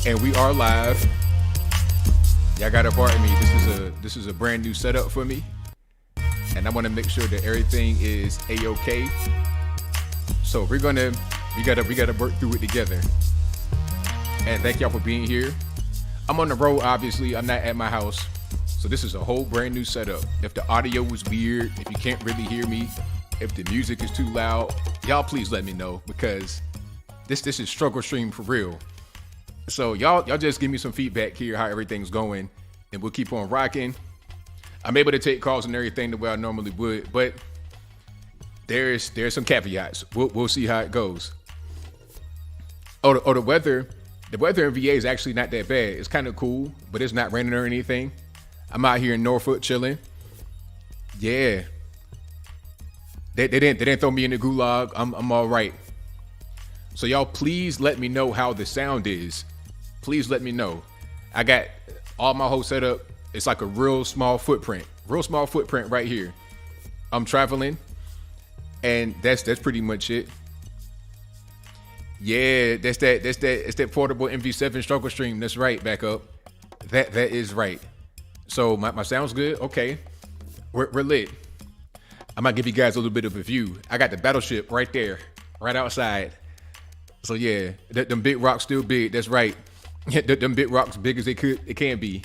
And we are live. Y'all gotta pardon me. This is a brand new setup for me, and I want to make sure that everything is a-okay. So we gotta work through it together. And thank y'all for being here. I'm on the road, obviously. I'm not at my house, so this is a whole brand new setup. If the audio was weird, if you can't really hear me, if the music is too loud, y'all please let me know, because this is struggle stream for real. So y'all just give me some feedback here, how everything's going, and we'll keep on rocking. I'm able to take calls and everything the way I normally would, but there's some caveats. We'll see how it goes. The weather in VA is actually not that bad. It's kind of cool, but it's not raining or anything. I'm out here in Norfolk chilling. Yeah. They didn't throw me in the gulag. I'm all right. So y'all please let me know how the sound is. Please let me know. I got all my whole setup. It's like a real small footprint right here. I'm traveling, and that's pretty much it. Yeah, it's that portable MV7 struggle stream. That's right, back up. That is right. So my sound's good. Okay, we're lit. I might give you guys a little bit of a view. I got the battleship right there, right outside. So yeah, them big rocks still big. That's right. Them big rocks big as it can be.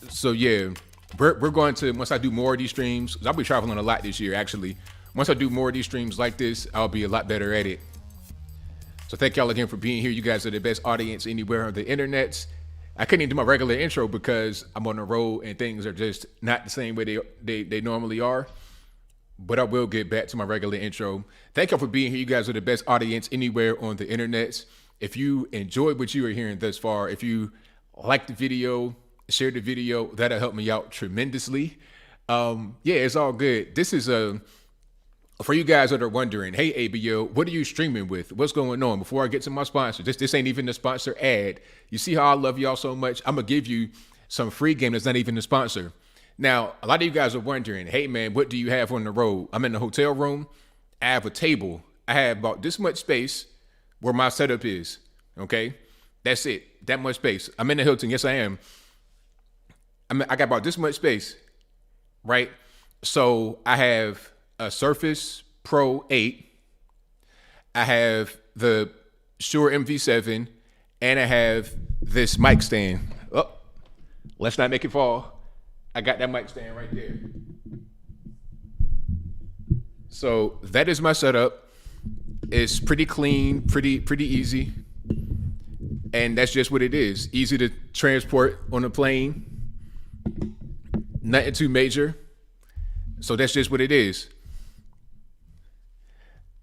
So yeah, we're going to, once I do more of these streams, 'cause I'll be traveling a lot this year actually. Once I do more of these streams like this, I'll be a lot better at it. So thank y'all again for being here. You guys are the best audience anywhere on the internet. I couldn't even do my regular intro because I'm on the road and things are just not the same way they normally are. But I will get back to my regular intro. Thank y'all for being here. You guys are the best audience anywhere on the internet. If you enjoyed what you are hearing thus far, if you like the video, share the video, that'll help me out tremendously. Yeah, it's all good. This is for you guys that are wondering, hey ABL, what are you streaming with? What's going on? Before I get to my sponsor, this ain't even the sponsor ad. You see how I love y'all so much? I'm gonna give you some free game that's not even the sponsor. Now, a lot of you guys are wondering, hey man, what do you have on the road? I'm in the hotel room. I have a table. I have about this much space where my setup is. Okay, that's it. That much space. I'm in the Hilton. Yes, I am. I got about this much space, right? So I have a Surface Pro 8. I have the Shure MV7, and I have this mic stand. Oh, let's not make it fall. I got that mic stand right there. So that is my setup. It's pretty clean, pretty easy. And that's just what it is. Easy to transport on a plane. Nothing too major. So that's just what it is.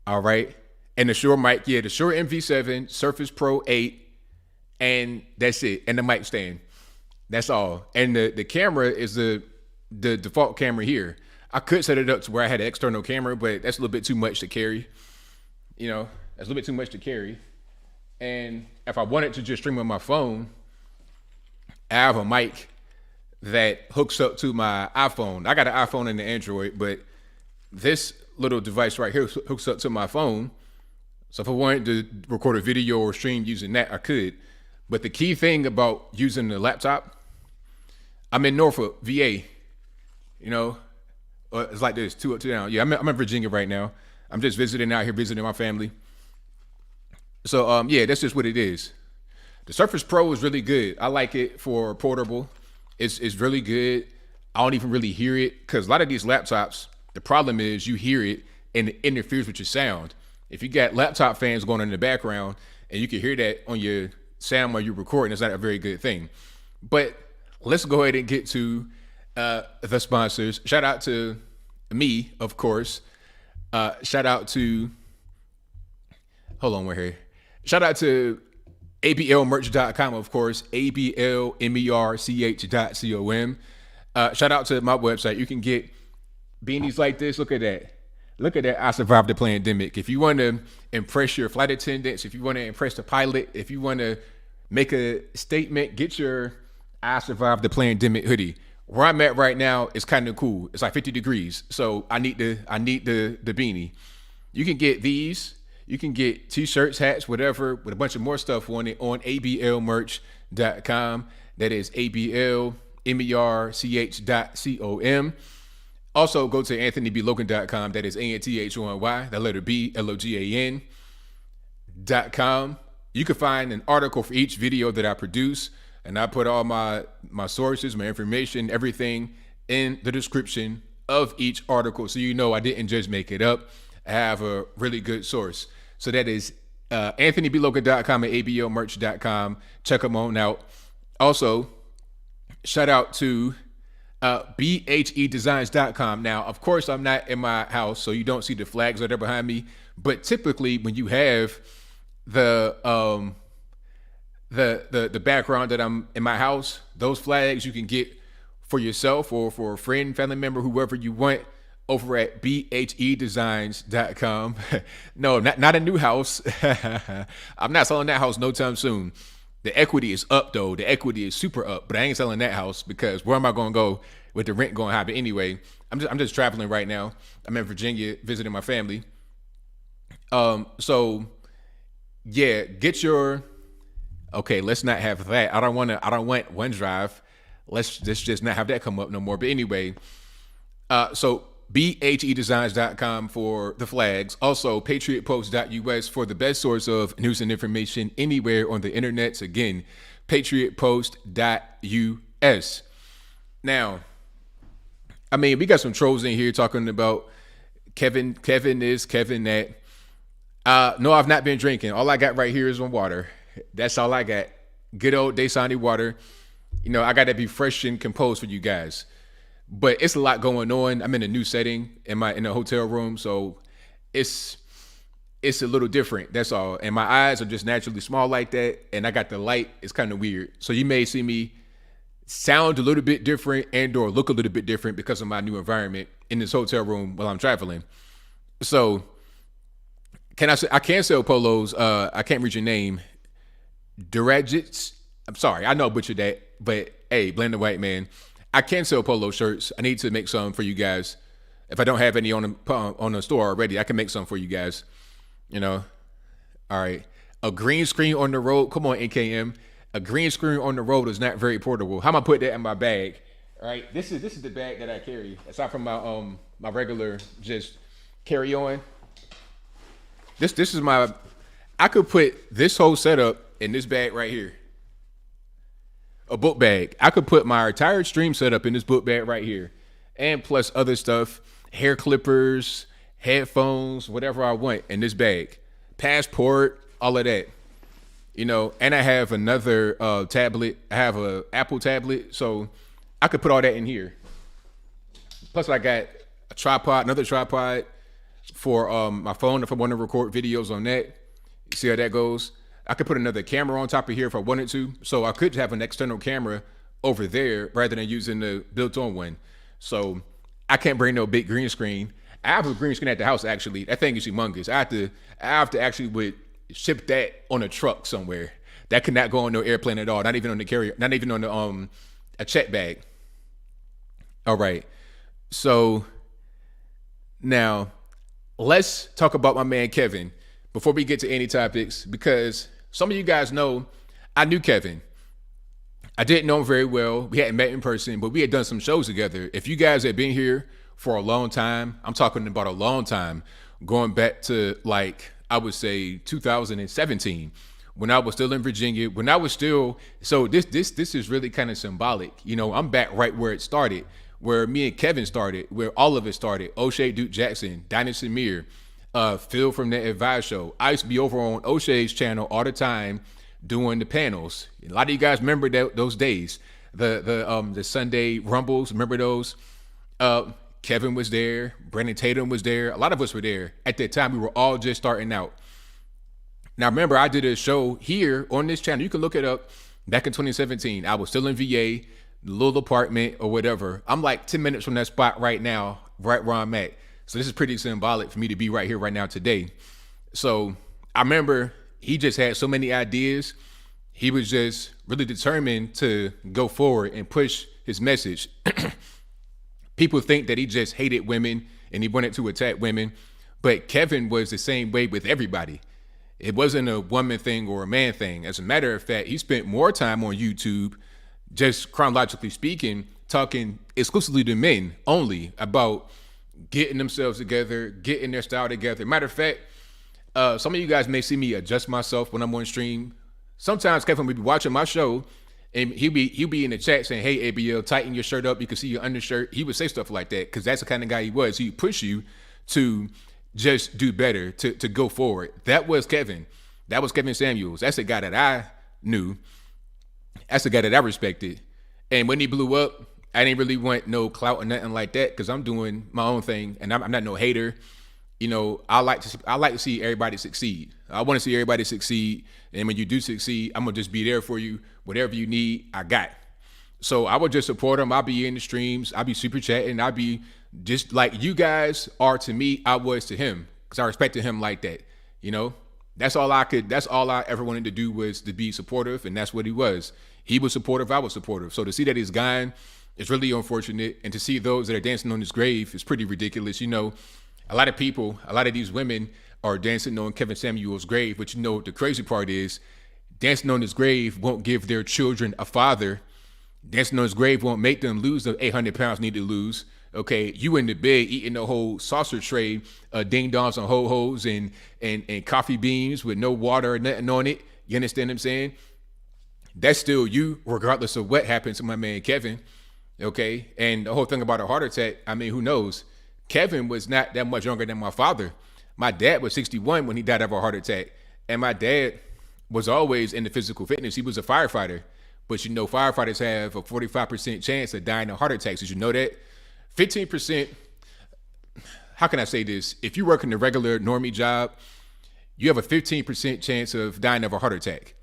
All right. And the Shure mic, yeah, the Shure MV7, Surface Pro 8, and that's it. And the mic stand. That's all. And the camera is the default camera here. I could set it up to where I had an external camera, but that's a little bit too much to carry. You know, that's a little bit too much to carry. And if I wanted to just stream on my phone, I have a mic that hooks up to my iPhone. I got an iPhone and an Android, but this little device right here hooks up to my phone. So if I wanted to record a video or stream using that, I could. But the key thing about using the laptop, I'm in Norfolk, VA. You know, it's like this, two up, two down. Yeah, I'm in Virginia right now. I'm just visiting out here, visiting my family. So yeah, that's just what it is. The Surface Pro is really good. I like it for portable. It's really good. I don't even really hear it because a lot of these laptops, the problem is you hear it and it interferes with your sound. If you got laptop fans going on in the background and you can hear that on your sound while you're recording, it's not a very good thing. But let's go ahead and get to the sponsors. Shout out to me, of course. Shout out to, hold on, we're here. Shout out to ABLmerch.com, of course, ABLmerch.com. Shout out to my website. You can get beanies like this. Look at that. Look at that. I survived the pandemic. If you want to impress your flight attendants, if you want to impress the pilot, if you want to make a statement, get your I survived the pandemic hoodie. Where I'm at right now is kind of cool. It's like 50 degrees. So I need the beanie. You can get these. You can get t-shirts, hats, whatever, with a bunch of more stuff on it on ablmerch.com. That is ABLmerch.com. Also, go to anthonyblogan.com. That is ANTHONY, that letter B, LOGAN.com. You can find an article for each video that I produce, and I put all my sources, my information, everything in the description of each article, so you know I didn't just make it up. I have a really good source. So that is anthonyblogan.com and ablmerch.com. Check them on out. Also, shout out to bhedesigns.com. Now, of course, I'm not in my house, so you don't see the flags that are behind me. But typically, when you have the background that I'm in my house, those flags you can get for yourself or for a friend, family member, whoever you want, over at bhedesigns.com. No, not a new house. I'm not selling that house no time soon. The equity is up, though. The equity is super up, but I ain't selling that house because where am I going to go with the rent going high? But anyway, I'm just traveling right now. I'm in Virginia visiting my family. So yeah, get your. Okay, let's not have that. I don't want OneDrive. Let's just not have that come up no more. But anyway, so bhedesigns.com for the flags. Also, patriotpost.us for the best source of news and information anywhere on the internet. Again, patriotpost.us. Now, I mean, we got some trolls in here talking about Kevin this, Kevin that. No, I've not been drinking. All I got right here is on water. That's all I got. Good old Dasani water. You know, I got to be fresh and composed for you guys. But it's a lot going on. I'm in a new setting in a hotel room, so it's a little different. That's all. And my eyes are just naturally small like that, and I got the light. It's kind of weird. So you may see me sound a little bit different and or look a little bit different because of my new environment in this hotel room while I'm traveling. So I can sell polos. I can't read your name. Duragits. I'm sorry. I know I butchered that, but hey, Blend the White Man. I can sell polo shirts. I need to make some for you guys. If I don't have any on the store already, I can make some for you guys. You know, all right. A green screen on the road. Come on, NKM. A green screen on the road is not very portable. How am I put that in my bag? All right. This is the bag that I carry. Aside from my regular just carry on. This is my. I could put this whole setup in this bag right here. A book bag. I could put my entire stream setup in this book bag right here. And plus other stuff, hair clippers, headphones, whatever I want in this bag. Passport, all of that. You know, and I have another tablet. I have a Apple tablet, so I could put all that in here. Plus I got a tripod, another tripod for my phone if I want to record videos on that. See how that goes? I could put another camera on top of here if I wanted to. So I could have an external camera over there rather than using the built-on one. So I can't bring no big green screen. I have a green screen at the house, actually. That thing is humongous. I have to actually ship that on a truck somewhere. That could not go on no airplane at all. Not even on the carrier. Not even on the a check bag. All right. So now let's talk about my man Kevin before we get to any topics, because some of you guys know I knew Kevin. I didn't know him very well. We hadn't met in person, but we had done some shows together. If you guys had been here for a long time, I'm talking about a long time, going back to like, I would say 2017, when I was still in Virginia, when I was still, so this is really kind of symbolic. You know, I'm back right where it started, where me and Kevin started, where all of it started. O'Shea Duke Jackson, Dinah Samir, Phil from the Advice Show. I used to be over on O'Shea's channel all the time doing the panels. A lot of you guys remember those days, the Sunday Rumbles. Remember those? Kevin was there. Brandon Tatum was there. A lot of us were there. At that time, we were all just starting out. Now, remember, I did a show here on this channel. You can look it up. Back in 2017, I was still in VA, little apartment or whatever. I'm like 10 minutes from that spot right now, right where I'm at. So this is pretty symbolic for me to be right here, right now, today. So I remember he just had so many ideas. He was just really determined to go forward and push his message. People think that he just hated women and he wanted to attack women, But Kevin was the same way with everybody. It wasn't a woman thing or a man thing. As a matter of fact, he spent more time on YouTube, just chronologically speaking, talking exclusively to men only about getting themselves together, getting their style together. Matter of fact, some of you guys may see me adjust myself when I'm on stream. Sometimes Kevin will be watching my show and he'll be in the chat saying, "Hey, ABL, tighten your shirt up. You can see your undershirt." He would say stuff like that because that's the kind of guy he was. He'd push you to just do better, to go forward. That was Kevin. That was Kevin Samuels. That's the guy that I knew. That's the guy that I respected. And when he blew up, I didn't really want no clout or nothing like that because I'm doing my own thing and I'm not no hater. You know, I like to see everybody succeed. I want to see everybody succeed. And when you do succeed, I'm gonna just be there for you. Whatever you need, I got. So I would just support him. I'll be in the streams. I'll be super chatting. I'll be just like you guys are to me, I was to him because I respected him like that. You know, that's all I ever wanted to do was to be supportive. And that's what he was. He was supportive. I was supportive. So to see that he's gone is really unfortunate. And to see those that are dancing on his grave is pretty ridiculous. You know, a lot of these women are dancing on Kevin Samuel's grave. But you know, the crazy part is dancing on his grave won't give their children a father. Dancing on his grave won't make them lose the 800 pounds need to lose. Okay, you in the bed eating the whole saucer tray, ding dongs and ho hos and coffee beans with no water or nothing on it. You understand what I'm saying? That's still you, regardless of what happened to my man Kevin. Okay, and the whole thing about a heart attack, I mean, who knows? Kevin was not that much younger than my father. My dad was 61 when he died of a heart attack, and my dad was always into physical fitness. He was a firefighter, but you know, firefighters have a 45% chance of dying of heart attacks. Did you know that? 15%, how can I say this? If you work in a regular normie job, you have a 15% chance of dying of a heart attack.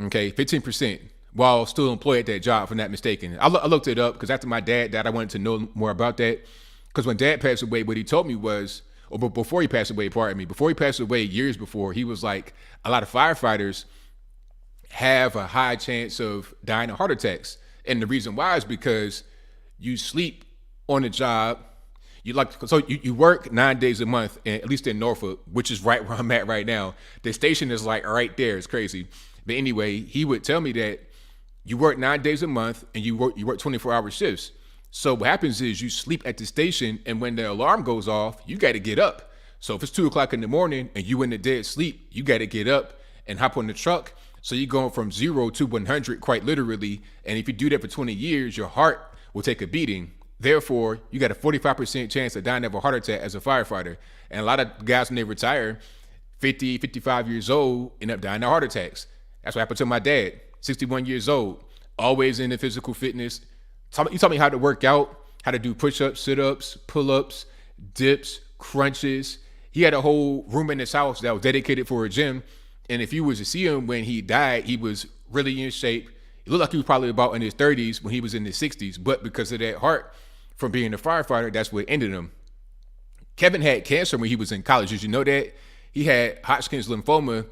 Okay, 15%, while still employed at that job, if I'm not mistaken. I looked it up because after my dad died, I wanted to know more about that. Because when dad passed away, what he told me was, or before he passed away, before he passed away, years before, he was like, a lot of firefighters have a high chance of dying of heart attacks. And the reason why is because you sleep on the job. You work 9 days a month, and at least in Norfolk, which is right where I'm at right now. The station is like right there. It's crazy. But anyway, he would tell me that you work 9 days a month and you work 24-hour shifts. So what happens is you sleep at the station, and when the alarm goes off, you got to get up. So if it's 2:00 in the morning and you in the dead sleep, you got to get up and hop on the truck. So you're going from 0 to 100 quite literally. And if you do that for 20 years, your heart will take a beating. Therefore, you got a 45% chance of dying of a heart attack as a firefighter. And a lot of guys, when they retire, 50, 55 years old, end up dying of heart attacks. That's what happened to my dad, 61 years old, always into physical fitness. He taught me how to work out, how to do push-ups, sit-ups, pull-ups, dips, crunches. He had a whole room in his house that was dedicated for a gym. And if you was to see him when he died, he was really in shape. It looked like he was probably about in his 30s when he was in his 60s. But because of that heart from being a firefighter, that's what ended him. Kevin had cancer when he was in college. Did you know that? He had Hodgkin's lymphoma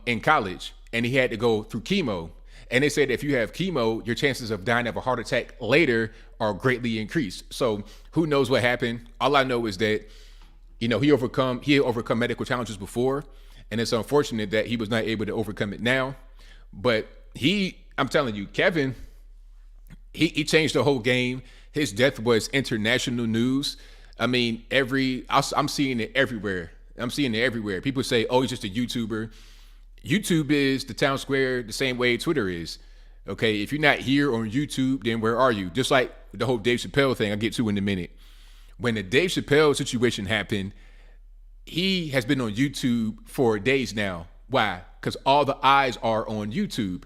in college, and he had to go through chemo. And they said if you have chemo, your chances of dying of a heart attack later are greatly increased. So who knows what happened? All I know is that, you know, he had overcome medical challenges before, and it's unfortunate that he was not able to overcome it now. But I'm telling you, Kevin, he changed the whole game. His death was international news. I mean, I'm seeing it everywhere. People say, oh, he's just a YouTuber. YouTube is the town square the same way Twitter is. Okay, if you're not here on YouTube, then where are you? Just like the whole Dave Chappelle thing I'll get to in a minute. When the Dave Chappelle situation happened, he has been on YouTube for days now. Why? Because all the eyes are on YouTube.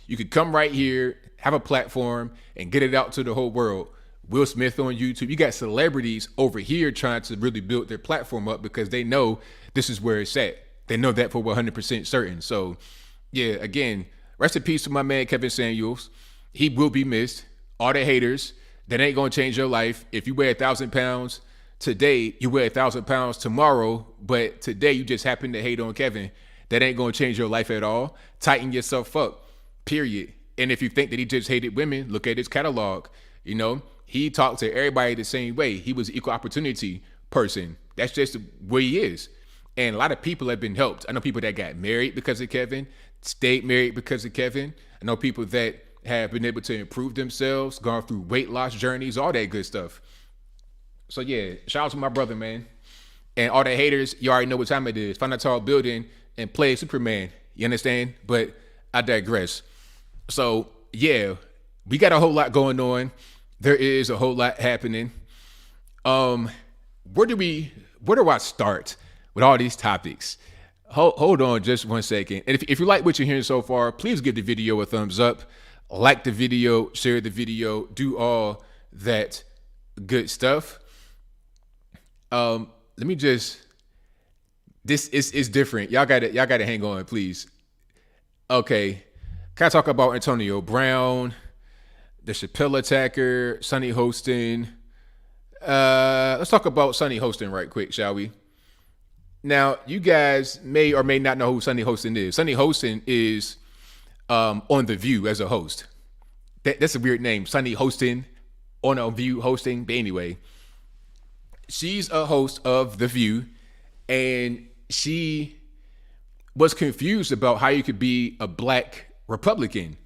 You could come right here, have a platform, and get it out to the whole world. Will Smith on YouTube. You got celebrities over here trying to really build their platform up because they know this is where it's at. They know that for 100% certain. So, yeah, again, rest in peace to my man Kevin Samuels. He will be missed. All the haters, that ain't going to change your life. If you weigh 1,000 pounds today, you weigh 1,000 pounds tomorrow, but today you just happen to hate on Kevin. That ain't going to change your life at all. Tighten yourself up, period. And if you think that he just hated women, look at his catalog. You know, he talked to everybody the same way. He was an equal opportunity person. That's just the way he is. And a lot of people have been helped. I know people that got married because of Kevin, stayed married because of Kevin. I know people that have been able to improve themselves, gone through weight loss journeys, all that good stuff. So yeah, shout out to my brother, man. And all the haters, you already know what time it is. Find a tall building and play Superman. You understand? But I digress. So yeah, we got a whole lot going on. There is a whole lot happening. Where do I start with all these topics? Hold on just 1 second. And if you like what you're hearing so far, please give the video a thumbs up, like the video, share the video, do all that good stuff. Let me just, this is different. Y'all gotta hang on, please. Okay. Can I talk about Antonio Brown, the Chappelle attacker, Sonny Hostin? Let's talk about Sonny Hostin right quick, shall we? Now, you guys may or may not know who Sonny Hostin is. Sonny Hostin is on The View as a host. That's a weird name, Sonny Hostin, on a View hosting. But anyway, she's a host of The View, and she was confused about how you could be a black Republican.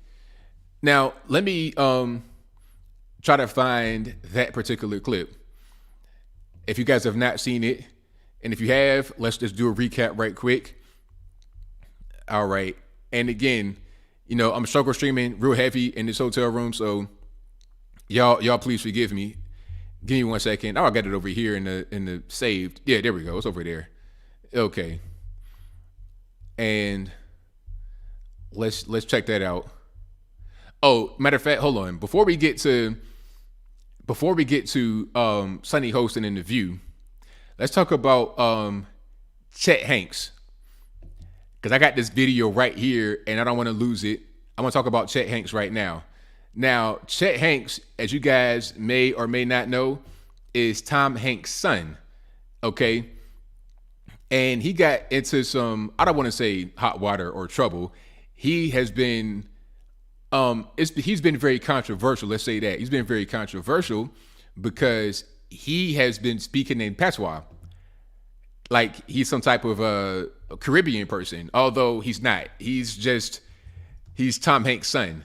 Now, let me try to find that particular clip. If you guys have not seen it, and if you have, let's just do a recap right quick. All right. And again, you know, I'm struggle streaming real heavy in this hotel room, so y'all please forgive me. Give me 1 second. Oh, I got it over here in the saved. Yeah, there we go. It's over there. Okay. And let's check that out. Oh, matter of fact, hold on. Before we get to Sonny Hostin in The View, let's talk about Chet Hanks. Because I got this video right here and I don't want to lose it. I'm going to talk about Chet Hanks right now. Now, Chet Hanks, as you guys may or may not know, is Tom Hanks' son. Okay. And he got into some, I don't want to say hot water or trouble. He has been, he's been very controversial. Let's say that. He's been very controversial because he has been speaking in patois. Like he's some type of a Caribbean person, although he's not. He's Tom Hanks' son.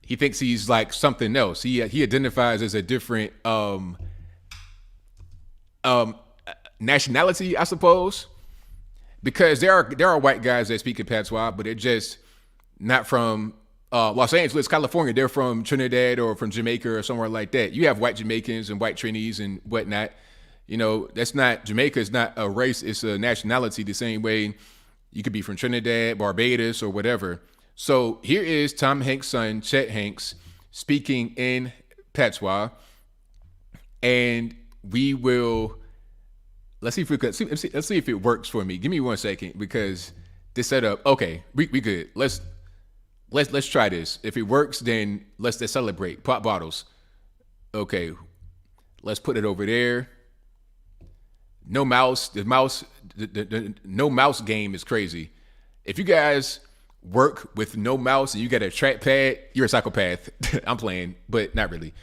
He thinks he's like something else. He identifies as a different nationality, I suppose, because there are white guys that speak in patois, but they're just not from Los Angeles, California. They're from Trinidad or from Jamaica or somewhere like that. You have white Jamaicans and white Trinis and whatnot. You know, Jamaica is not a race, it's a nationality, the same way you could be from Trinidad, Barbados, or whatever. So here is Tom Hanks' son, Chet Hanks, speaking in patois. And we will, let's see if it works for me. Give me 1 second, because this setup, okay, we good. Let's try this. If it works, then let's celebrate. Pop bottles. Okay, let's put it over there. No mouse. The no mouse game is crazy. If you guys work with no mouse and you got a trackpad, you're a psychopath. I'm playing, but not really.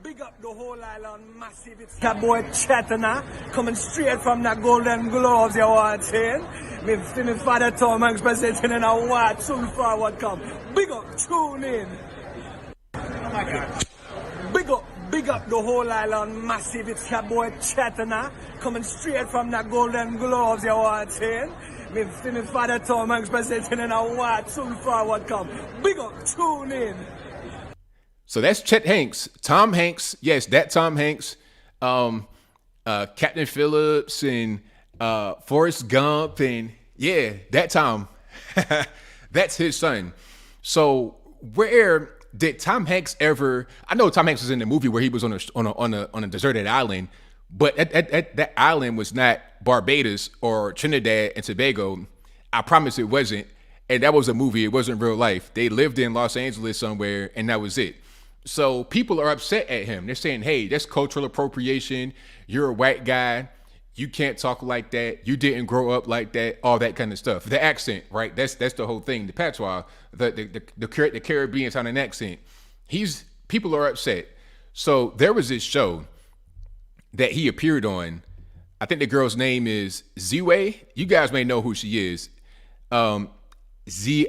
Big up the whole island, massive. It's that boy Chatana coming straight from the Golden Globes, you want saying? Me father Tom Hanks presenting in a what soon forward come. Big up, tune in. Oh my God. Big up the whole island, massive. It's that boy Chatana coming straight from the Golden Globes, you want saying? Me father Tom Hanks presenting in a what soon forward come. Big up, tune in. So that's Chet Hanks. Tom Hanks, yes, that Tom Hanks, Captain Phillips and Forrest Gump, and yeah, that Tom. That's his son. So where did Tom Hanks ever? I know Tom Hanks was in the movie where he was on a deserted island, but that island was not Barbados or Trinidad and Tobago. I promise it wasn't. And that was a movie. It wasn't real life. They lived in Los Angeles somewhere, and that was it. So people are upset at him. They're saying, hey, that's cultural appropriation. You're a white guy. You can't talk like that. You didn't grow up like that. All that kind of stuff. The accent, right? That's the whole thing. The patois, the Caribbean sounding accent. People are upset. So there was this show that he appeared on. I think the girl's name is Ziwe. You guys may know who she is. Ziwe.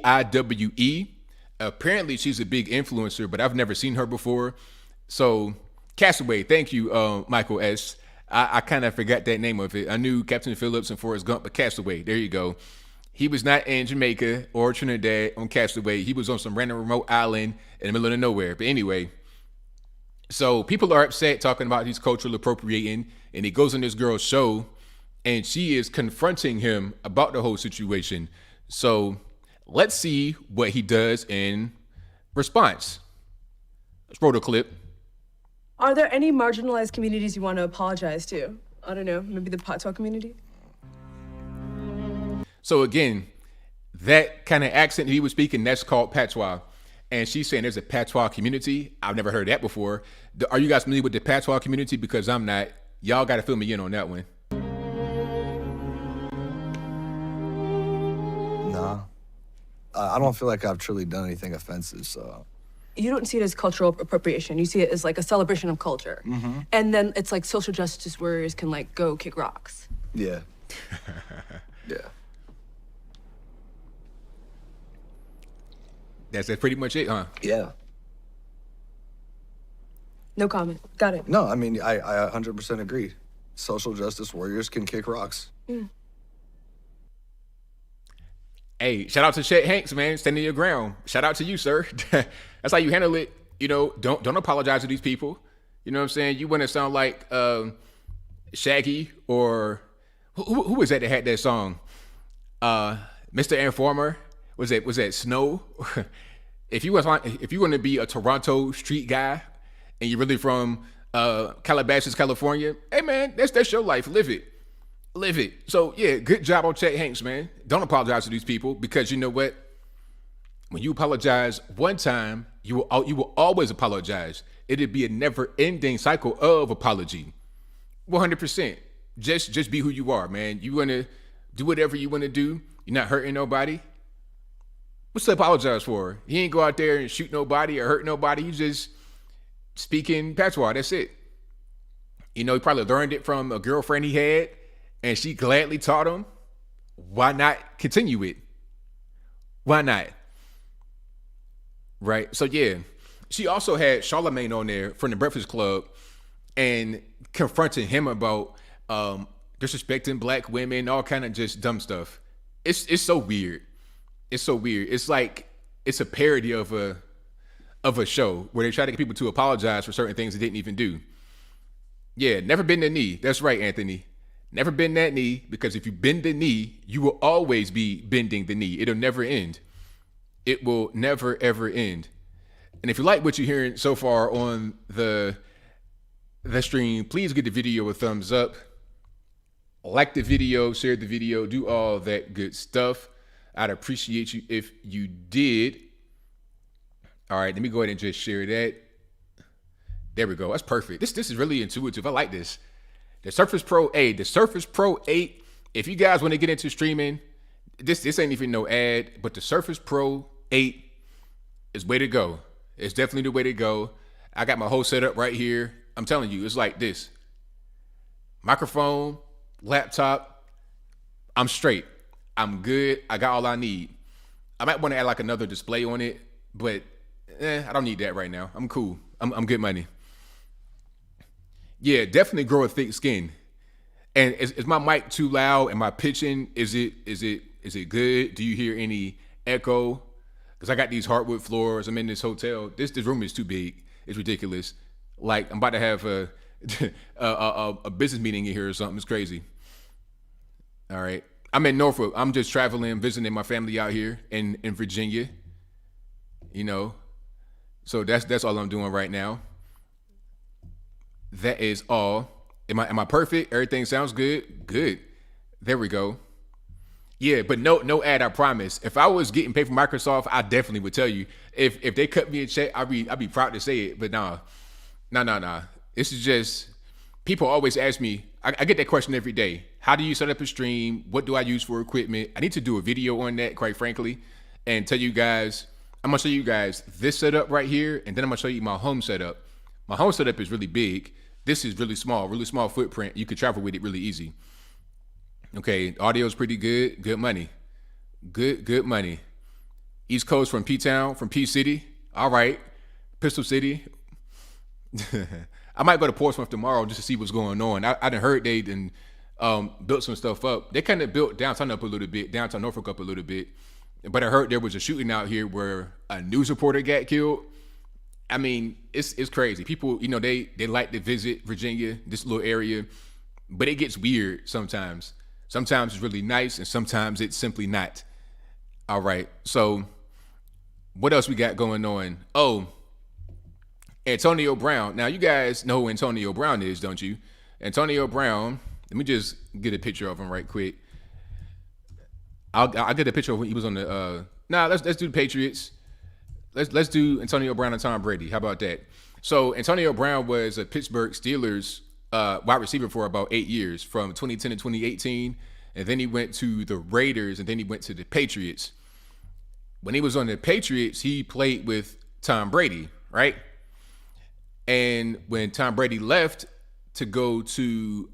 Apparently she's a big influencer, but I've never seen her before. So Castaway, thank you, Michael S. I kind of forgot that name of it. I knew Captain Phillips and Forrest Gump, but Castaway, there you go. He was not in Jamaica or Trinidad on Castaway. He was on some random remote island in the middle of nowhere. But anyway, so people are upset talking about he's cultural appropriating, and he goes on this girl's show, and she is confronting him about the whole situation. So let's see what he does in response. Let's roll the clip. Are there any marginalized communities you want to apologize to? I don't know, maybe the patois community? So again, that kind of accent he was speaking, that's called patois. And she's saying there's a patois community. I've never heard that before. Are you guys familiar with the patois community? Because I'm not. Y'all got to fill me in on that one. Nah. I don't feel like I've truly done anything offensive, so... You don't see it as cultural appropriation. You see it as like a celebration of culture. Mm-hmm. And then it's like social justice warriors can like go kick rocks. Yeah. Yeah. That's pretty much it, huh? Yeah. No comment. Got it. No, I mean, I 100% agree. Social justice warriors can kick rocks. Yeah. Hey, shout out to Chet Hanks, man, standing your ground. Shout out to you, sir. That's how you handle it. You know, don't apologize to these people. You know what I'm saying? You want to sound like Shaggy or who was that had that song? Mr. Informer. Was that Snow? If you want to be a Toronto street guy and you're really from Calabasas, California, hey man, that's your life. Live it. Live it. So yeah, good job on Chet Hanks, man. Don't apologize to these people, because you know what? When you apologize one time, you will always apologize. It'd be a never-ending cycle of apology. 100%. Just be who you are, man. You want to do whatever you want to do. You're not hurting nobody. What's to apologize for? He ain't go out there and shoot nobody or hurt nobody. He's just speaking patois. That's it. You know, he probably learned it from a girlfriend he had, and she gladly taught him. Why not continue it? Why not? Right? So yeah, she also had Charlemagne on there from the Breakfast Club and confronting him about disrespecting black women, all kind of just dumb stuff. It's so weird. It's so weird. It's like it's a parody of a show where they try to get people to apologize for certain things they didn't even do. Yeah, never bend the knee. That's right, Anthony. Never bend that knee, because if you bend the knee, you will always be bending the knee. It'll never end. It will never, ever end. And if you like what you're hearing so far on the stream, please give the video a thumbs up. Like the video, share the video, do all that good stuff. I'd appreciate you if you did. All right, let me go ahead and just share that. There we go. That's perfect. This is really intuitive. I like this. The Surface Pro 8. The Surface Pro 8. If you guys want to get into streaming, this ain't even no ad, but the Surface Pro 8 is way to go. It's definitely the way to go. I got my whole setup right here. I'm telling you, it's like this. Microphone, laptop. I'm straight. I'm good. I got all I need. I might want to add like another display on it, but I don't need that right now. I'm cool. I'm good money. Yeah, definitely grow a thick skin. And is my mic too loud? Am I pitching? Is it good? Do you hear any echo? Because I got these hardwood floors. I'm in this hotel. This room is too big. It's ridiculous. Like I'm about to have a business meeting in here or something. It's crazy. All right. I'm in Norfolk. I'm just traveling, visiting my family out here in Virginia. You know. So that's all I'm doing right now. That is all. Am I perfect? Everything sounds good? Good. There we go. Yeah, but no ad, I promise. If I was getting paid for Microsoft, I definitely would tell you. If they cut me a check, I'd be proud to say it. But nah. This is just, people always ask me, I get that question every day. How do you set up a stream? What do I use for equipment? I need to do a video on that, quite frankly, and tell you guys, I'm going to show you guys this setup right here, and then I'm going to show you my home setup. My home setup is really big. This is really small footprint. You could travel with it really easy. Okay, audio is pretty good. Good money. Good money. East Coast from P-Town, from P-City. All right. Pistol City. I might go to Portsmouth tomorrow just to see what's going on. I done heard they done built some stuff up. They kind of built downtown up a little bit, downtown Norfolk up a little bit. But I heard there was a shooting out here where a news reporter got killed. I mean, it's crazy. People, they like to visit Virginia, this little area, but it gets weird sometimes. Sometimes it's really nice, and sometimes it's simply not. All right, so what else we got going on? Oh, Antonio Brown. Now, you guys know who Antonio Brown is, don't you? Antonio Brown, let me just get a picture of him right quick. I'll get a picture of when he was on the, let's do the Patriots. Let's do Antonio Brown and Tom Brady. How about that? So Antonio Brown was a Pittsburgh Steelers wide receiver for about 8 years, from 2010 to 2018. And then he went to the Raiders, and then he went to the Patriots. When he was on the Patriots, he played with Tom Brady, right? And when Tom Brady left to go to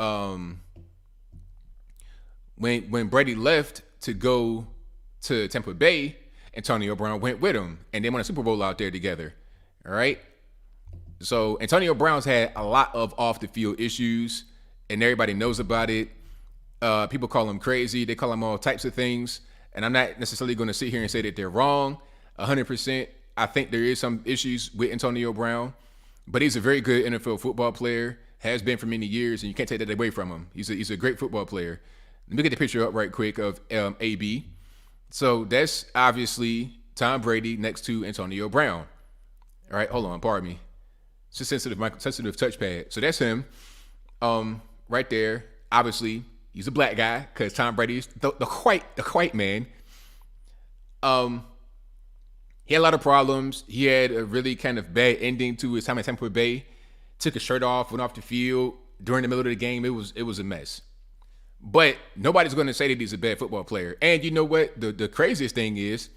when Brady left to go to Tampa Bay, Antonio Brown went with him, and they won a Super Bowl out there together. All right. So Antonio Brown's had a lot of off the field issues, and everybody knows about it. People call him crazy. They call him all types of things. And I'm not necessarily going to sit here and say that they're wrong 100%. I think there is some issues with Antonio Brown, but he's a very good NFL football player, has been for many years, and you can't take that away from him. He's a great football player. Let me get the picture up right quick of AB. So that's obviously Tom Brady next to Antonio Brown. All right, hold on, pardon me. It's a sensitive touchpad. So that's him right there. Obviously, he's a black guy because Tom Brady's the white man. He had a lot of problems. He had a really kind of bad ending to his time at Tampa Bay. Took his shirt off, went off the field during the middle of the game. It was a mess. But nobody's going to say that he's a bad football player. And you know what? The craziest thing is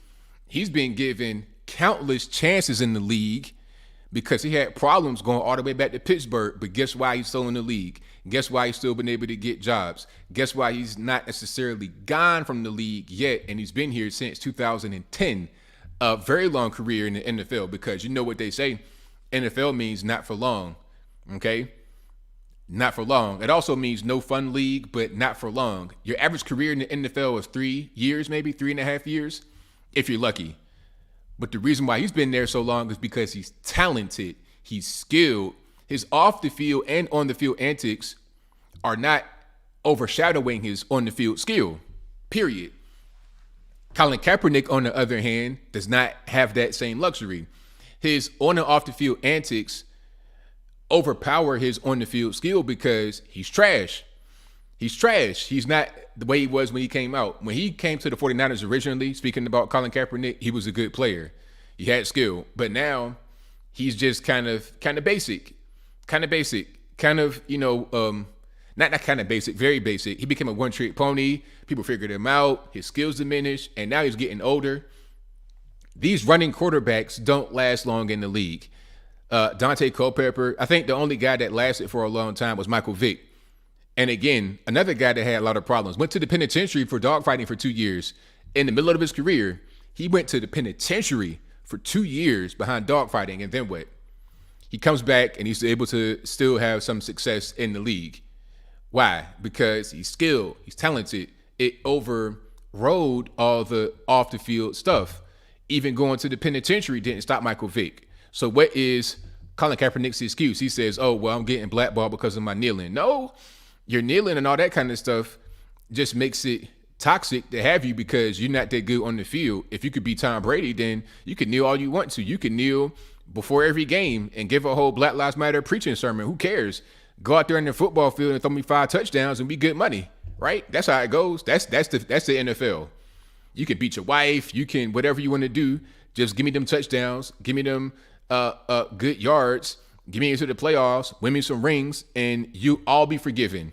he's been given countless chances in the league because he had problems going all the way back to Pittsburgh. But guess why he's still in the league? Guess why he's still been able to get jobs? Guess why he's not necessarily gone from the league yet? And he's been here since 2010. A very long career in the NFL, because you know what they say, NFL means not for long. Okay? Not for long. It also means no fun league, but not for long. Your average career in the NFL is 3 years, maybe 3.5 years, if you're lucky. But the reason why he's been there so long is because he's talented, he's skilled. His off the field and on the field antics are not overshadowing his on the field skill, period. Colin Kaepernick, on the other hand, does not have that same luxury. His on and off the field antics overpower his on the field skill because he's trash. He's trash. He's not the way he was when he came out. When he came to the 49ers originally, speaking about Colin Kaepernick, he was a good player. He had skill. But now he's just kind of basic. Not kind of basic, very basic. He became a one-trick pony. People figured him out. His skills diminished, and now he's getting older. These running quarterbacks don't last long in the league. Dante Culpepper, I think the only guy that lasted for a long time was Michael Vick. And again, another guy that had a lot of problems. Went to the penitentiary for dogfighting for 2 years. In the middle of his career, he went to the penitentiary for 2 years behind dogfighting, and then what? He comes back and he's able to still have some success in the league. Why? Because he's skilled, he's talented. It overrode all the off the field stuff. Even going to the penitentiary didn't stop Michael Vick. So what is Colin Kaepernick's excuse? He says, oh, well, I'm getting blackballed because of my kneeling. No, your kneeling and all that kind of stuff just makes it toxic to have you because you're not that good on the field. If you could be Tom Brady, then you can kneel all you want to. You can kneel before every game and give a whole Black Lives Matter preaching sermon. Who cares? Go out there in the football field and throw me 5 touchdowns and be good money, right? That's how it goes. That's the NFL. You can beat your wife. You can whatever you want to do. Just give me them touchdowns. Give me them good yards. Give me into the playoffs. Win me some rings, and you all be forgiven.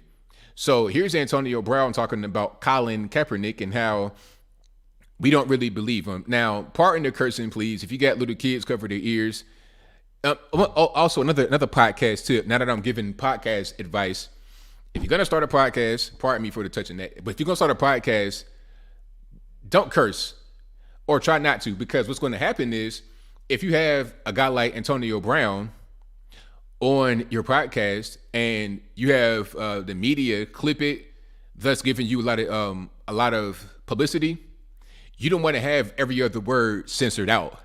So here's Antonio Brown talking about Colin Kaepernick and how we don't really believe him. Now, pardon the cursing, please. If you got little kids, cover their ears. Also, another podcast tip. Now that I'm giving podcast advice, if you're gonna start a podcast, pardon me for touching that, but if you're gonna start a podcast, don't curse or try not to, because what's going to happen is if you have a guy like Antonio Brown on your podcast and you have the media clip it, thus giving you a lot of publicity, you don't want to have every other word censored out.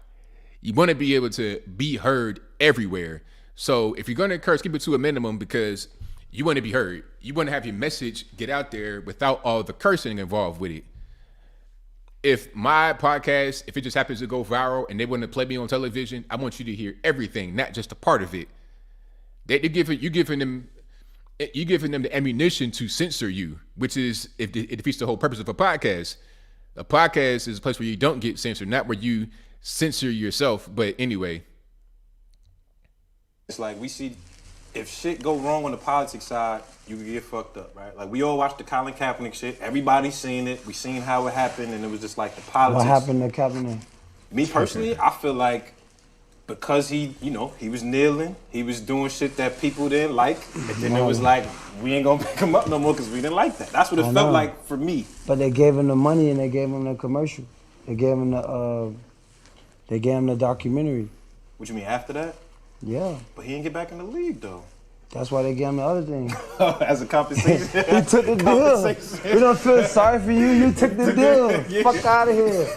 You want to be able to be heard everywhere. So if you're going to curse, keep it to a minimum, because you want to be heard. You want to have your message get out there without all the cursing involved with it. If my podcast, if it just happens to go viral and they want to play me on television, I want you to hear everything, not just a part of it. You're giving them the ammunition to censor you, which is it defeats the whole purpose of a podcast. A podcast is a place where you don't get censored, not where you censor yourself. But anyway, it's like we see if shit go wrong on the politics side, you can get fucked up, right? Like we all watched the Colin Kaepernick shit. Everybody's seen it. We seen how it happened, and it was just like the politics. What happened to Kaepernick? Me personally, I feel like because he was kneeling, he was doing shit that people didn't like, and then it was like, we ain't gonna pick him up no more because we didn't like that. That's what it felt like for me. But they gave him the money and they gave him the commercial. They gave him the documentary. What you mean after that? Yeah. But he didn't get back in the league though. That's why they gave him the other thing. As a compensation. He took the deal. We don't feel sorry for you. You took the deal. Yeah. Fuck out of here.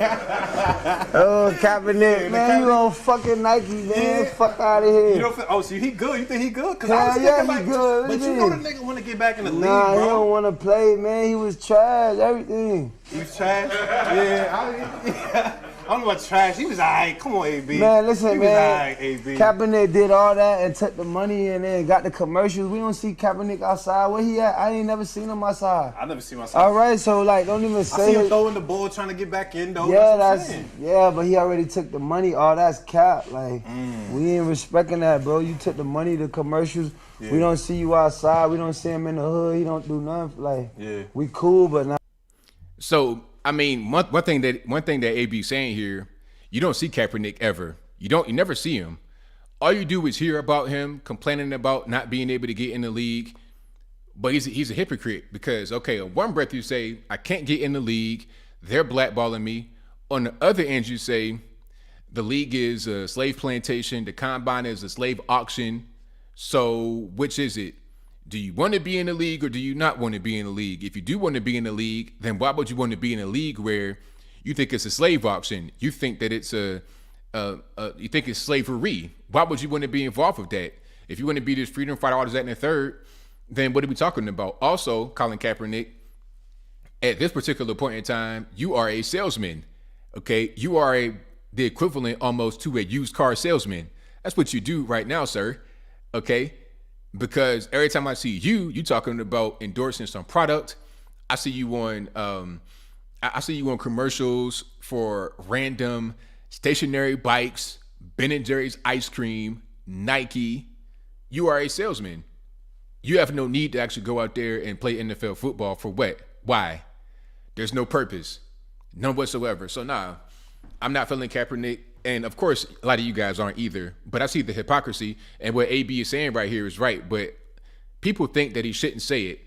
Oh, Kaepernick, man, you on fucking Nike, man. Yeah. Fuck out of here. You don't feel, so he good? You think he good? Cause hell I was yeah, thinking he good. But you know the nigga want to get back in the league, nah, bro. He don't want to play, man. He was trash, everything. He was trash? Yeah. I don't know about trash. He was alright. Come on, AB. Man, listen, he man. Was alright, AB. Kaepernick did all that and took the money and then got the commercials. We don't see Kaepernick outside. Where he at? I ain't never seen him outside. I never seen him outside. All right, so like, don't even say. I see him throwing the ball, trying to get back in though. Yeah, but he already took the money. All that's cap. Like, we ain't respecting that, bro. You took the money, the commercials. Yeah. We don't see you outside. We don't see him in the hood. He don't do nothing. Like, we cool, but not. So I mean, one thing that AB's saying here. You don't see Kaepernick ever. You never see him. All you do is hear about him complaining about not being able to get in the league. But he's a hypocrite because, okay, on one breath you say, I can't get in the league. They're blackballing me. On the other end, you say, the league is a slave plantation. The combine is a slave auction. So which is it? Do you want to be in the league or do you not want to be in the league? If you do want to be in the league, then why would you want to be in a league where you think it's a slave auction? You think that it's you think it's slavery. Why would you want to be involved with that? If you want to be this freedom fighter, all this, that, and the third, then what are we talking about? Also, Colin Kaepernick, at this particular point in time, you are a salesman. Okay, you are the equivalent almost to a used car salesman. That's what you do right now, sir. Okay, because every time I see you talking about endorsing some product. I see you on commercials for random stationary bikes, Ben & Jerry's ice cream, Nike. You are a salesman. You have no need to actually go out there and play NFL football for what? Why? There's no purpose. None whatsoever. So nah, I'm not feeling Kaepernick. And of course, a lot of you guys aren't either. But I see the hypocrisy. And what AB is saying right here is right. But people think that he shouldn't say it.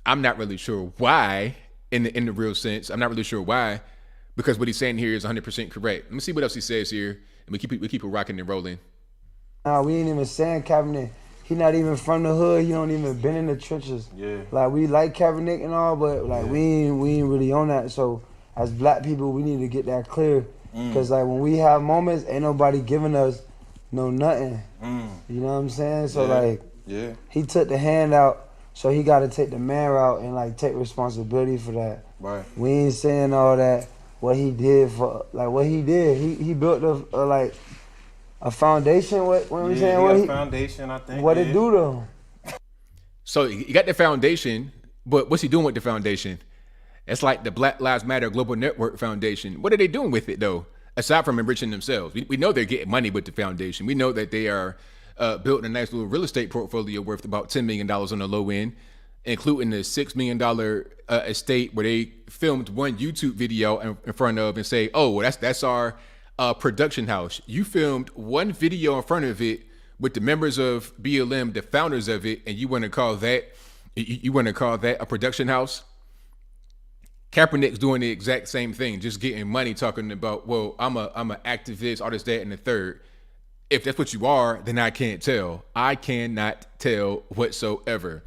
I'm not really sure why. In the real sense, I'm not really sure why, because what he's saying here is 100% correct. Let me see what else he says here, and we keep it rocking and rolling. Nah, we ain't even saying Kaepernick. He not even from the hood. He don't even been in the trenches. Yeah. Like, we like Kaepernick and all, but like we ain't really on that. So as black people, we need to get that clear, because like when we have moments, ain't nobody giving us nothing. You know what I'm saying? So he took the hand out. So he got to take the man route and like take responsibility for that. Right. We ain't saying all that. What he did he built a foundation. What I'm saying? A foundation, I think. What it do though? So he got the foundation, but what's he doing with the foundation? It's like the Black Lives Matter Global Network Foundation. What are they doing with it though? Aside from enriching themselves, we know they're getting money with the foundation. We know that they are. Built a nice little real estate portfolio worth about $10 million on the low end, including the $6 million estate where they filmed one YouTube video in front of and say, oh, well, that's our production house. You filmed one video in front of it with the members of BLM, the founders of it, and you want to call that a production house? Kaepernick's doing the exact same thing, just getting money, talking about, well, I'm a activist, all this, that, and the third. If that's what you are, then I can't tell. I cannot tell whatsoever.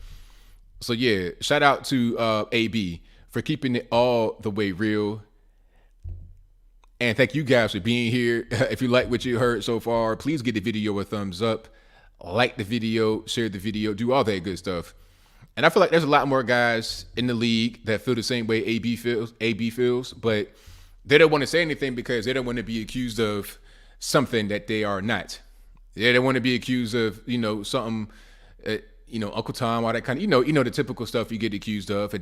So yeah, shout out to AB for keeping it all the way real. And thank you guys for being here. If you like what you heard so far, please give the video a thumbs up, like the video, share the video, do all that good stuff. And I feel like there's a lot more guys in the league that feel the same way AB feels, but they don't want to say anything because they don't want to be accused of something that they are not. They don't want to be accused of, something, Uncle Tom, all that kind of, the typical stuff you get accused of.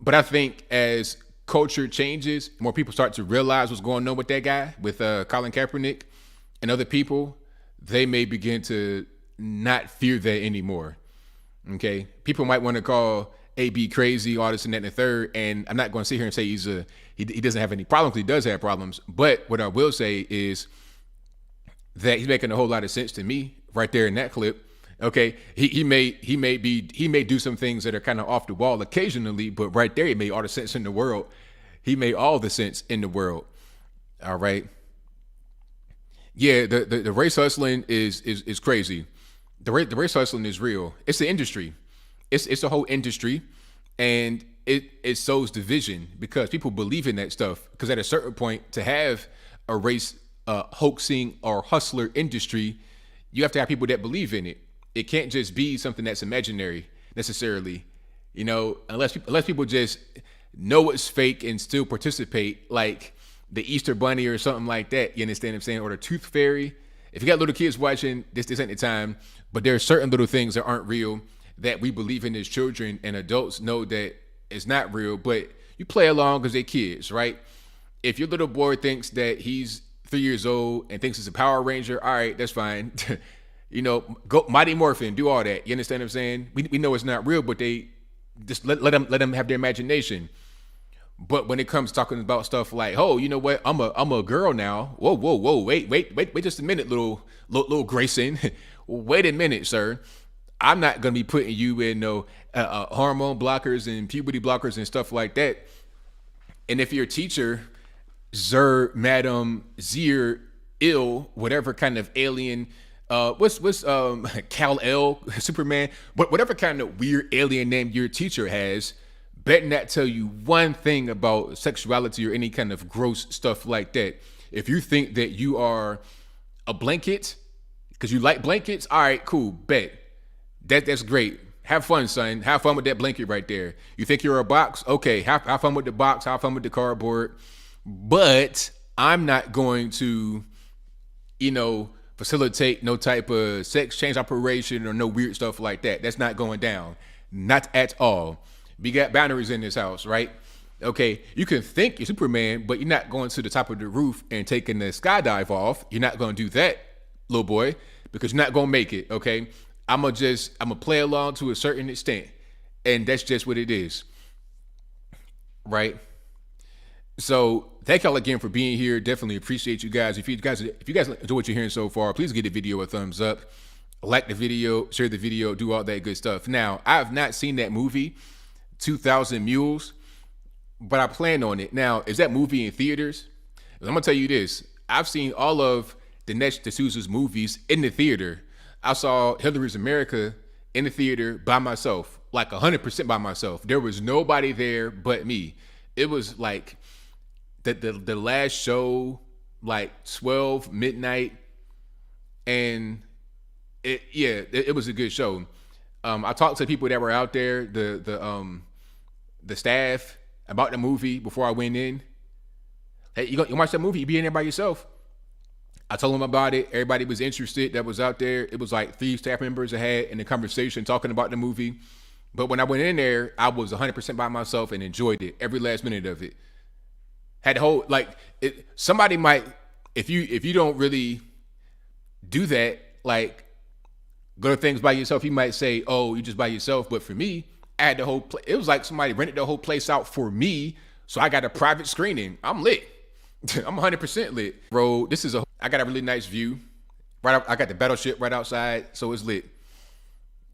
But I think as culture changes, more people start to realize what's going on with that guy, with Colin Kaepernick and other people, they may begin to not fear that anymore. Okay, people might want to call AB crazy, all this and that and the third, and I'm not going to sit here and say he doesn't have any problems. He does have problems, but what I will say is that he's making a whole lot of sense to me right there in that clip. Okay, he may do some things that are kind of off the wall occasionally, but right there he made all the sense in the world. He made all the sense in the world. All right. Yeah, the race hustling is crazy. The race hustling is real. It's the industry. It's the whole industry, and it sows division because people believe in that stuff. Because at a certain point, to have a race hoaxing or hustler industry, you have to have people that believe in it. It can't just be something that's imaginary necessarily, unless people just know it's fake and still participate, like the Easter Bunny or something like that. You understand what I'm saying? Or the Tooth Fairy. If you got little kids watching, this ain't the time. But there are certain little things that aren't real that we believe in as children, and adults know that it's not real. But you play along because they're kids, right? If your little boy thinks that he's 3 years old and thinks it's a Power Ranger, all right, that's fine. Go Mighty Morphin, do all that. You understand what I'm saying? We know it's not real, but they just let them have their imagination. But when it comes to talking about stuff like, oh, you know what? I'm a girl now. Whoa, wait just a minute, little Grayson. Wait a minute, sir. I'm not gonna be putting you in hormone blockers and puberty blockers and stuff like that. And if your teacher, Madam Zir, ill, whatever kind of alien, what's Kal-El, Superman, whatever kind of weird alien name your teacher has, better not tell you one thing about sexuality or any kind of gross stuff like that. If you think that you are a blanket because you like blankets, all right, cool, bet. That's great. Have fun, son. Have fun with that blanket right there. You think you're a box? Okay, have fun with the box. Have fun with the cardboard. But I'm not going to, facilitate no type of sex change operation or no weird stuff like that. That's not going down. Not at all. We got boundaries in this house, right? Okay, you can think you're Superman, but you're not going to the top of the roof and taking the skydive off. You're not going to do that, little boy, because you're not going to make it, okay? I'm going to play along to a certain extent, and that's just what it is, right? So thank y'all again for being here. Definitely appreciate you guys. If you guys enjoy what you're hearing so far, please give the video a thumbs up, like the video, share the video, do all that good stuff. Now, I have not seen that movie, 2,000 Mules, but I plan on it. Now, is that movie in theaters? I'm gonna tell you this. I've seen all of Dinesh D'Souza's movies in the theater. I saw Hillary's America in the theater by myself, like 100% by myself. There was nobody there but me. It was like the last show, like 12 midnight, and it was a good show. I talked to people that were out there, the staff, about the movie before I went in. Hey, you watch that movie? You be in there by yourself. I told them about it. Everybody was interested that was out there. It was like 3 staff members I had in the conversation talking about the movie. But when I went in there, I was 100% by myself and enjoyed it, every last minute of it. Had the whole, somebody might, if you don't really do that, like go to things by yourself, you might say, oh, you just by yourself. But for me, I had the whole it was like somebody rented the whole place out for me, so I got a private screening. I'm lit. I'm 100% lit. Bro, I got a really nice view I got the battleship right outside, so it's lit.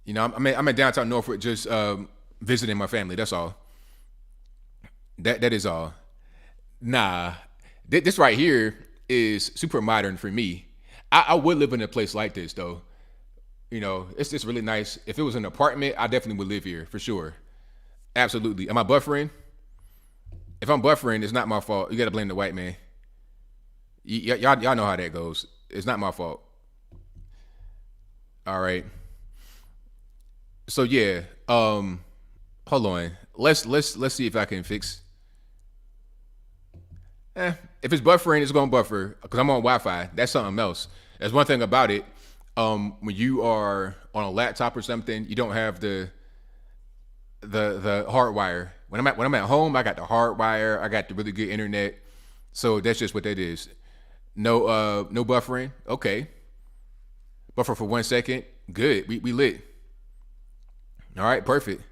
You know, I'm in downtown Norfolk, just visiting my family. That's all. That is all. Nah, this right here is super modern for me. I would live in a place like this though. You know, it's just really nice. If it was an apartment, I definitely would live here for sure. Absolutely. Am I buffering? If I'm buffering, it's not my fault. You got to blame the white man. Y'all know how that goes. It's not my fault. All right. So yeah, hold on. Let's see if I can fix. If it's buffering, it's gonna buffer because I'm on Wi-Fi. That's something else. That's one thing about it. When you are on a laptop or something, you don't have the hard wire. When I'm at home, I got the hard wire. I got the really good internet. So that's just what that is. No buffering. Okay. Buffer for 1 second. Good. We lit. All right, perfect.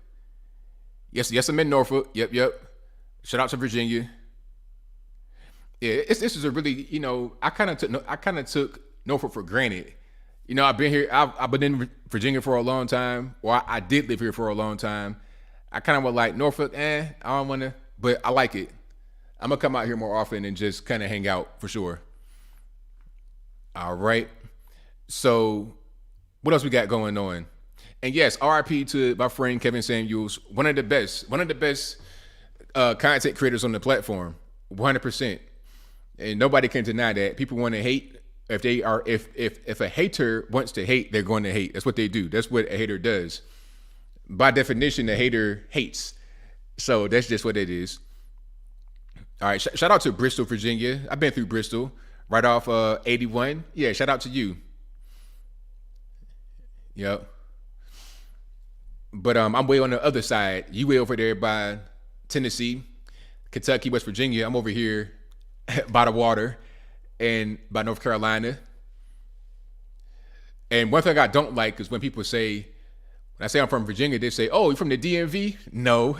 Yes, I'm in Norfolk. Yep. Shout out to Virginia. Yeah, this is a really, you know, I kind of took Norfolk for granted. You know, I've been here. I've been in Virginia for a long time. Or I did live here for a long time. I kind of was like Norfolk. I don't want to, but I like it. I'm gonna come out here more often and just kind of hang out for sure. All right. So, what else we got going on? And yes, RIP to my friend Kevin Samuels, one of the best content creators on the platform, 100%. And nobody can deny that. People want to hate. If a hater wants to hate, they're going to hate. That's what they do. That's what a hater does. By definition, a hater hates. So that's just what it is. All right. Shout out to Bristol, Virginia. I've been through Bristol right off 81. Yeah. Shout out to you. Yep. But I'm way on the other side. You way over there by Tennessee, Kentucky, West Virginia. I'm over here by the water and by North Carolina. And one thing I don't like is when people say, when I say I'm from Virginia, they say, oh, you're from the DMV? No.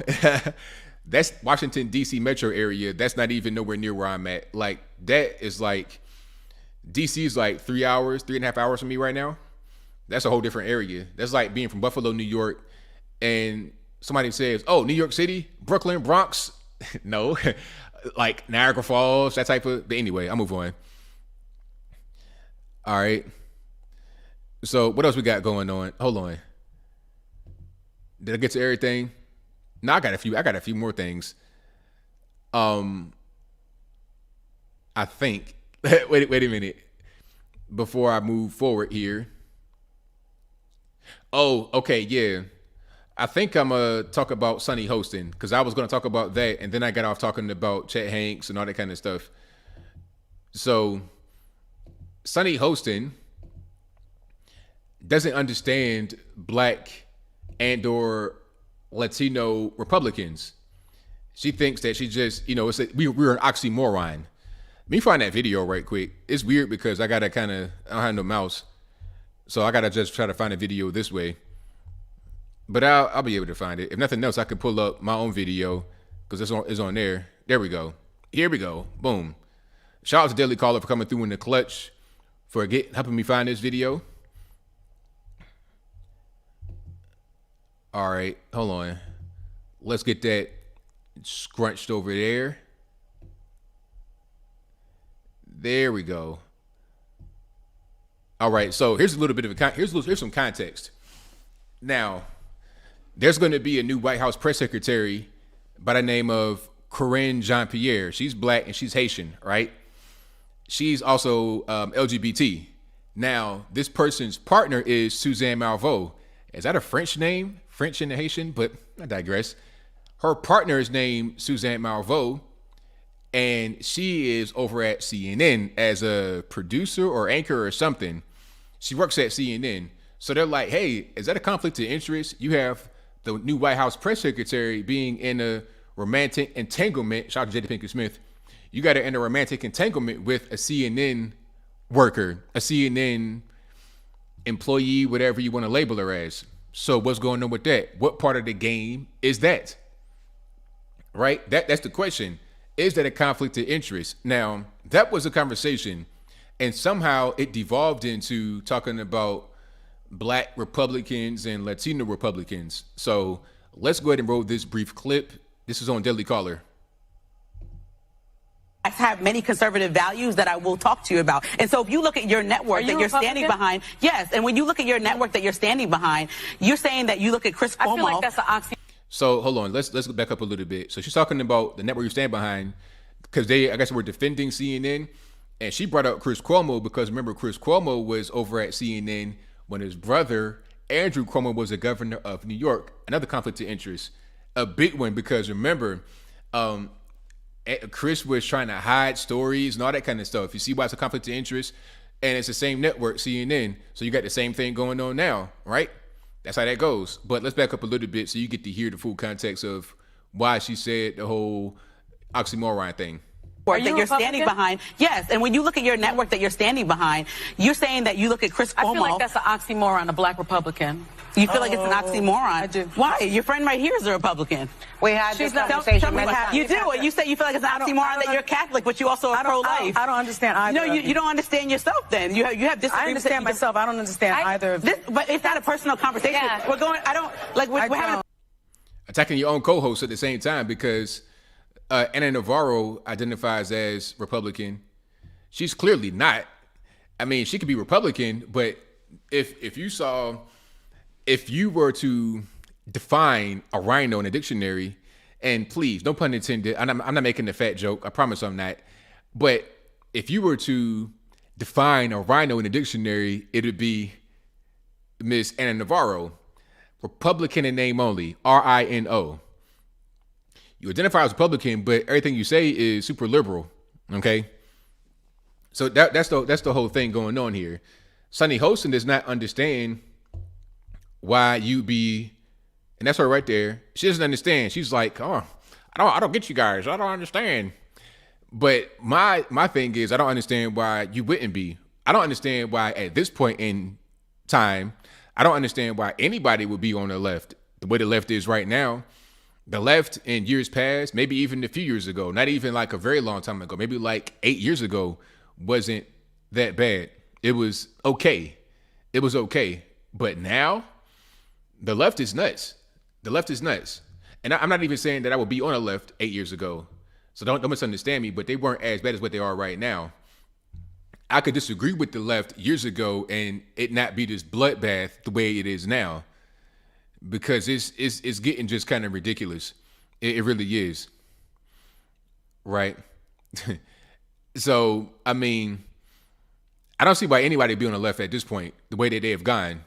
That's Washington, D.C. metro area. That's not even nowhere near where I'm at. Like, that is like, D.C. is like 3.5 hours from me right now. That's a whole different area. That's like being from Buffalo, New York, and somebody says, oh, New York City, Brooklyn, Bronx. No. Like Niagara Falls, that type of, but anyway, I'll move on. All right. So what else we got going on? Hold on. Did I get to everything? No, I got a few more things. I think, wait a minute. Before I move forward here. Oh, okay, yeah. I think I'm going to talk about Sonny Hostin because I was going to talk about that and then I got off talking about Chet Hanks and all that kind of stuff. So, Sonny Hostin doesn't understand black and or Latino Republicans. She thinks that she just, you know, we're an oxymoron. Let me find that video right quick. It's weird because I don't have no mouse. So I got to just try to find a video this way. But I'll be able to find it. If nothing else, I could pull up my own video because it's on there. There we go. Here we go. Boom. Shout out to Daily Caller for coming through in the clutch for helping me find this video. All right. Hold on. Let's get that scrunched over there. There we go. All right. So here's a little bit of here's some context. Now, there's going to be a new White House press secretary by the name of Corinne Jean-Pierre. She's black and she's Haitian, right? She's also LGBT. Now, this person's partner is Suzanne Malveaux. Is that a French name? French and Haitian, but I digress. Her partner is named Suzanne Malveaux, and she is over at CNN as a producer or anchor or something. She works at CNN. So they're like, hey, is that a conflict of interest? You have the new White House press secretary being in a romantic entanglement. Shout out to Jada Pinkett Smith. You got her in a romantic entanglement with a CNN worker, a CNN employee, whatever you want to label her as. So what's going on with that? What part of the game is that? Right? That's the question. Is that a conflict of interest? Now, that was a conversation And somehow it devolved into talking about Black Republicans and Latino Republicans. So let's go ahead and roll this brief clip. This is on Daily Caller. I have many conservative values that I will talk to you about. And so if you look at your network that you're standing behind, yes, and when you look at your network that you're standing behind, you're saying that you look at Chris Cuomo. I feel like that's an oxy. So hold on, let's go back up a little bit. So she's talking about the network you stand behind because they, I guess, were defending CNN, and she brought up Chris Cuomo because remember Chris Cuomo was over at CNN when his brother Andrew Cuomo was the governor of New York. Another conflict of interest, a big one because remember, Chris was trying to hide stories and all that kind of stuff. You see why it's a conflict of interest, and it's the same network, CNN. So you got the same thing going on now, right? That's how that goes. But let's back up a little bit so you get to hear the full context of why she said the whole oxymoron thing. That you're standing behind, yes, and when you look at your network that you're standing behind, you're saying that you look at Chris Cuomo. I feel like that's an oxymoron, a Black Republican. You feel like it's an oxymoron? I do. Why? Your friend right here is a Republican. We had this conversation many times. You do, and you say you feel like it's an oxymoron that you're Catholic, but you also are pro-life. I don't understand either. No, you don't understand yourself. Then you have disagreements. I understand myself. I don't understand either. But it's not a personal conversation. Yeah. We're going. I don't like. We're having. Attacking your own co-host at the same time because Ana Navarro identifies as Republican. She's clearly not. I mean, she could be Republican, but if you were to define a rhino in a dictionary, and please, no pun intended, I'm not making a fat joke. I promise I'm not. But if you were to define a rhino in a dictionary, it would be Miss Ana Navarro, Republican in name only, RINO. You identify as Republican, but everything you say is super liberal. Okay, so that's the whole thing going on here. Sunny Hostin does not understand why you be, and that's her right there. She doesn't understand. She's like, oh, I don't get you guys. I don't understand. But my thing is, I don't understand why you wouldn't be. I don't understand why at this point in time, I don't understand why anybody would be on the left the way the left is right now. The left in years past, maybe even a few years ago, not even like a very long time ago, maybe like 8 years ago, wasn't that bad. It was okay. It was okay. But now, the left is nuts. The left is nuts. And I'm not even saying that I would be on the left 8 years ago. So don't misunderstand me, but they weren't as bad as what they are right now. I could disagree with the left years ago and it not be this bloodbath the way it is now. Because it's getting just kind of ridiculous. It really is. Right? So, I mean, I don't see why anybody would be on the left at this point, the way that they have gone.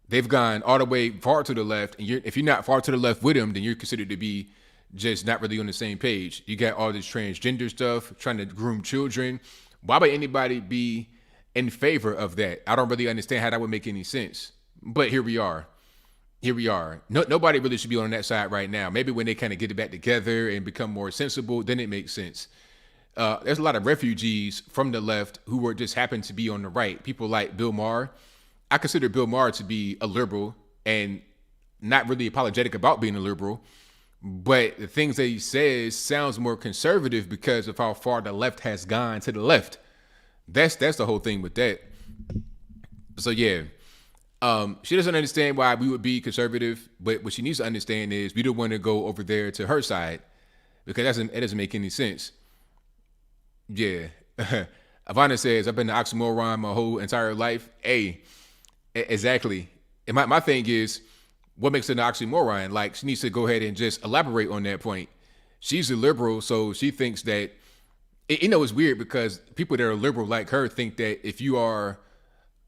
They've gone all the way far to the left, and if you're not far to the left with them, then you're considered to be just not really on the same page. You got all this transgender stuff, trying to groom children. Why would anybody be in favor of that? I don't really understand how that would make any sense. But here we are. Here we are. Nobody really should be on that side right now. Maybe when they kind of get it back together and become more sensible, then it makes sense. There's a lot of refugees from the left who were just happen to be on the right. People like Bill Maher. I consider Bill Maher to be a liberal and not really apologetic about being a liberal. But the things that he says sounds more conservative because of how far the left has gone to the left. That's the whole thing with that. So yeah. She doesn't understand why we would be conservative, but what she needs to understand is we don't want to go over there to her side because it doesn't make any sense. Yeah. Ivana says, I've been an oxymoron my whole entire life. Hey, exactly. And my thing is, what makes it an oxymoron? Like, she needs to go ahead and just elaborate on that point. She's a liberal, so she thinks that, it's weird because people that are liberal like her think that if you are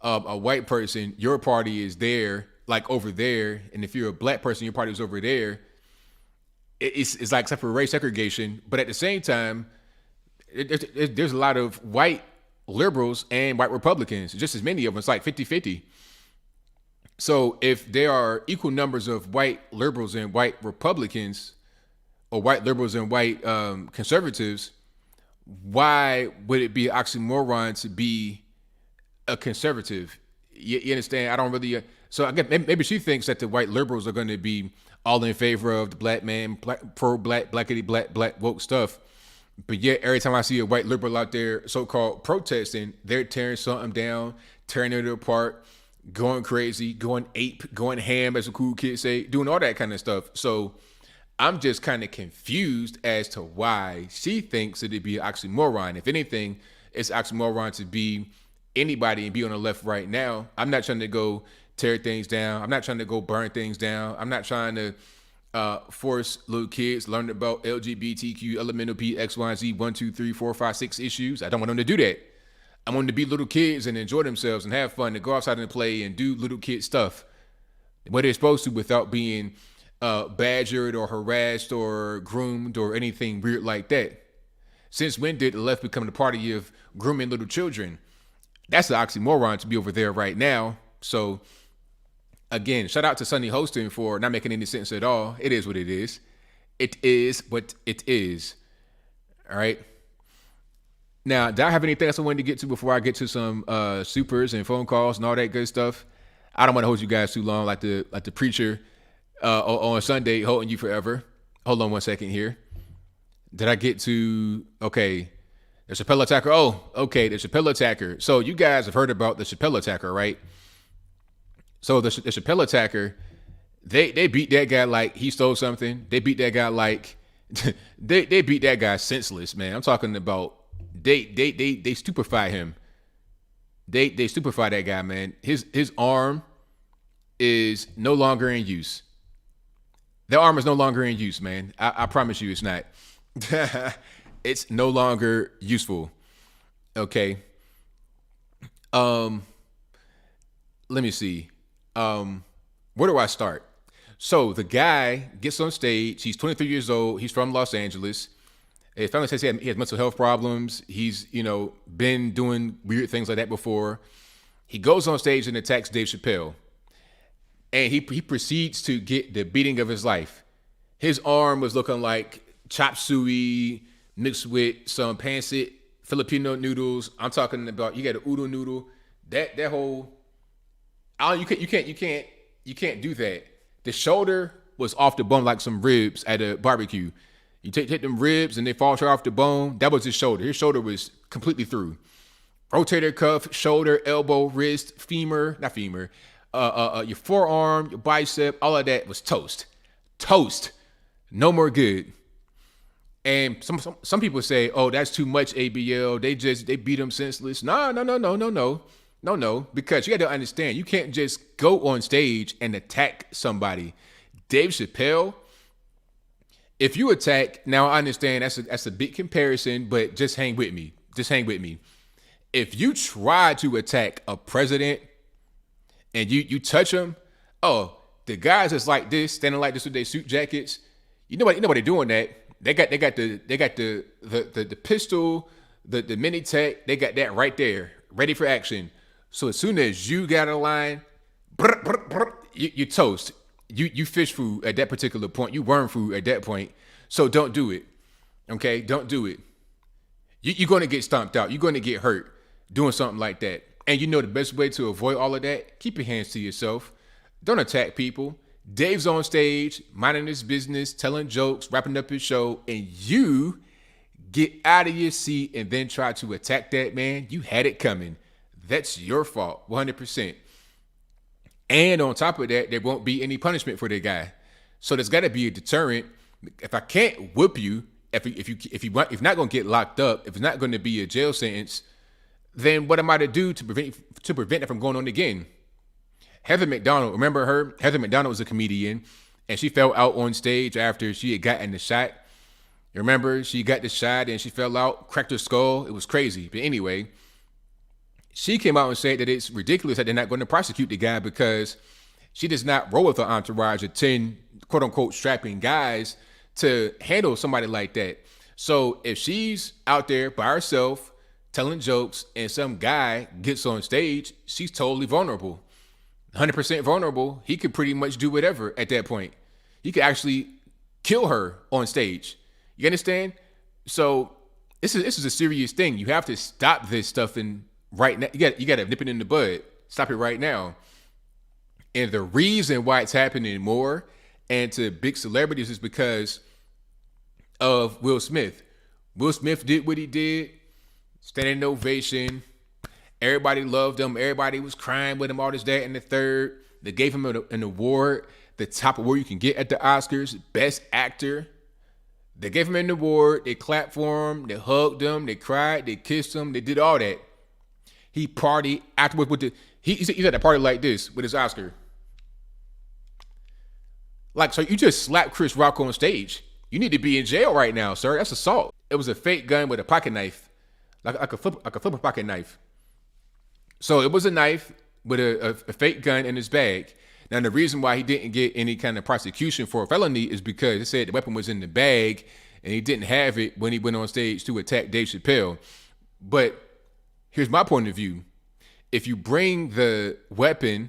a white person, your party is there, like over there, and if you're a black person, your party is over there. It's like separate race segregation, but at the same time, there's a lot of white liberals and white Republicans, just as many of them. It's like 50-50. So if there are equal numbers of white liberals and white Republicans, or white liberals and white conservatives, why would it be an oxymoron to be a conservative? You understand? I don't really. So I guess maybe she thinks that the white liberals are going to be all in favor of the black man, pro-black, blackity black woke stuff, But yet, every time I see a white liberal out there so-called protesting, they're tearing something down, tearing it apart, going crazy, going ape, going ham, as the cool kids say, doing all that kind of stuff. So I'm just kind of confused as to why she thinks it'd be an oxymoron. If anything, it's oxymoron to be anybody and be on the left right now. I'm not trying to go tear things down. I'm not trying to go burn things down. I'm not trying to force little kids learn about LGBTQ, elemental P, X, Y, Z, 1, 2, 3, 4, 5, 6 issues. I don't want them to do that. I want them to be little kids and enjoy themselves and have fun and go outside and play and do little kid stuff what they're supposed to without being badgered or harassed or groomed or anything weird like that. Since when did the left become the party of grooming little children? That's an oxymoron to be over there right now. So again, shout out to Sonny Hostin for not making any sense at all. It is what it is. It is what it is. All right. Now, do I have anything else I wanted to get to before I get to some supers and phone calls and all that good stuff? I don't want to hold you guys too long, like the preacher on Sunday holding you forever. Hold on one second here. Did I get to, okay, the Chappelle attacker? Oh, okay, the Chappelle attacker. So you guys have heard about the Chappelle attacker, right? So the Chappelle attacker, they beat that guy like he stole something. They beat that guy like they beat that guy senseless, man. I'm talking about they stupefy him. They stupefy that guy, man. His arm is no longer in use. The arm is no longer in use, man. I promise you it's not. It's no longer useful. Okay. Let me see. Where do I start? So the guy gets on stage. He's 23 years old. He's from Los Angeles. His family says he has mental health problems. He's, been doing weird things like that before. He goes on stage and attacks Dave Chappelle. And he proceeds to get the beating of his life. His arm was looking like chop suey mixed with some pancit Filipino noodles. I'm talking about, you got an udon noodle. That whole, you can't do that. The shoulder was off the bone like some ribs at a barbecue. You take them ribs and they fall straight off the bone. That was his shoulder. His shoulder was completely through. Rotator cuff, shoulder, elbow, wrist, not femur. Your forearm, your bicep, all of that was toast. Toast. No more good. And some people say, oh, that's too much ABL. They beat him senseless. No. Because you got to understand, you can't just go on stage and attack somebody. Dave Chappelle, if you attack, now I understand that's a big comparison, but just hang with me. If you try to attack a president and you touch him, oh, the guys that's like this, standing like this with their suit jackets, you know what they're doing that. They got the pistol, the mini tech, they got that right there, ready for action. So as soon as you got a line, you toast. You fish food at that particular point. You worm food at that point. So don't do it. Okay? Don't do it. You're going to get stomped out. You're going to get hurt doing something like that. And the best way to avoid all of that, keep your hands to yourself. Don't attack people. Dave's on stage, minding his business, telling jokes, wrapping up his show, and you get out of your seat and then try to attack that man. You had it coming. That's your fault, 100%. And on top of that, there won't be any punishment for the guy. So there's got to be a deterrent. If I can't whoop you, if you're not going to get locked up, if it's not going to be a jail sentence, then what am I to do to prevent it from going on again? Heather Mcdonald, remember her? Heather Mcdonald was a comedian, and she fell out on stage after she had gotten the shot. Remember, she got the shot and she fell out, cracked her skull. It was crazy. But anyway, she came out and said that it's ridiculous that they're not going to prosecute the guy because she does not roll with an entourage of 10 quote unquote strapping guys to handle somebody like that. So if she's out there by herself telling jokes and some guy gets on stage, she's totally vulnerable. 100% vulnerable. He could pretty much do whatever at that point. He could actually kill her on stage. You understand? So this is a serious thing. You have to stop this stuff right now. You got to nip it in the bud. Stop it right now. And the reason why it's happening more and to big celebrities is because of Will Smith. Will Smith did what he did, standing ovation. Everybody loved him. Everybody was crying with him, all this, that, and the third. They gave him an award, the top award you can get at the Oscars, Best Actor. They gave him an award. They clapped for him. They hugged him. They cried. They kissed him. They did all that. He partied afterwards with he's at a party like this with his Oscar. Like, so you just slapped Chris Rock on stage. You need to be in jail right now, sir. That's assault. It was a fake gun with a pocket knife, like a flipper pocket knife. So it was a knife with a fake gun in his bag. Now, the reason why he didn't get any kind of prosecution for a felony is because they said the weapon was in the bag and he didn't have it when he went on stage to attack Dave Chappelle. But here's my point of view. If you bring the weapon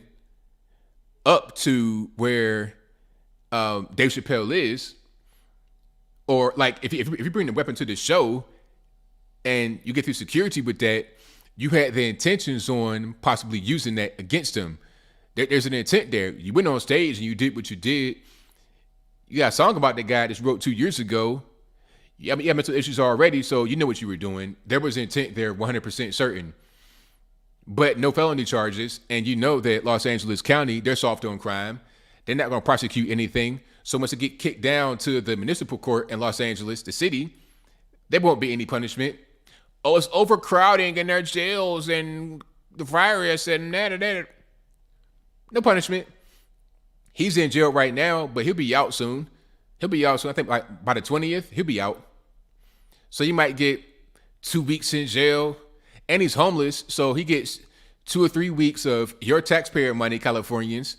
up to where Dave Chappelle is, or like if you bring the weapon to the show and you get through security with that, you had the intentions on possibly using that against him. There's an intent there. You went on stage and you did what you did. You got a song about the guy that you wrote 2 years ago. You have mental issues already, so you know what you were doing. There was intent there, 100% certain. But no felony charges, and you know that Los Angeles County, they're soft on crime. They're not going to prosecute anything. So once it get kicked down to the municipal court in Los Angeles, the city, there won't be any punishment. Oh, it's overcrowding in their jails and the virus and that. No punishment. He's in jail right now, but he'll be out soon. I think by the 20th, he'll be out. So you might get 2 weeks in jail. And he's homeless, so he gets 2 or 3 weeks of your taxpayer money, Californians.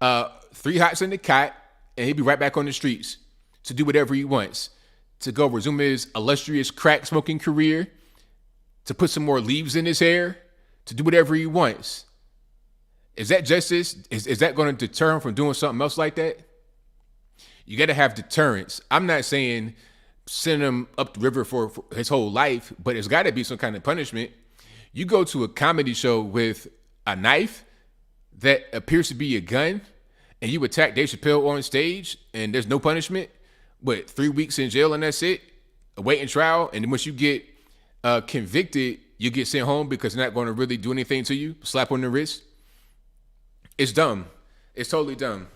3 hots in the cot, and he'll be right back on the streets to do whatever he wants. To go resume his illustrious crack smoking career, to put some more leaves in his hair, to do whatever he wants. Is that justice? Is that going to deter him from doing something else like that? You got to have deterrence. I'm not saying send him up the river for his whole life, but there's got to be some kind of punishment. You go to a comedy show with a knife that appears to be a gun, and you attack Dave Chappelle on stage, and there's no punishment, but 3 weeks in jail and that's it, awaiting trial, and then once you get convicted, you get sent home because they're not going to really do anything to you, slap on the wrist. It's dumb. It's totally dumb.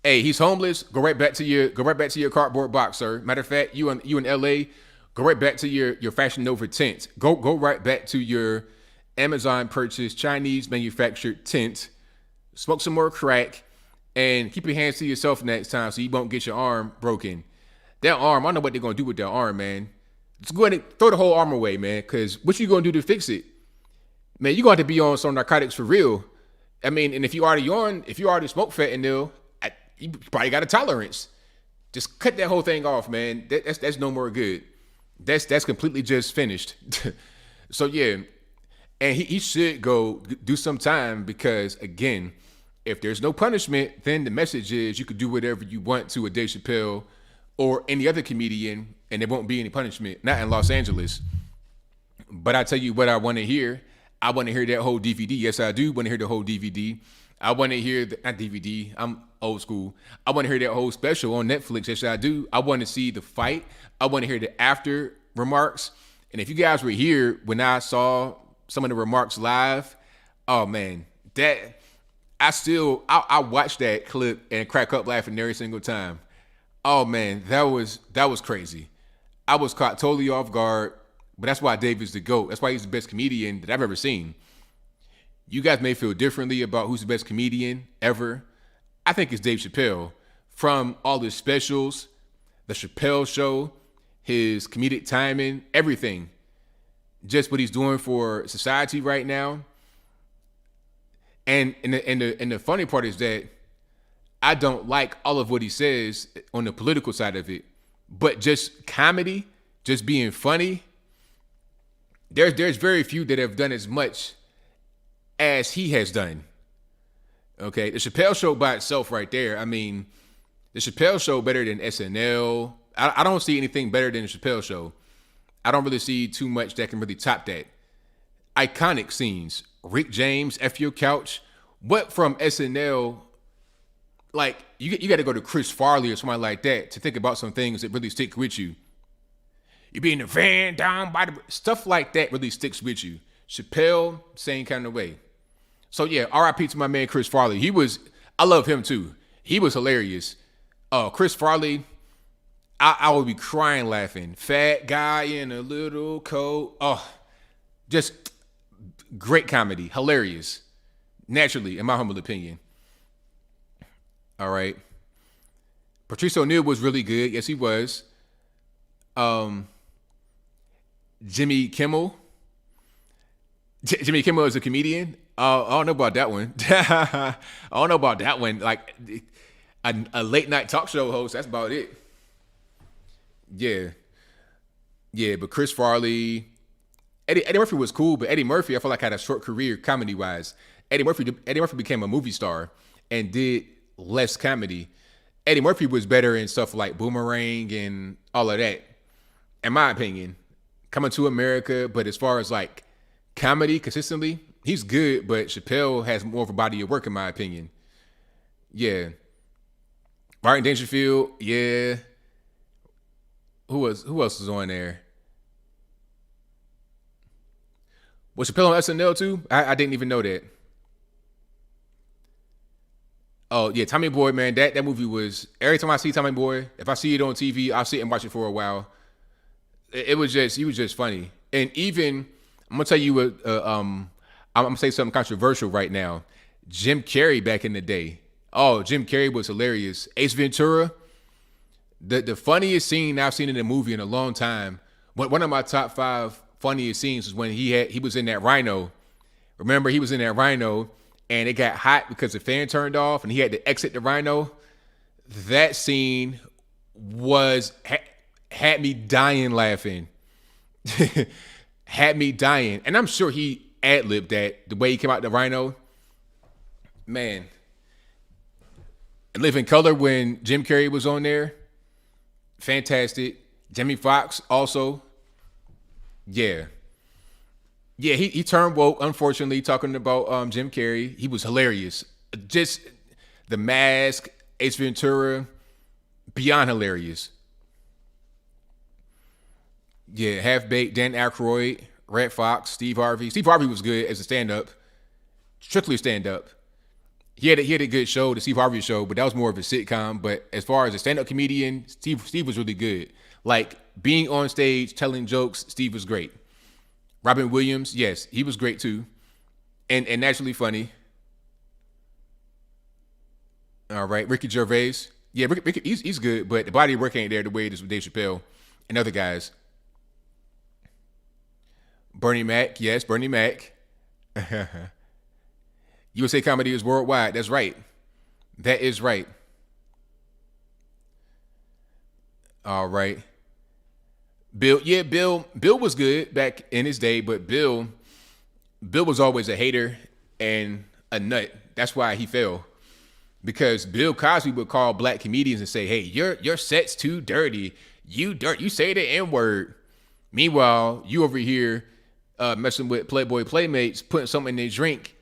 Hey, he's homeless. Go right back to your cardboard box, sir. Matter of fact, you in LA, go right back to your Fashion Nova tent. Go right back to your Amazon purchase, Chinese manufactured tent. Smoke some more crack and keep your hands to yourself next time so you won't get your arm broken. That arm, I don't know what they're gonna do with that arm, man. Just go ahead and throw the whole arm away, man. Because what you gonna do to fix it? Man, you gonna have to be on some narcotics for real. I mean, and if you already smoke fentanyl, you probably got a tolerance. Just cut that whole thing off, man. That's no more good. That's completely just finished. So yeah, and he should go do some time because again, if there's no punishment, then the message is you could do whatever you want to a Dave Chappelle or any other comedian, and there won't be any punishment. Not in Los Angeles. But I tell you what I want to hear. I want to hear that whole DVD. Yes, I do want to hear the whole DVD. I want to hear not DVD. I'm old school. I want to hear that whole special on Netflix. Yes, I do. I want to see the fight. I want to hear the after remarks. And if you guys were here when I saw some of the remarks live, oh man, I watch that clip and crack up laughing every single time. Oh man, that was crazy. I was caught totally off guard. But that's why Dave is the GOAT. That's why he's the best comedian that I've ever seen. You guys may feel differently about who's the best comedian ever. I think it's Dave Chappelle. From all his specials, the Chappelle Show, his comedic timing, everything. Just what he's doing for society right now. And the funny part is that I don't like all of what he says on the political side of it. But just comedy, just being funny, there's very few that have done as much as he has done. Okay, the Chappelle Show by itself right there. I mean, the Chappelle Show better than SNL. I don't see anything better than the Chappelle Show. I don't really see too much that can really top that. Iconic scenes. Rick James, F Your Couch. What from SNL, like, you got to go to Chris Farley or somebody like that to think about some things that really stick with you. You be in the van down by the stuff like that really sticks with you. Chappelle, same kind of way. So yeah, R.I.P. to my man Chris Farley. I love him too. He was hilarious. Chris Farley, I would be crying laughing. Fat guy in a little coat. Oh, just great comedy, hilarious. Naturally, in my humble opinion. All right. Patrice O'Neal was really good. Yes, he was. Jimmy Kimmel. Jimmy Kimmel is a comedian. I don't know about that one. I don't know about that one. Like a late night talk show host. That's about it. Yeah. Yeah, but Chris Farley, Eddie Murphy was cool, but Eddie Murphy, I feel like had a short career comedy wise. Eddie Murphy became a movie star and did less comedy. Eddie Murphy was better in stuff like Boomerang and all of that, in my opinion. Coming to America, but as far as like comedy consistently, he's good, but Chappelle has more of a body of work, in my opinion. Yeah. Martin Dangerfield, yeah. Who else was on there? Was Chappelle on SNL too? I didn't even know that. Oh yeah, Tommy Boy, man, that movie was. Every time I see Tommy Boy, if I see it on TV, I'll sit and watch it for a while. He was just funny. And even I'm gonna tell you what. I'm gonna say something controversial right now. Jim Carrey back in the day. Oh, Jim Carrey was hilarious. Ace Ventura. The funniest scene I've seen in a movie in a long time. One of my top 5 funniest scenes was when he was in that Rhino. Remember, he was in that Rhino and it got hot because the fan turned off and he had to exit the Rhino. That scene had me dying laughing. Had me dying. And I'm sure he ad-libbed that, the way he came out the Rhino. Man. And Live in Color when Jim Carrey was on there. Fantastic. Jamie Foxx also. Yeah. Yeah, he turned woke, unfortunately, talking about Jim Carrey. He was hilarious. Just The Mask, Ace Ventura, beyond hilarious. Yeah, Half-Baked, Dan Aykroyd, Red Fox, Steve Harvey. Steve Harvey was good as a stand-up. Strictly stand-up. He had a good show, the Steve Harvey show, but that was more of a sitcom. But as far as a stand-up comedian, Steve was really good. Like, being on stage, telling jokes, Steve was great. Robin Williams, yes, he was great too. And naturally funny. All right, Ricky Gervais. Yeah, Ricky he's good, but the body of work ain't there the way it is with Dave Chappelle and other guys. Bernie Mac, yes, Bernie Mac. USA Comedy is worldwide. That's right. That is right. All right. Bill was good back in his day, but Bill was always a hater and a nut. That's why he fell. Because Bill Cosby would call black comedians and say, "Hey, your set's too dirty. You say the N-word." Meanwhile, you over here messing with Playboy Playmates, putting something in their drink,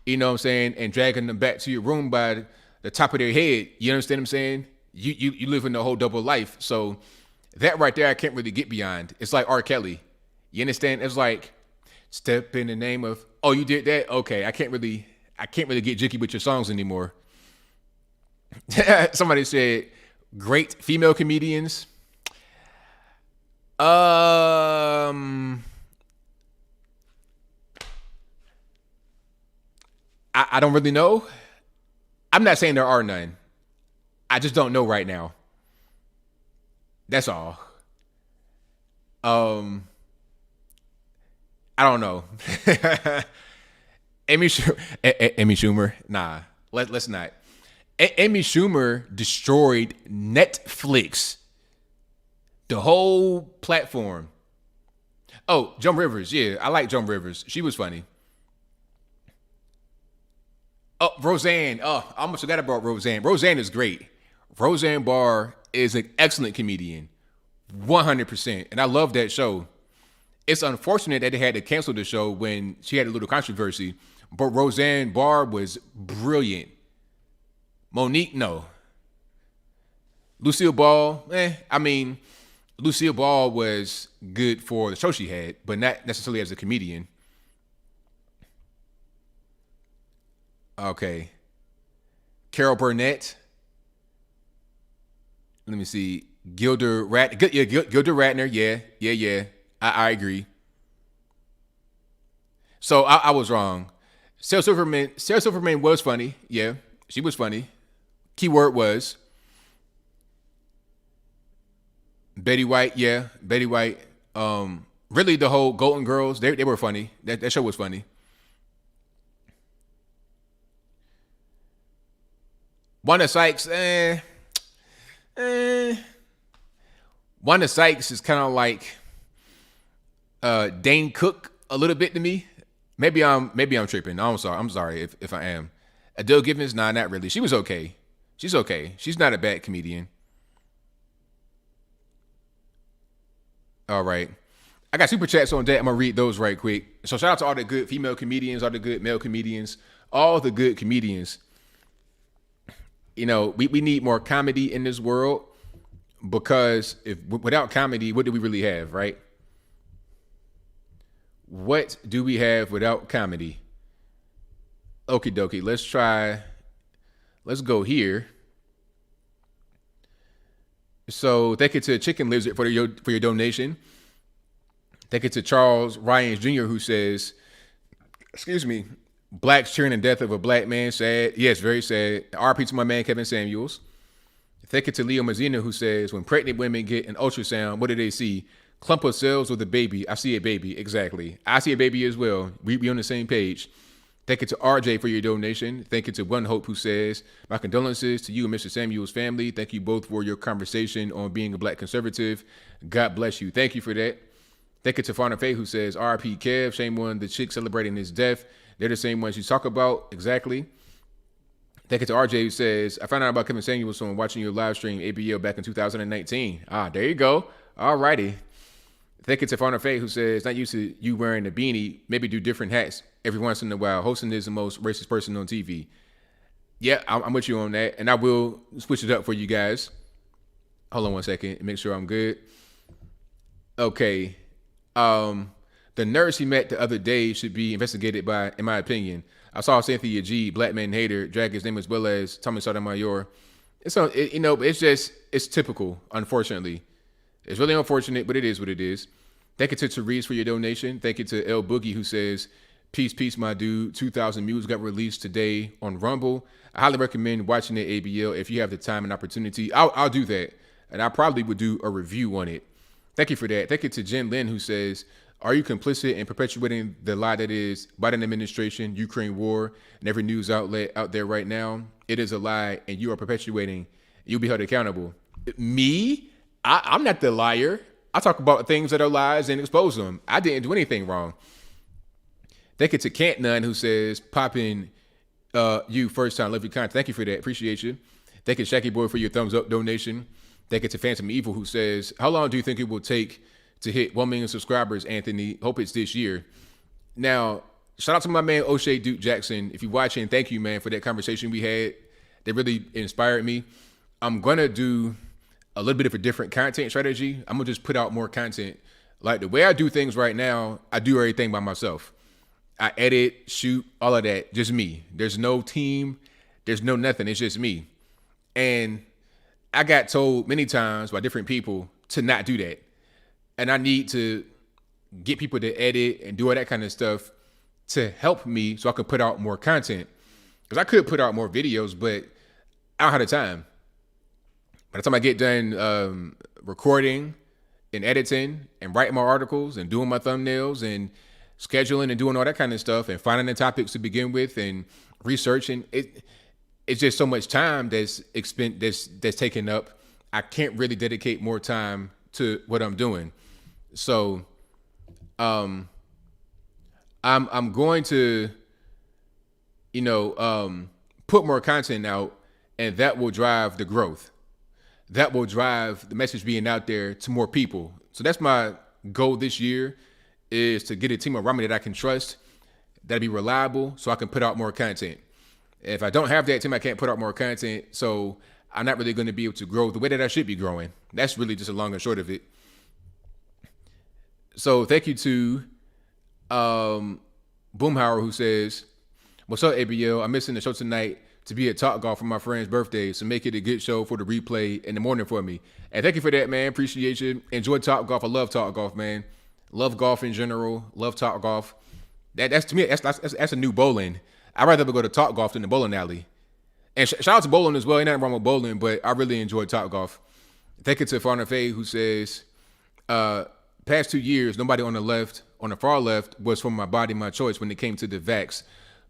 you know what I'm saying, and dragging them back to your room by the top of their head. You understand what I'm saying? You live in a whole double life. So that right there, I can't really get beyond. It's like R. Kelly. You understand? It's like, step in the name of, oh, you did that? Okay, I can't really get jiggy with your songs anymore. Somebody said, great female comedians. I don't really know. I'm not saying there are none. I just don't know right now. That's all. I don't know. Amy Schumer. Nah, let's not. Amy Schumer destroyed Netflix. The whole platform. Oh, Joan Rivers. Yeah, I like Joan Rivers. She was funny. Oh, Roseanne. Oh, I almost forgot about Roseanne. Roseanne is great. Roseanne Barr is an excellent comedian. 100%. And I love that show. It's unfortunate that they had to cancel the show when she had a little controversy. But Roseanne Barr was brilliant. Monique, no. Lucille Ball, I mean, Lucille Ball was good for the show she had, but not necessarily as a comedian. Okay. Carol Burnett. Let me see. Gilda Radner. Yeah. I agree. So I was wrong. Sarah Silverman was funny. Yeah, she was funny. Keyword was Betty White. Yeah, Betty White. Really, the whole Golden Girls. They were funny. That show was funny. Wanda Sykes. Wanda Sykes is kind of like Dane Cook a little bit to me. Maybe I'm tripping. I'm sorry if I am. Adele Givens, nah, not really. She was okay. She's okay. She's not a bad comedian. All right. I got super chats on that. I'm gonna read those right quick. So shout out to all the good female comedians, all the good male comedians, all the good comedians. You know, we need more comedy in this world, because without comedy, what do we really have, right? What do we have without comedy? Okie dokie. Let's go here. So thank you to Chicken Lizard for your donation. Thank you to Charles Ryans Jr. who says, excuse me, blacks cheering the death of a black man, sad. Yes, very sad. RP to my man Kevin Samuels. Thank you to Leo Mazzina who says, when pregnant women get an ultrasound, what do they see? Clump of cells with a baby. I see a baby. Exactly. I see a baby as well. We on the same page. Thank you to RJ for your donation. Thank you to One Hope who says, my condolences to you and Mr. Samuel's family. Thank you both for your conversation on being a black conservative. God bless you. Thank you for that. Thank you to Fauna Faye who says, RP Kev, shame on the chick celebrating his death. They're the same ones you talk about. Exactly. Thank you to RJ who says, I found out about Kevin Samuels from watching your live stream ABL back in 2019. There you go. All righty. Thank you to Fauna Faye who says, not used to you wearing a beanie, maybe do different hats every once in a while. Hostin is the most racist person on TV. Yeah, I'm with you on that. And I will switch it up for you guys. Hold on one second. Make sure I'm good. Okay. The nurse he met the other day should be investigated by, in my opinion. I saw Cynthia G, Black Man Hater, drag his name as well as Tommy Sotomayor. It's typical, unfortunately. It's really unfortunate, but it is what it is. Thank you to Therese for your donation. Thank you to L Boogie who says, peace, my dude. 2,000 Mules got released today on Rumble. I highly recommend watching the ABL if you have the time and opportunity. I'll do that. And I probably would do a review on it. Thank you for that. Thank you to Jen Lin who says, are you complicit in perpetuating the lie that is Biden administration, Ukraine war, and every news outlet out there right now? It is a lie, and you are perpetuating. You'll be held accountable. Me? I'm not the liar. I talk about things that are lies and expose them. I didn't do anything wrong. Thank you to Cant Nunn who says, popping you first time, love your content. Thank you for that. Appreciate you. Thank you, Shacky Boy, for your thumbs up donation. Thank you to Phantom Evil who says, how long do you think it will take to hit 1 million subscribers, Anthony? Hope it's this year. Now, shout out to my man O'Shea Duke Jackson. If you're watching, thank you, man, for that conversation we had. That really inspired me. I'm going to do a little bit of a different content strategy. I'm going to just put out more content. Like the way I do things right now, I do everything by myself. I edit, shoot, all of that. Just me. There's no team. There's no nothing. It's just me. And I got told many times by different people to not do that. And I need to get people to edit and do all that kind of stuff to help me so I can put out more content. Because I could put out more videos, but I don't have the time. By the time I get done recording and editing and writing my articles and doing my thumbnails and scheduling and doing all that kind of stuff and finding the topics to begin with and researching, it's just so much time that's taken up. I can't really dedicate more time to what I'm doing. So I'm going to, put more content out, and that will drive the growth. That will drive the message being out there to more people. So that's my goal this year, is to get a team around me that I can trust, that'll be reliable, so I can put out more content. If I don't have that team, I can't put out more content. So I'm not really going to be able to grow the way that I should be growing. That's really just a long and short of it. So thank you to Boomhauer, who says, "What's up, ABL? I'm missing the show tonight to be at Talk Golf for my friend's birthday, so make it a good show for the replay in the morning for me." And thank you for that, man. Appreciate you. Enjoy Talk Golf. I love Talk Golf, man. Love golf in general. Love Talk Golf. That's to me. That's a new bowling. I'd rather go to Talk Golf than the bowling alley. And shout out to bowling as well. Ain't nothing wrong with bowling, but I really enjoy Talk Golf. Thank you to Farner Faye, who says, past 2 years, nobody on the far left was for my body, my choice when it came to the vax.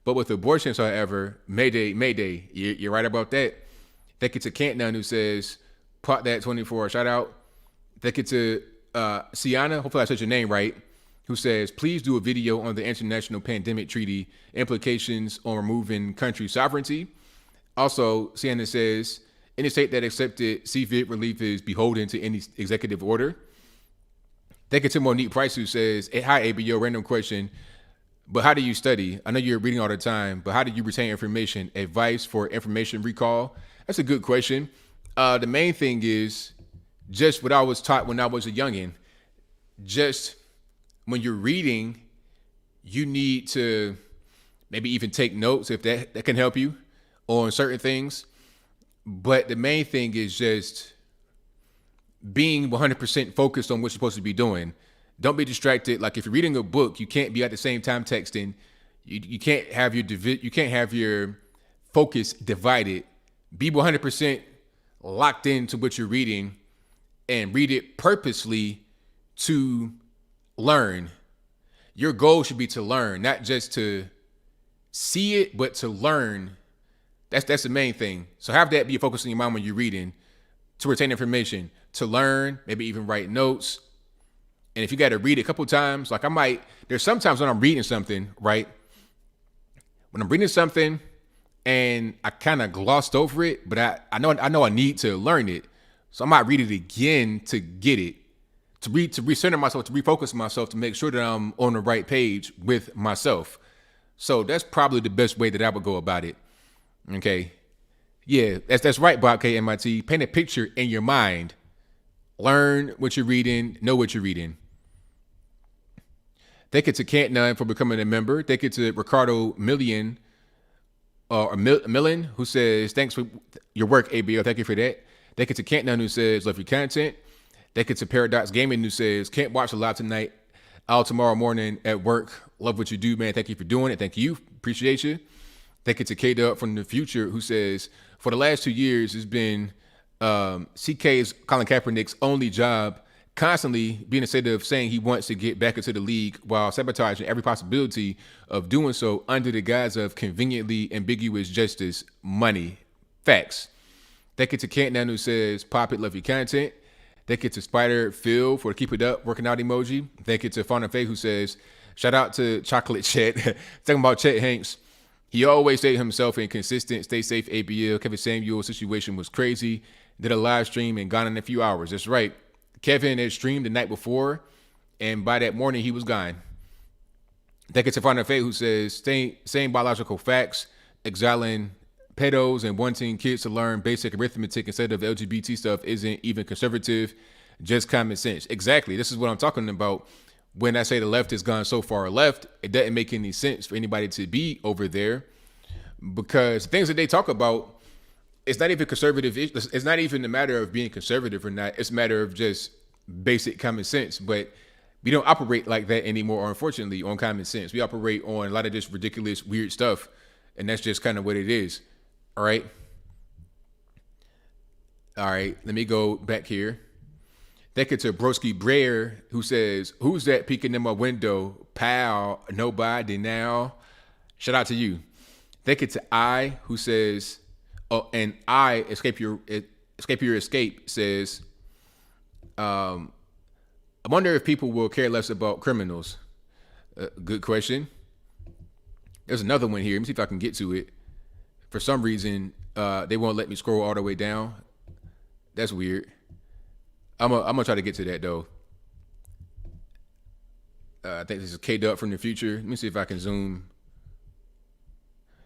But with abortions, however, Mayday, you're right about that. Thank you to Cantnun, who says, Pot that 24, shout out. Thank you to Sienna, hopefully I said your name right, who says, please do a video on the International Pandemic Treaty, implications on removing country sovereignty. Also, Sienna says, any state that accepted CVID relief is beholden to any executive order. Thank you to Monique Price, who says, hey, hi, ABO, random question. But how do you study? I know you're reading all the time, but how do you retain information? Advice for information recall? That's a good question. The main thing is just what I was taught when I was a youngin'. Just when you're reading, you need to maybe even take notes if that can help you on certain things. But the main thing is just being 100% focused on what you're supposed to be doing. Don't be distracted. Like if you're reading a book, you can't be at the same time texting. You can't have your focus divided. Be 100% locked into what you're reading and read it purposely to learn. Your goal should be to learn, not just to see it, but to learn. That's the main thing. So have that be a focus in your mind when you're reading, to retain information, to learn, maybe even write notes. And if you got to read it a couple times, like there's sometimes when I'm reading something, right? When I'm reading something and I kind of glossed over it, but I know I need to learn it. So I might read it again to get it, to recenter myself, to refocus myself, to make sure that I'm on the right page with myself. So that's probably the best way that I would go about it. Okay. Yeah, that's right, Bob K. MIT. Paint a picture in your mind. Learn what you're reading, know what you're reading. Thank you to Cant9 for becoming a member. Thank you to Ricardo Millen, who says, thanks for your work, ABL. Thank you for that. Thank you to Cant9, who says, love your content. Thank you to Paradox Gaming, who says, can't watch a live tonight. Out tomorrow morning at work. Love what you do, man. Thank you for doing it. Thank you. Appreciate you. Thank you to K-Dub from the future, who says, for the last 2 years, it's been CK's Colin Kaepernick's only job, constantly being in a state of saying he wants to get back into the league while sabotaging every possibility of doing so under the guise of conveniently ambiguous justice, money, facts. Thank you to Cant9, who says, pop it, love your content. Thank you to Spider Phil for keep it up, working out emoji. Thank you to Fauna Faye, who says, shout out to Chocolate Chet. Talking about Chet Hanks. He always stayed himself inconsistent. Stay safe, ABL. Kevin Samuel's situation was crazy. Did a live stream and gone in a few hours. That's right. Kevin had streamed the night before, and by that morning, he was gone. Thank you to Fauna Faye, who says, same biological facts, exiling pedos and wanting kids to learn basic arithmetic instead of LGBT stuff isn't even conservative, just common sense. Exactly. This is what I'm talking about. When I say the left has gone so far left, it doesn't make any sense for anybody to be over there, because the things that they talk about, it's not even conservative. It's not even a matter of being conservative or not. It's a matter of just basic common sense. But we don't operate like that anymore, unfortunately, on common sense. We operate on a lot of this ridiculous, weird stuff, and that's just kind of what it is. All right. Let me go back here. Thank you to Broski Breyer, who says, who's that peeking in my window? Pal, nobody now. Shout out to you. Thank you to I, who says, oh, and I, escape your escape, says, I wonder if people will care less about criminals. Good question. There's another one here. Let me see if I can get to it. For some reason, they won't let me scroll all the way down. That's weird. I'm gonna try to get to that though. I think this is K-Dub from the future. Let me see if I can zoom.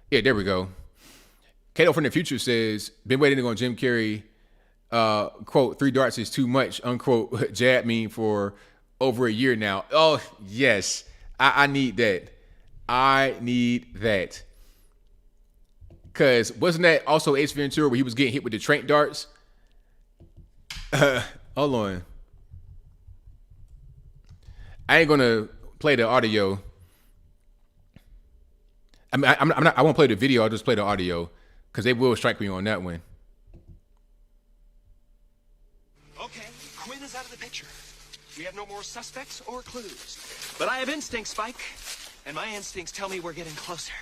Yeah, there we go. K-Dub from the future says, been waiting on Jim Carrey, quote, 3 darts is too much, unquote, jab me for over a year now. Oh, yes. I need that. I need that. Because wasn't that also Ace Ventura where he was getting hit with the train darts? Hold on. I ain't going to play the audio. I mean, I won't play the video. I'll just play the audio because they will strike me on that one. Okay, Quinn is out of the picture. We have no more suspects or clues. But I have instincts, Spike. And my instincts tell me we're getting closer.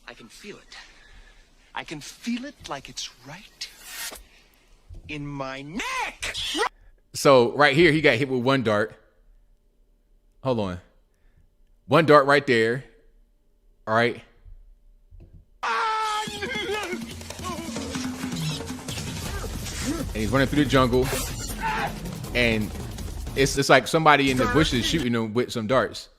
I can feel it. I can feel it like it's right in my neck. So right here, he got hit with one dart. Hold on. One dart right there. All right. And he's running through the jungle. And it's like somebody in the bushes shooting him with some darts.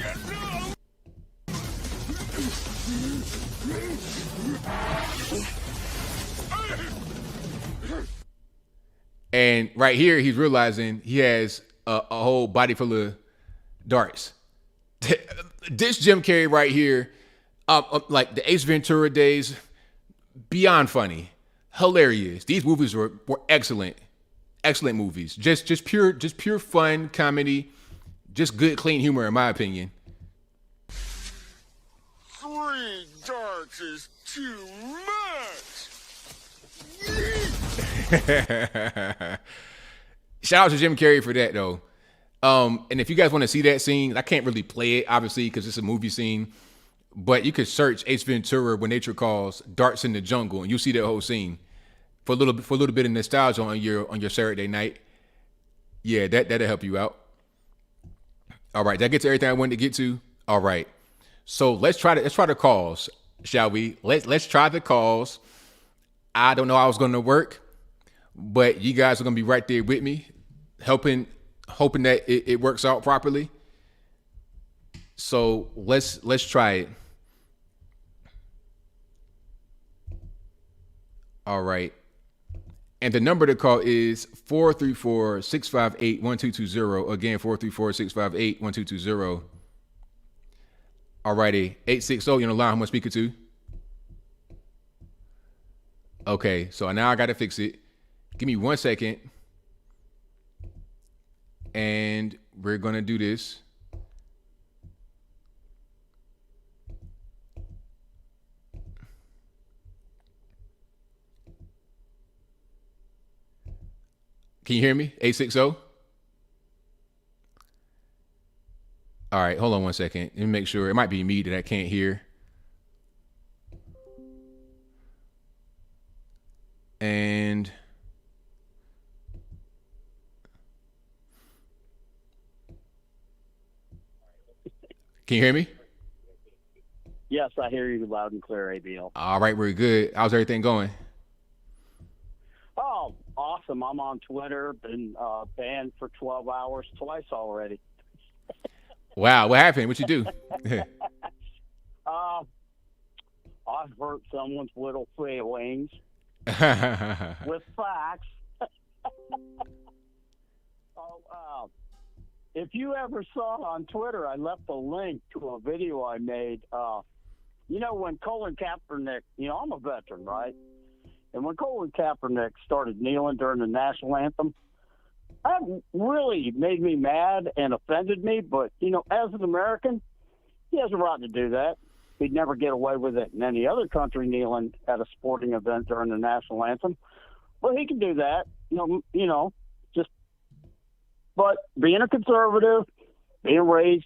And right here, he's realizing he has a whole body full of darts. This Jim Carrey right here, like the Ace Ventura days, beyond funny, hilarious. These movies were excellent, excellent movies. Just pure fun comedy, just good clean humor in my opinion. 3 darts is too much. Shout out to Jim Carrey for that though. And if you guys want to see that scene, I can't really play it obviously because it's a movie scene, but you could search Ace Ventura When Nature Calls Darts in the Jungle and you'll see that whole scene for a little bit of nostalgia on your Saturday night. Yeah, that'll help you out. All right, that gets everything I wanted to get to. All right, so let's try the calls, shall we? Let's try the calls. I don't know how it's going to work, but you guys are going to be right there with me, hoping that it works out properly. So let's try it. All right. And the number to call is 434-658-1220. Again, 434-658-1220. All righty. 860, you're on the line. Who am I speaking to? Okay, so now I got to fix it. Give me 1 second. And we're going to do this. Can you hear me? 860? All right, hold on 1 second. Let me make sure. It might be me that I can't hear. And can you hear me? Yes, I hear you loud and clear, ABL. All right, we're good. How's everything going? Oh, awesome. I'm on Twitter, been banned for 12 hours twice already. Wow, what happened? What you do? I've hurt someone's little feelings with facts. If you ever saw on Twitter, I left a link to a video I made. When Colin Kaepernick, I'm a veteran, right? And when Colin Kaepernick started kneeling during the national anthem, that really made me mad and offended me. But, as an American, he has a right to do that. He'd never get away with it in any other country kneeling at a sporting event during the national anthem. Well, he can do that, but being a conservative, being raised,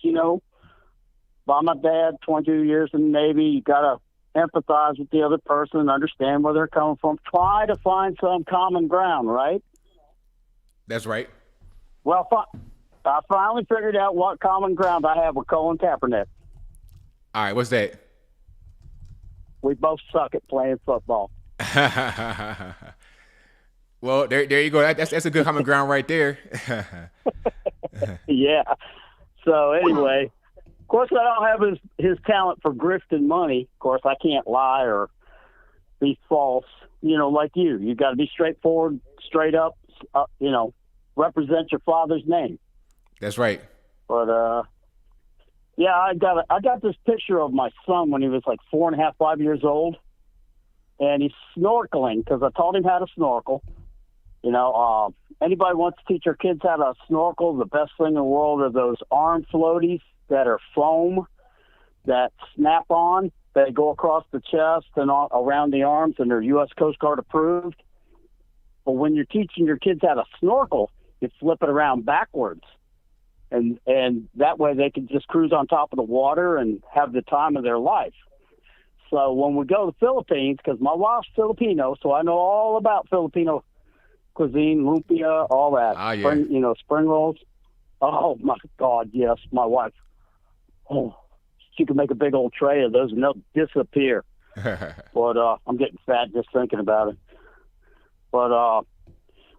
by my dad, 22 years in the Navy, you got to empathize with the other person, understand where they're coming from, try to find some common ground, right? That's right. Well, I finally figured out what common ground I have with Colin Kaepernick. All right, what's that? We both suck at playing football. Well, there you go. That's a good common ground right there. Yeah. So anyway, of course, I don't have his talent for grifting money. Of course, I can't lie or be false. Like you. You got to be straightforward, straight up. Represent your father's name. That's right. But yeah, I got this picture of my son when he was like 4.5, 5 years old, and he's snorkeling because I taught him how to snorkel. You know, anybody wants to teach your kids how to snorkel, the best thing in the world are those arm floaties that are foam that snap on. They go across the chest and around the arms, and they're U.S. Coast Guard approved. But when you're teaching your kids how to snorkel, you flip it around backwards. And that way they can just cruise on top of the water and have the time of their life. So when we go to the Philippines, because my wife's Filipino, so I know all about Filipino cuisine, lumpia, all that. Ah, yeah. Spring rolls. Oh, my God, yes, my wife. Oh, she can make a big old tray of those and they'll disappear. But I'm getting fat just thinking about it. But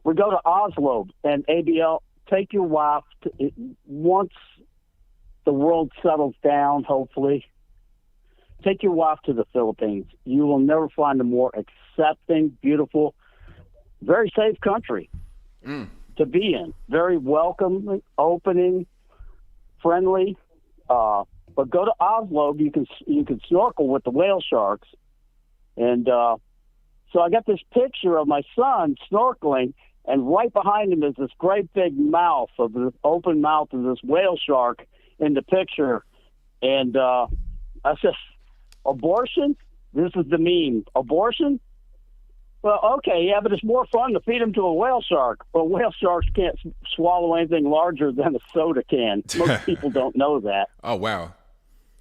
we go to Oslo and ABL. Take your wife once the world settles down, hopefully. Take your wife to the Philippines. You will never find a more accepting, beautiful, very safe country to be in. Very welcoming, opening, friendly. But go to Oslo. You can snorkel with the whale sharks. And so I got this picture of my son snorkeling. And right behind him is this great big mouth of the open mouth of this whale shark in the picture. And I said, abortion? This is the meme. Abortion? Well, okay, yeah, but it's more fun to feed him to a whale shark. But whale sharks can't swallow anything larger than a soda can. Most people don't know that. Oh, wow.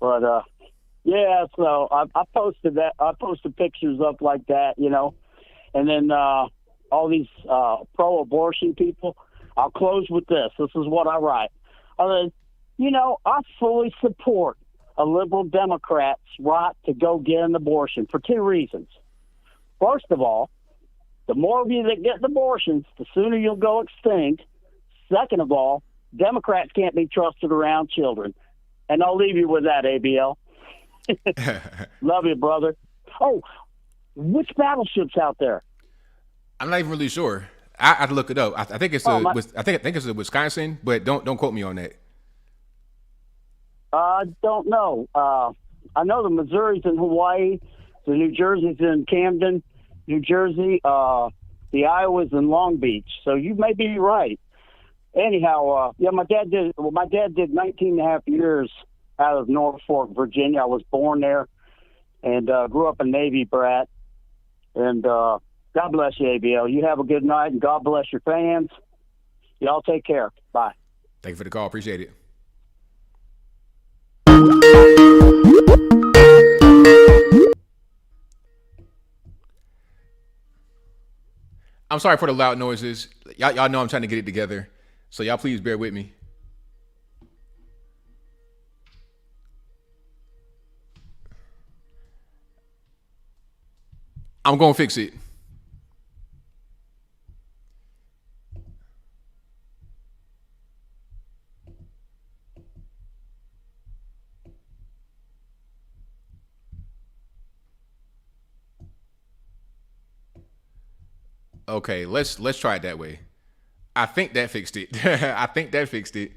But, yeah, so I posted that. I posted pictures up like that, you know. And then all these pro-abortion people. I'll close with this. This is what I write. I fully support a liberal Democrat's right to go get an abortion for two reasons. First of all, the more of you that get abortions, the sooner you'll go extinct. Second of all, Democrats can't be trusted around children. And I'll leave you with that, ABL. Love you, brother. Oh, which battleship's out there? I'm not even really sure. I have to look it up. I think it's I think it's a Wisconsin, but don't quote me on that. I don't know. I know the Missouri's in Hawaii, the New Jersey's in Camden, New Jersey, the Iowa's in Long Beach. So you may be right. Anyhow, yeah, my dad did 19 and a half years out of Norfolk, Virginia. I was born there and grew up a Navy brat. And God bless you, ABL. You have a good night, and God bless your fans. Y'all take care. Bye. Thank you for the call. Appreciate it. I'm sorry for the loud noises. Y'all know I'm trying to get it together. So y'all please bear with me. I'm going to fix it. Okay, let's try it that way. I think that fixed it. I think that fixed it.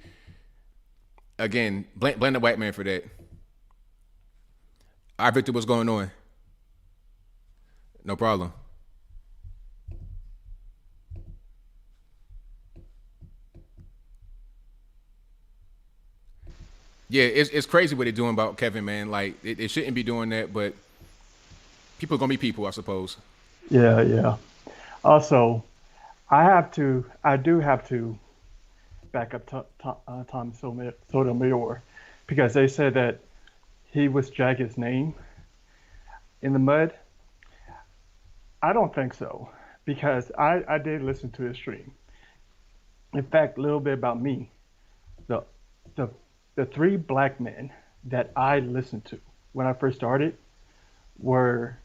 Again, blame the white man for that. All right, Victor, what's going on? No problem. Yeah, it's crazy what they're doing about Kevin, man. Like, it shouldn't be doing that, but people are going to be people, I suppose. Yeah. Also, I do have to back up Tom Sotomayor, because they said that he was Jagged's name in the mud. I don't think so, because I did listen to his stream. In fact, a little bit about me. The three black men that I listened to when I first started were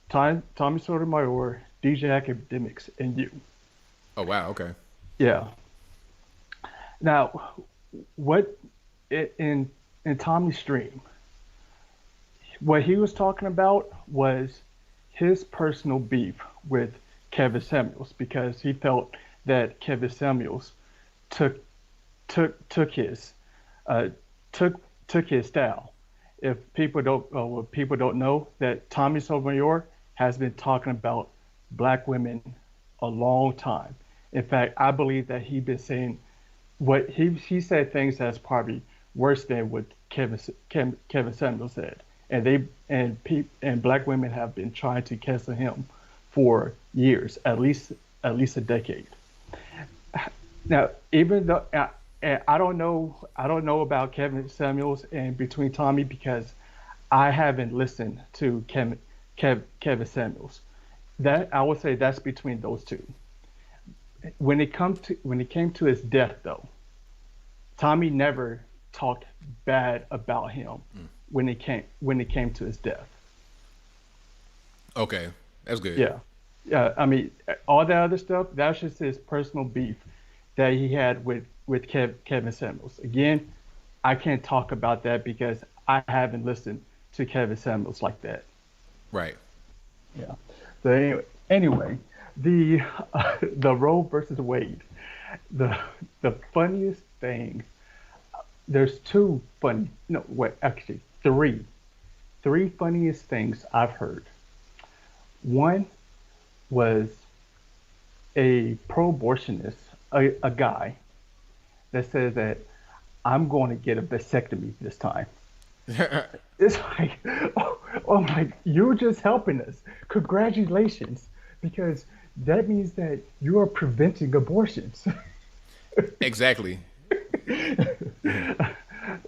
Tommy Sotomayor, DJ Academics, and you. Oh, wow. Okay. Yeah. Now, what in Tommy's stream, what he was talking about was his personal beef with Kevin Samuels, because he felt that Kevin Samuels took took his took his style. If people don't know that Tommy Sotomayor has been talking about black women a long time. In fact, I believe that he's been saying what he said things that's probably worse than what Kevin Samuel said, and black women have been trying to cancel him for years, at least a decade. Now, even though I don't know about Kevin Samuels and Between Tommy because I haven't listened to Kevin Samuels. That I would say that's between those two. When it came to his death, though, Tommy never talked bad about him when it came to his death. Okay, that's good. Yeah. I mean, all that other stuff, that's just his personal beef that he had with Kevin Samuels. Again, I can't talk about that because I haven't listened to Kevin Samuels like that. Right. Yeah. So anyway, the Roe versus Wade, the funniest thing. There's three funniest things I've heard. One was a pro-abortionist, a guy that says that I'm going to get a vasectomy this time. It's like, oh my, you're just helping us. Congratulations, because that means that you are preventing abortions. Exactly.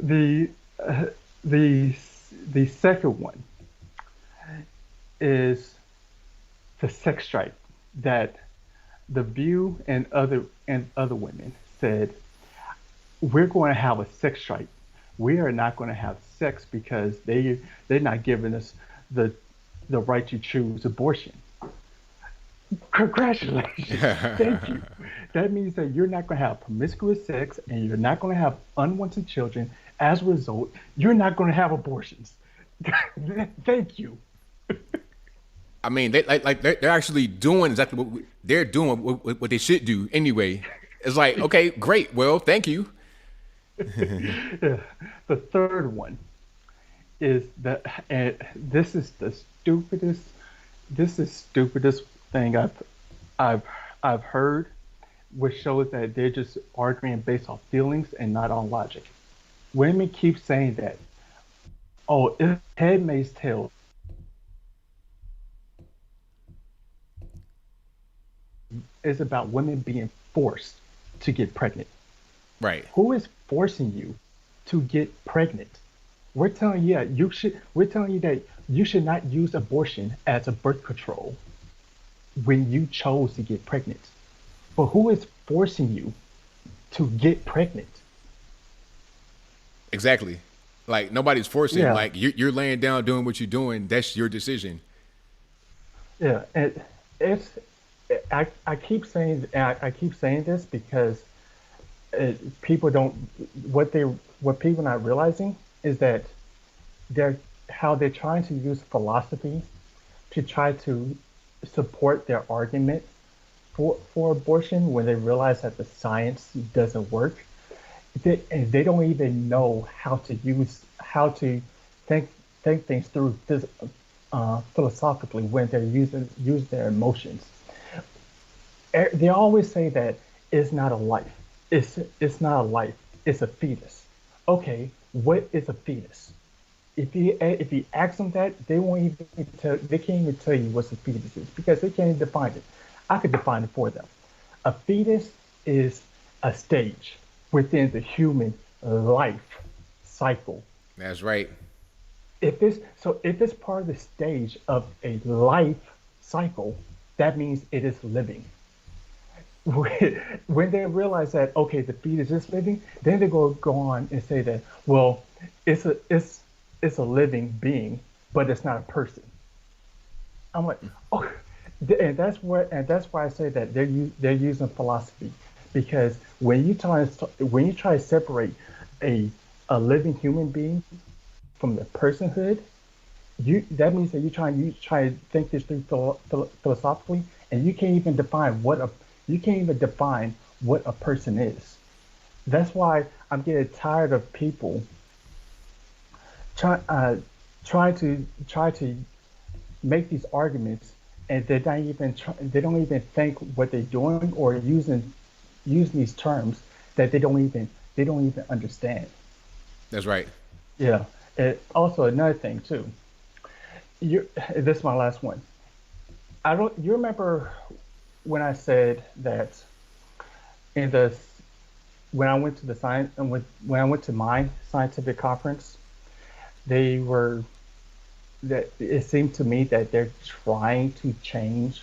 The second one is the sex strike that The View and other women said, we're going to have a sex strike. We are not going to have sex because they're not giving us the right to choose abortion. Congratulations. Thank you. That means that you're not going to have promiscuous sex and you're not going to have unwanted children. As a result, you're not going to have abortions. Thank you. I mean, they're actually doing exactly what they're doing, what they should do anyway. It's like, okay, great. Well, thank you. Yeah. The third one is that, and this is the stupidest thing I've heard, which shows that they're just arguing based on feelings and not on logic. Women keep saying that, oh, if Handmaid's Tale is about women being forced to get pregnant. Right. Who is forcing you to get pregnant? We're telling you that you should not use abortion as a birth control when you chose to get pregnant. But who is forcing you to get pregnant? Exactly. Like nobody's forcing. Yeah. Like you're laying down doing what you're doing. That's your decision. Yeah, and I keep saying this because people don't. What people are not realizing is that they're trying to use philosophy to try to support their argument for abortion when they realize that the science doesn't work. They don't even know how to think things through philosophically when they're use their emotions. They always say that it's not a life. It's not a life. It's a fetus. Okay, what is a fetus? If you ask them that, they can't even tell you what a fetus is because they can't even define it. I could define it for them. A fetus is a stage within the human life cycle. That's right. If it's part of the stage of a life cycle, that means it is living. When they realize that, okay, the fetus is living, then they go on and say that, well, it's a living being, but it's not a person. I'm like, oh, and that's why I say that they're using philosophy, because when you try to separate a living human being from the personhood, that means that you try to think this through philosophically, and you can't even define what a person is. That's why I'm getting tired of people try, uh, try to make these arguments, and they don't even think what they're doing, or using these terms that they don't even understand. That's right. Yeah. And also another thing too. This is my last one. I don't. You remember when I said that in the when I went to the science and when I went to my scientific conference, they were that it seemed to me that they're trying to change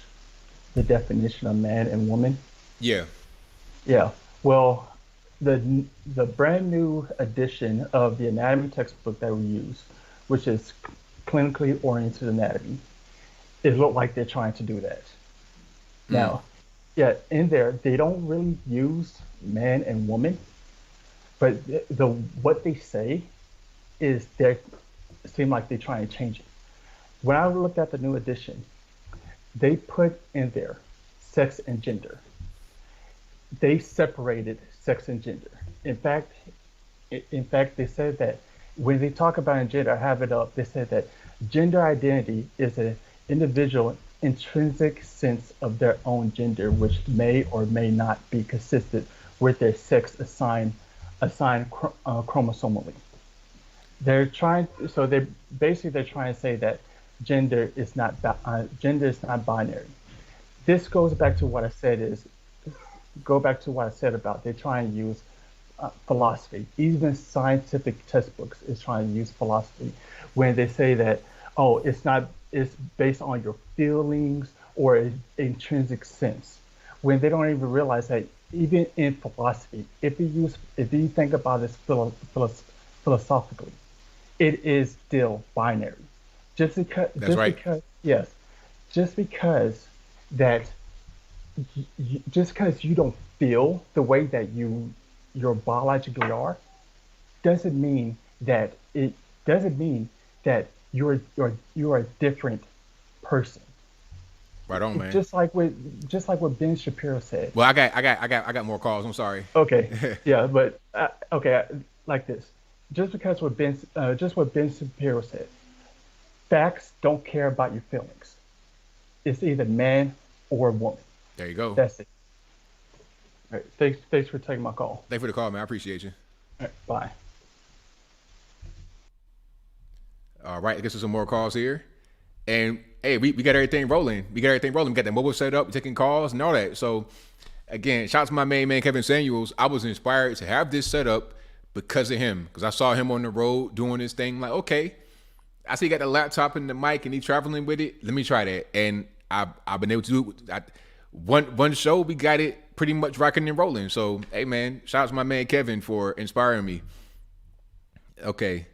the definition of man and woman. Yeah. Yeah. Well, the brand new edition of the anatomy textbook that we use, which is clinically oriented anatomy, it looked like they're trying to do that. Now, yeah, in there they don't really use man and woman, but the what they say is they seem like they're trying to change it. When I looked at the new edition, they put in there sex and gender. They separated sex and gender. In fact, they said that when they talk about gender, I have it up. They said that gender identity is an individual intrinsic sense of their own gender, which may or may not be consistent with their sex assigned chromosomally. They're trying to say that gender is not binary. This goes back to what I said about they're trying to use philosophy. Even scientific textbooks is trying to use philosophy when they say that, oh, it's based on your feelings or intrinsic sense, when they don't even realize that even in philosophy, if you think about this philosophically, it is still binary. Just because you don't feel the way that you're biologically are, doesn't mean that you're a different person. Right on, man. Just like what Ben Shapiro said. Well, I got more calls. I'm sorry. Okay. Yeah, but okay, like this. Just what Ben Shapiro said. Facts don't care about your feelings. It's either man or woman. There you go. That's it. All right. Thanks for taking my call. Thanks for the call, man. I appreciate you. All right, bye. All right, I guess there's some more calls here. And hey, we got everything rolling. We got the mobile set up, taking calls and all that. So again, shout out to my main man, Kevin Samuels. I was inspired to have this set up because of him. Because I saw him on the road doing this thing. Like, okay, I see he got the laptop and the mic and he traveling with it. Let me try that. And I've been able to do it. One show, we got it pretty much rocking and rolling. So, hey, man, shout out to my man, Kevin, for inspiring me. Okay.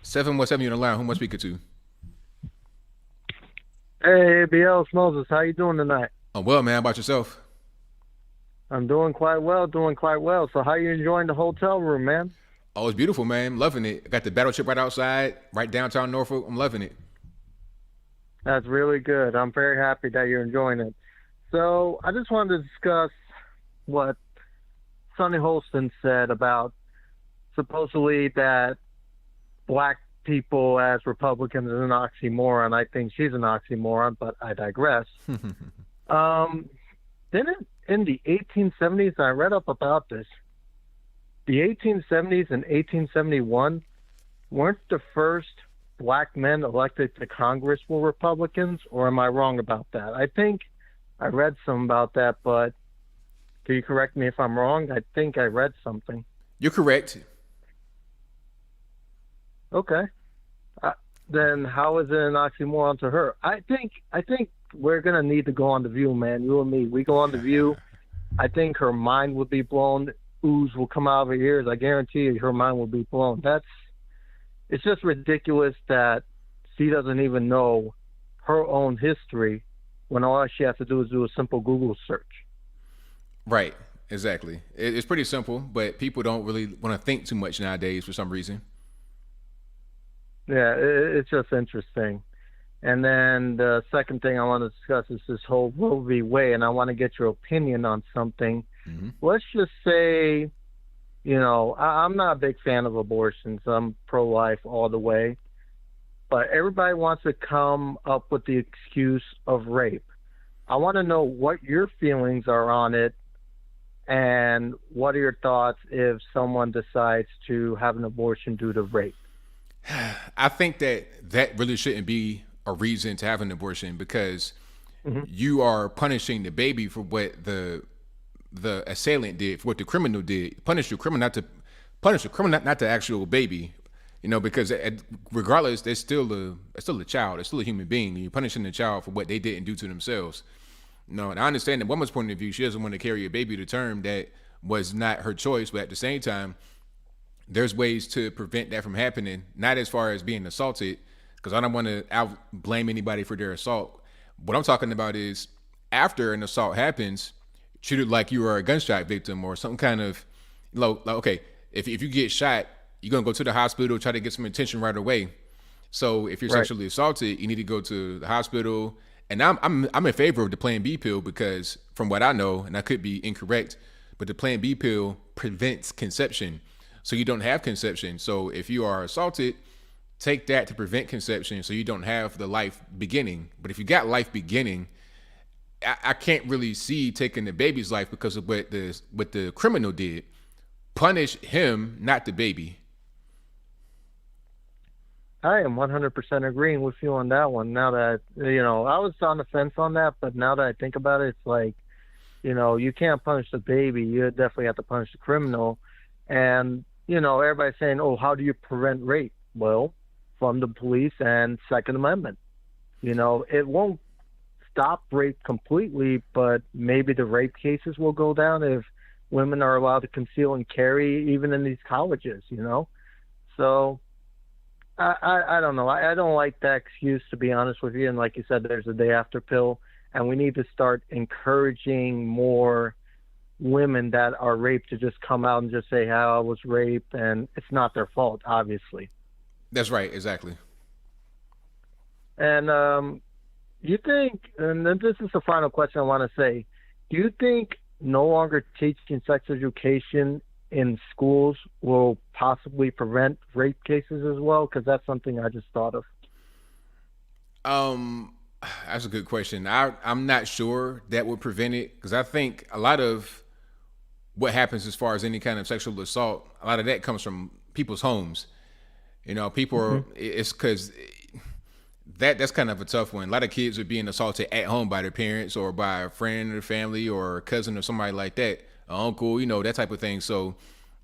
717, you're on the line. Who am I speaking to? Hey, ABL, it's Moses. How you doing tonight? I'm well, man. How about yourself? I'm doing quite well. So how you enjoying the hotel room, man? Oh, it's beautiful, man. I'm loving it. I got the battleship right outside, right downtown Norfolk. I'm loving it. That's really good. I'm very happy that you're enjoying it. So I just wanted to discuss what Sonny Hostin said about supposedly that black people as Republicans is an oxymoron. I think she's an oxymoron, but I digress. Then in the 1870s, I read up about this. The 1870s and 1871 weren't the first black men elected to Congress were Republicans, or am I wrong about that? I think I read some about that, but can you correct me if I'm wrong? I think I read something. You're correct. Okay. Then how is it an oxymoron to her? I think we're gonna need to go on The View, man. You and me. We go on The View. I think her mind would be blown. Ooze will come out of her ears. I guarantee you, her mind will be blown. It's just ridiculous that she doesn't even know her own history when all she has to do is do a simple Google search. Right. Exactly. It's pretty simple, but people don't really want to think too much nowadays for some reason. Yeah, it's just interesting. And then the second thing I want to discuss is this whole Roe v. Wade, and I want to get your opinion on something. let's just say, you know, I'm not a big fan of abortions. I'm pro-life all the way. But everybody wants to come up with the excuse of rape. I want to know what your feelings are on it, and what are your thoughts if someone decides to have an abortion due to rape? I think that really shouldn't be a reason to have an abortion, because you are punishing the baby for what the assailant did, for what the criminal did. Punish the criminal, not the actual baby. You know, because regardless, it's still a child. It's still a human being. You're punishing the child for what they didn't do to themselves. You know, and I understand the woman's point of view. She doesn't want to carry a baby to term that was not her choice. But at the same time, there's ways to prevent that from happening. Not as far as being assaulted, because I don't want to blame anybody for their assault. What I'm talking about is after an assault happens, treat it like you are a gunshot victim or some kind of, like okay, if you get shot, you're going to go to the hospital, try to get some attention right away. So if you're sexually assaulted, you need to go to the hospital. And I'm in favor of the Plan B pill, because from what I know, and I could be incorrect, but the Plan B pill prevents conception. So you don't have conception. So if you are assaulted, take that to prevent conception so you don't have the life beginning. But if you got life beginning, I can't really see taking the baby's life because of what the criminal did. Punish him, not the baby. I am 100% agreeing with you on that one. Now that, you know, I was on the fence on that, but now that I think about it, it's like, you know, you can't punish the baby. You definitely have to punish the criminal. And, you know, everybody's saying, oh, how do you prevent rape? Well, from the police and Second Amendment. You know, it won't stop rape completely, but maybe the rape cases will go down if women are allowed to conceal and carry, even in these colleges, you know? So I don't know. I don't like that excuse, to be honest with you. And like you said, there's a day after pill, and we need to start encouraging more women that are raped to just come out and just say how I was raped, and it's not their fault, obviously. That's right, exactly. And you think, and then this is the final question I want to say, do you think no longer teaching sex education in schools will possibly prevent rape cases as well? Because that's something I just thought of. That's a good question. I'm not sure that would prevent it, because I think a lot of what happens as far as any kind of sexual assault, a lot of that comes from people's homes. You know, people are, it's because that's kind of a tough one. A lot of kids are being assaulted at home by their parents or by a friend or family or a cousin or somebody like that, an uncle, you know, that type of thing. So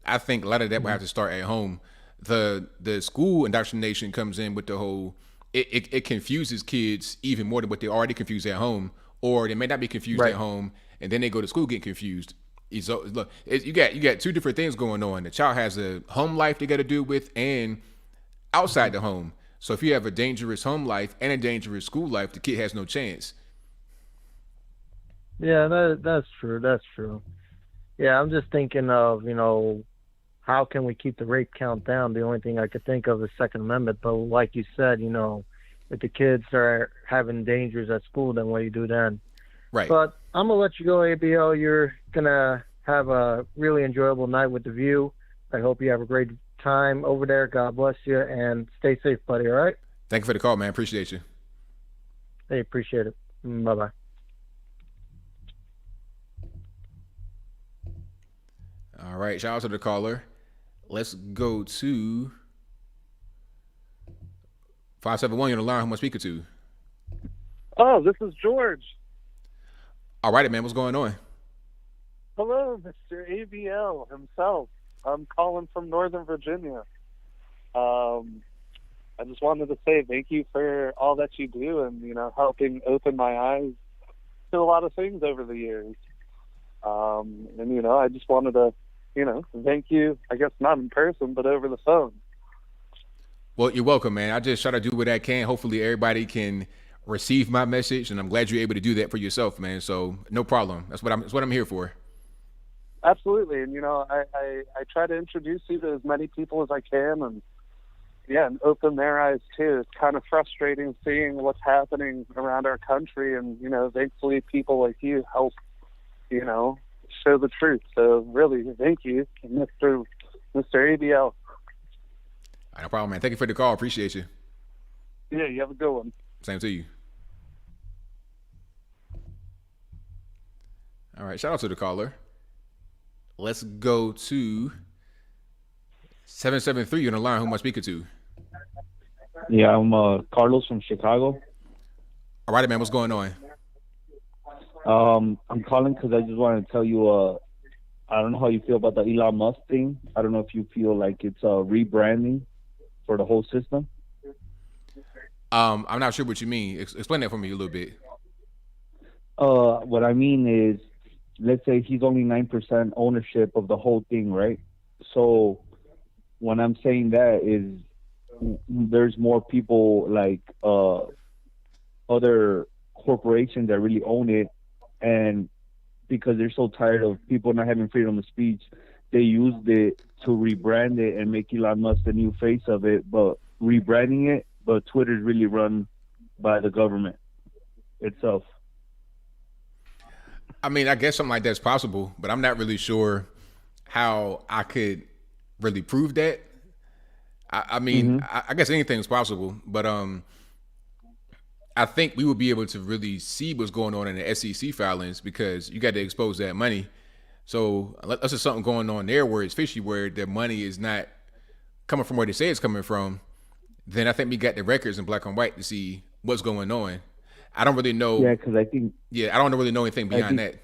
I think a lot of that will have to start at home. The school indoctrination comes in with the whole, it confuses kids even more than what they already confused at home, or they may not be confused at home, and then they go to school getting confused. So look, you got two different things going on. The child has a home life they got to deal with, and outside the home. So if you have a dangerous home life and a dangerous school life, the kid has no chance. Yeah, that's true. That's true. Yeah, I'm just thinking of, you know, how can we keep the rape count down? The only thing I could think of is Second Amendment. But like you said, you know, if the kids are having dangers at school, then what do you do then? Right. But I'm going to let you go, ABL. You're going to have a really enjoyable night with The View. I hope you have a great time over there. God bless you, and stay safe, buddy, all right? Thank you for the call, man. Appreciate you. Hey, appreciate it. Bye-bye. All right, shout out to the caller. Let's go to 571. You're on the line. Who am I speaking to? Oh, this is George. All right, man. What's going on? Hello, Mr. ABL himself. I'm calling from Northern Virginia. I just wanted to say thank you for all that you do and, you know, helping open my eyes to a lot of things over the years. And, you know, I just wanted to, you know, thank you, I guess not in person, but over the phone. Well, you're welcome, man. I just try to do what I can. Hopefully everybody can receive my message, and I'm glad you're able to do that for yourself, man. So no problem. That's what I'm here for. Absolutely. And, you know, I try to introduce you to as many people as I can, and and open their eyes too. It's kind of frustrating seeing what's happening around our country, and, you know, thankfully people like you help, you know, show the truth. So really, thank you, Mr. ABL. No problem, man. Thank you for the call. Appreciate you. Yeah, you have a good one. Same to you. All right, shout out to the caller. Let's go to 773 on the line. Who am I speaking to? Yeah, I'm Carlos from Chicago. All right, man. What's going on? I'm calling because I just wanted to tell you, I don't know how you feel about the Elon Musk thing. I don't know if you feel like it's rebranding for the whole system. I'm not sure what you mean. Explain that for me a little bit. What I mean is, let's say he's only 9% ownership of the whole thing, right? So when I'm saying that is there's more people like other corporations that really own it, and because they're so tired of people not having freedom of speech, they used it to rebrand it and make Elon Musk the new face of it, but rebranding it, but Twitter's really run by the government itself. I mean, I guess something like that's possible, but I'm not really sure how I could really prove that. I mean, I guess anything's possible, but I think we would be able to really see what's going on in the SEC filings because you got to expose that money. So unless there's something going on there where it's fishy, where the money is not coming from where they say it's coming from, then I think we got the records in black and white to see what's going on. I don't really know. Yeah, because I think. Yeah, I don't really know anything beyond that.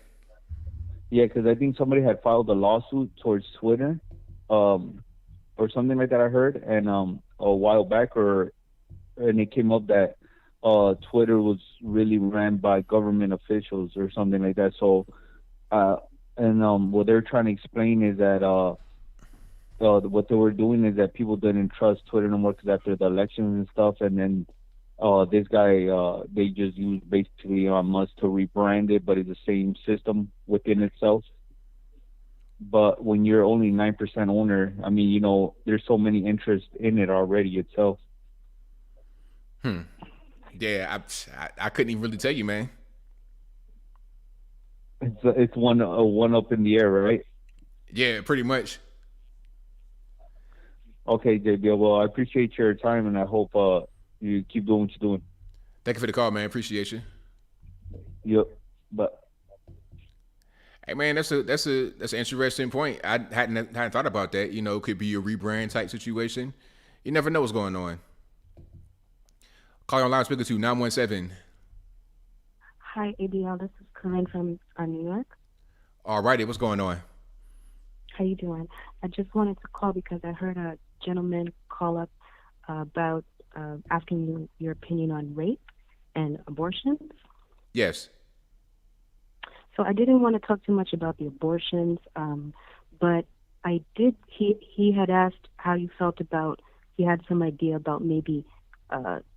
Yeah, because I think somebody had filed a lawsuit towards Twitter, or something like that. I heard, and a while back, and it came up that Twitter was really ran by government officials or something like that. So, what they're trying to explain is that what they were doing is that people didn't trust Twitter no more because after the elections and stuff, and then this guy, they just used basically Musk to rebrand it, but it's the same system within itself. But when you're only 9% owner, I mean, there's so many interests in it already itself. Yeah, I couldn't even really tell you, man. It's one up in the air, right? Yeah, pretty much. Okay, JB. Well, I appreciate your time, and I hope you keep doing what you're doing. Thank you for the call, man. Appreciate you. Yep. But hey, man, that's an interesting point. I hadn't thought about that. It could be a rebrand type situation. You never know what's going on. Call your line speaker to 917. Hi, ABL. This is Corinne from New York. All righty, what's going on? How you doing? I just wanted to call because I heard a gentleman call up about asking you your opinion on rape and abortions. Yes. So I didn't want to talk too much about the abortions, but I did. He had asked how you felt about. He had some idea about maybe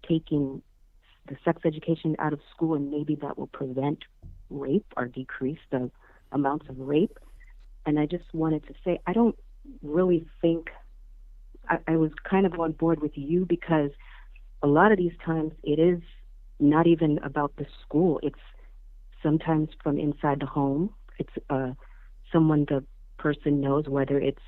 taking the sex education out of school, and maybe that will prevent rape or decrease the amounts of rape. And I just wanted to say, I don't really think, I was kind of on board with you because a lot of these times it is not even about the school. It's sometimes from inside the home. It's someone the person knows, whether it's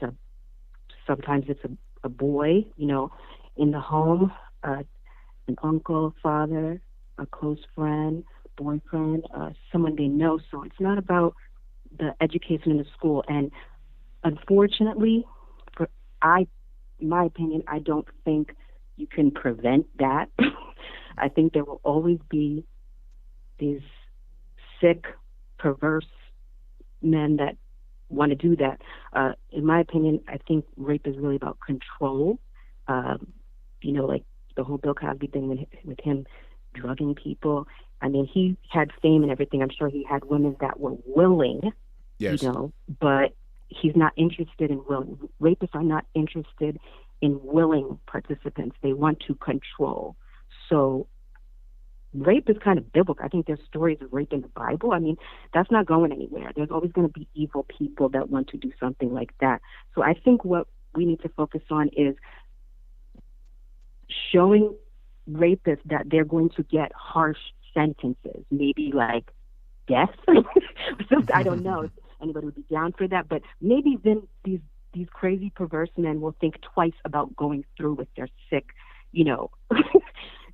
sometimes it's a boy, in the home, an uncle, father, a close friend, boyfriend, someone they know. So it's not about the education in the school. And unfortunately, my opinion, I don't think you can prevent that. I think there will always be these sick, perverse men that want to do that. In my opinion, I think rape is really about control. Like the whole Bill Cosby thing with him drugging people. I mean, he had fame and everything. I'm sure he had women that were willing, yes. But he's not interested in willing. Rapists are not interested in willing participants. They want to control. So rape is kind of biblical. I think there's stories of rape in the Bible. I mean, that's not going anywhere. There's always going to be evil people that want to do something like that. So I think what we need to focus on is showing rapists that they're going to get harsh sentences, maybe like death. I don't know. anybody would be down for that. But maybe then these crazy perverse men will think twice about going through with their sick,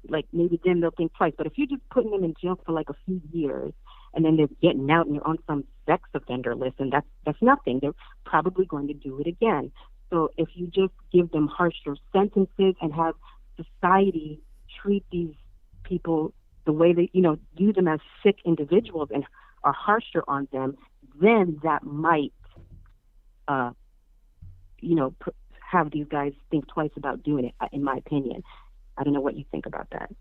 like maybe then they'll think twice. But if you're just putting them in jail for like a few years and then they're getting out and you're on some sex offender list, and that's nothing. They're probably going to do it again. So if you just give them harsher sentences and have society treat these people the way they, view them as sick individuals and are harsher on them, then that might, have these guys think twice about doing it, in my opinion. I don't know what you think about that.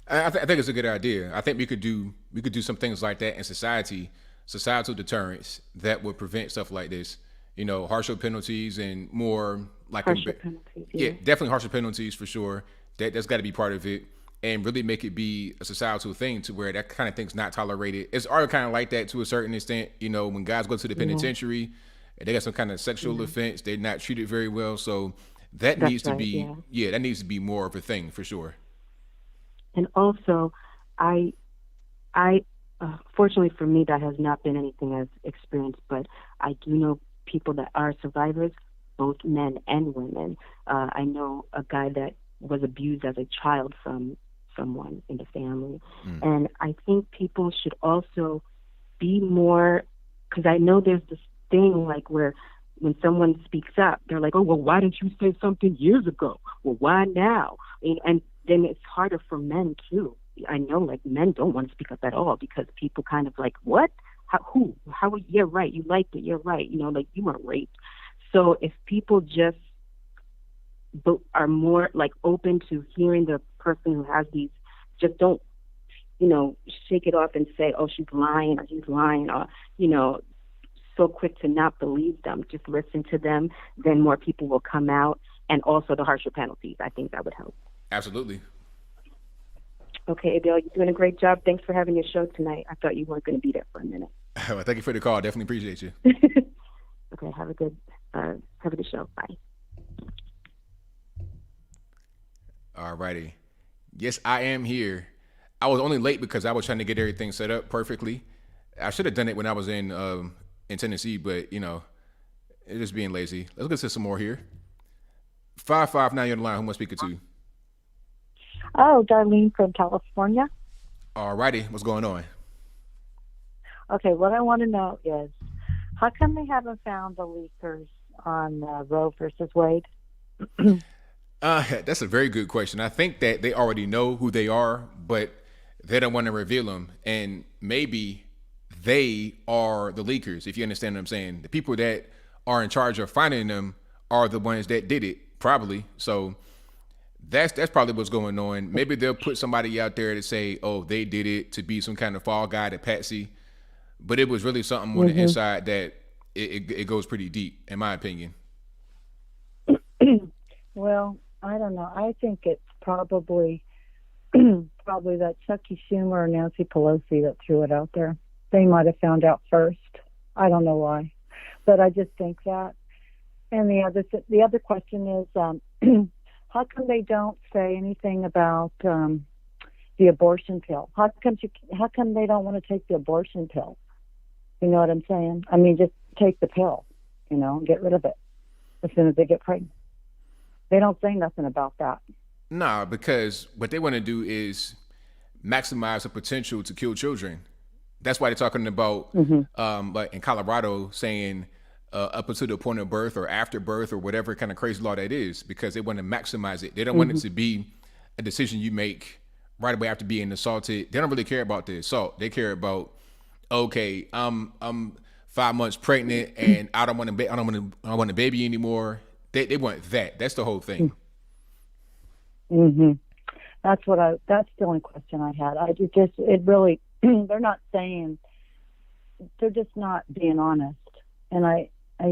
I think it's a good idea. I think we could do some things like that in societal deterrence that would prevent stuff like this. Harsher penalties and more like Harsher penalties. Yeah, definitely harsher penalties for sure. That's got to be part of it, and really make it be a societal thing to where that kind of thing's not tolerated. It's already kind of like that to a certain extent. When guys go to the penitentiary, and they got some kind of sexual offense, they're not treated very well. So that needs to be, that needs to be more of a thing for sure. And also, I fortunately for me, that has not been anything I've experienced, but I do know people that are survivors, both men and women. I know a guy that was abused as a child from someone in the family. And I think people should also be more, because I know there's this thing like where when someone speaks up, they're like, oh, well, why didn't you say something years ago? Well, why now? And then it's harder for men too. I know like men don't want to speak up at all because people kind of like, what? How, you're right. You liked it. You're right. Like you weren't raped. So if people just are more like open to hearing the person who has these, just don't, shake it off and say, oh, she's lying or he's lying, or, so quick to not believe them. Just listen to them. Then more people will come out, and also the harsher penalties. I think that would help. Absolutely. Okay, ABL, you're doing a great job. Thanks for having your show tonight. I thought you weren't going to be there for a minute. Well, thank you for the call. Definitely appreciate you. Okay, have a good show. Bye. All righty. Yes, I am here. I was only late because I was trying to get everything set up perfectly. I should have done it when I was in Tennessee, but it's just being lazy. Let's get to some more here. 559, you're on the line. Who am I speaking to? Oh, Darlene from California. All righty. What's going on? Okay, what I want to know is, how come they haven't found the leakers on Roe versus Wade? That's a very good question. I think that they already know who they are, but they don't want to reveal them. And maybe they are the leakers, if you understand what I'm saying. The people that are in charge of finding them are the ones that did it, probably. So that's probably what's going on. Maybe they'll put somebody out there to say, oh, they did it, to be some kind of fall guy to Patsy. But it was really something on the inside that it goes pretty deep, in my opinion. Well, I don't know. I think it's probably that Chucky Schumer or Nancy Pelosi that threw it out there. They might have found out first. I don't know why, but I just think that. And the other question is, how come they don't say anything about the abortion pill? How come they don't want to take the abortion pill? You know what I'm saying? I mean, just take the pill, and get rid of it as soon as they get pregnant. They don't say nothing about that. Nah, because what they want to do is maximize the potential to kill children. That's why they're talking about, like in Colorado, saying up until the point of birth or after birth or whatever kind of crazy law that is, because they want to maximize it. They don't want it to be a decision you make right away after being assaulted. They don't really care about the assault. They care about, okay, I'm 5 months pregnant and I don't want a baby anymore. They want that. That's the whole thing. That's the only question I had. They're not saying, they're just not being honest. And I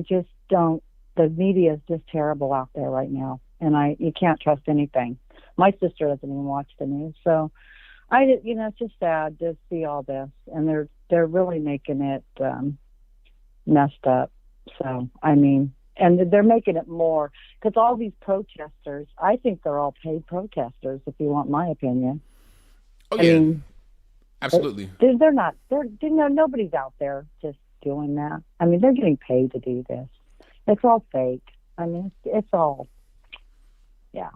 just don't, the media is just terrible out there right now. And you can't trust anything. My sister doesn't even watch the news. So it's just sad to see all this. And they're really making it messed up. So, and they're making it more, because all these protesters, I think they're all paid protesters, if you want my opinion. Oh, yeah. Absolutely. Nobody's out there just doing that. I mean, they're getting paid to do this. It's all fake. I mean, it's all, yeah.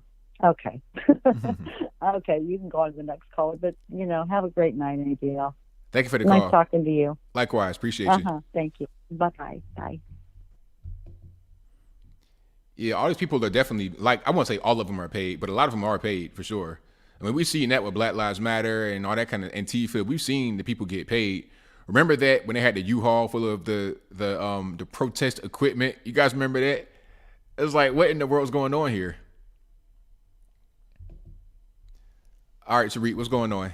Okay. Okay, you can go on to the next caller, but, have a great night, ABL. Thank you for the call. Nice talking to you. Likewise. Appreciate you. Thank you. Bye-bye. Bye. Yeah, all these people are definitely, I won't say all of them are paid, but a lot of them are paid for sure. I mean, we've seen that with Black Lives Matter and all that kind of Antifa. We've seen the people get paid. Remember that when they had the U-Haul full of the protest equipment? You guys remember that? It was like, what in the world's going on here? All right, Tariq, what's going on?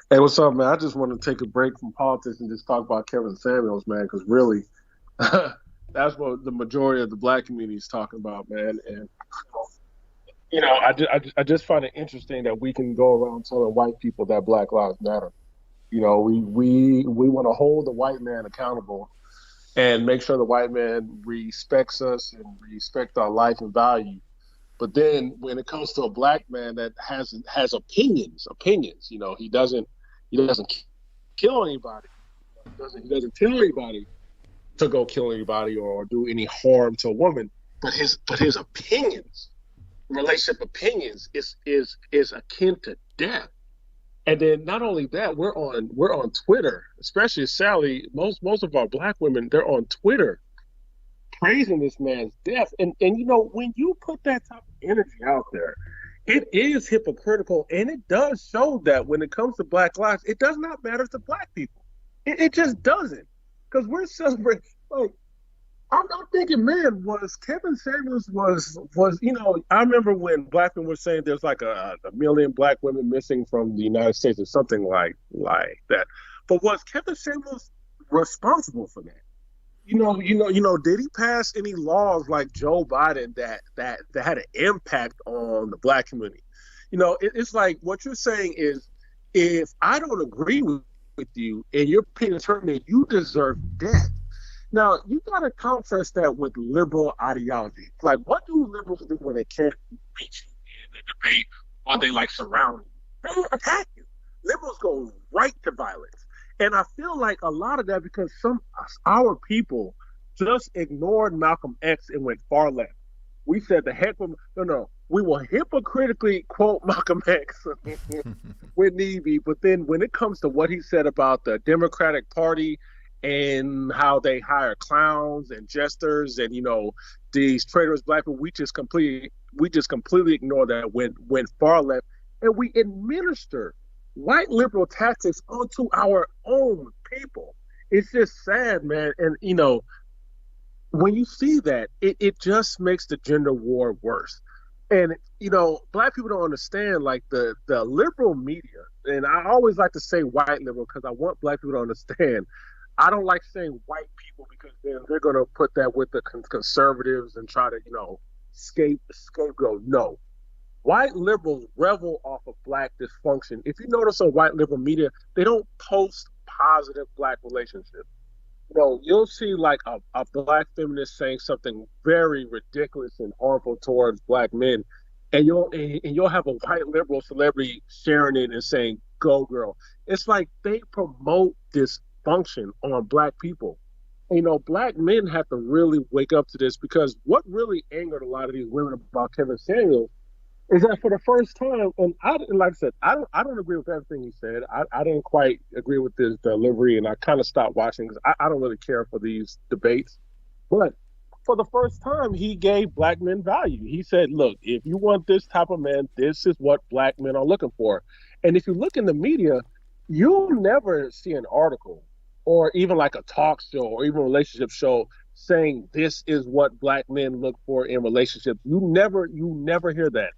Hey, what's up, man? I just want to take a break from politics and just talk about Kevin Samuels, man, because really, that's what the majority of the black community is talking about, man. And I just find it interesting that we can go around telling white people that Black Lives Matter. We want to hold the white man accountable and make sure the white man respects us and respect our life and value. But then when it comes to a black man that has opinions, he doesn't kill anybody. He doesn't tell anybody to go kill anybody or do any harm to a woman. But his opinions, relationship opinions, is akin to death. And then not only that, we're on Twitter, especially Sally. Most of our black women, they're on Twitter praising this man's death. And when you put that type of energy out there, it is hypocritical, and it does show that when it comes to Black lives, it does not matter to black people. It just doesn't, because we're celebrating. I'm thinking, man, Kevin Samuels was I remember when black men were saying there's like a million black women missing from the United States or something like that. But was Kevin Samuels responsible for that? Did he pass any laws like Joe Biden that had an impact on the black community? It's like what you're saying is, if I don't agree with you and your opinion is hurting me, you deserve death. Now, you got to contrast that with liberal ideology. Like, what do liberals do when they can't reach you in the debate or they surround you? They attack you. Liberals go right to violence. And I feel like a lot of that because our people just ignored Malcolm X and went far left. We said the heck with we will hypocritically quote Malcolm X when need be, but then when it comes to what he said about the Democratic Party and how they hire clowns and jesters and these traitorous black people, we just completely ignore that, went far left, and we administer white liberal tactics onto our own people. It's just sad, man. And when you see that, it just makes the gender war worse. And black people don't understand the liberal media. And I always like to say white liberal because I want black people to understand. I don't like saying white people because then they're going to put that with the conservatives and try to scapegoat. No. White liberals revel off of black dysfunction. If you notice on white liberal media, they don't post positive black relationships. You'll see a black feminist saying something very ridiculous and harmful towards black men, and you'll have a white liberal celebrity sharing it and saying, "Go girl." It's like they promote dysfunction on black people. Black men have to really wake up to this, because what really angered a lot of these women about Kevin Samuels is that for the first time, and like I said, I don't agree with everything he said. I didn't quite agree with his delivery, and I kind of stopped watching because I don't really care for these debates. But for the first time, he gave black men value. He said, look, if you want this type of man, this is what black men are looking for. And if you look in the media, you'll never see an article or even a talk show or even a relationship show saying this is what black men look for in relationships. You never hear that.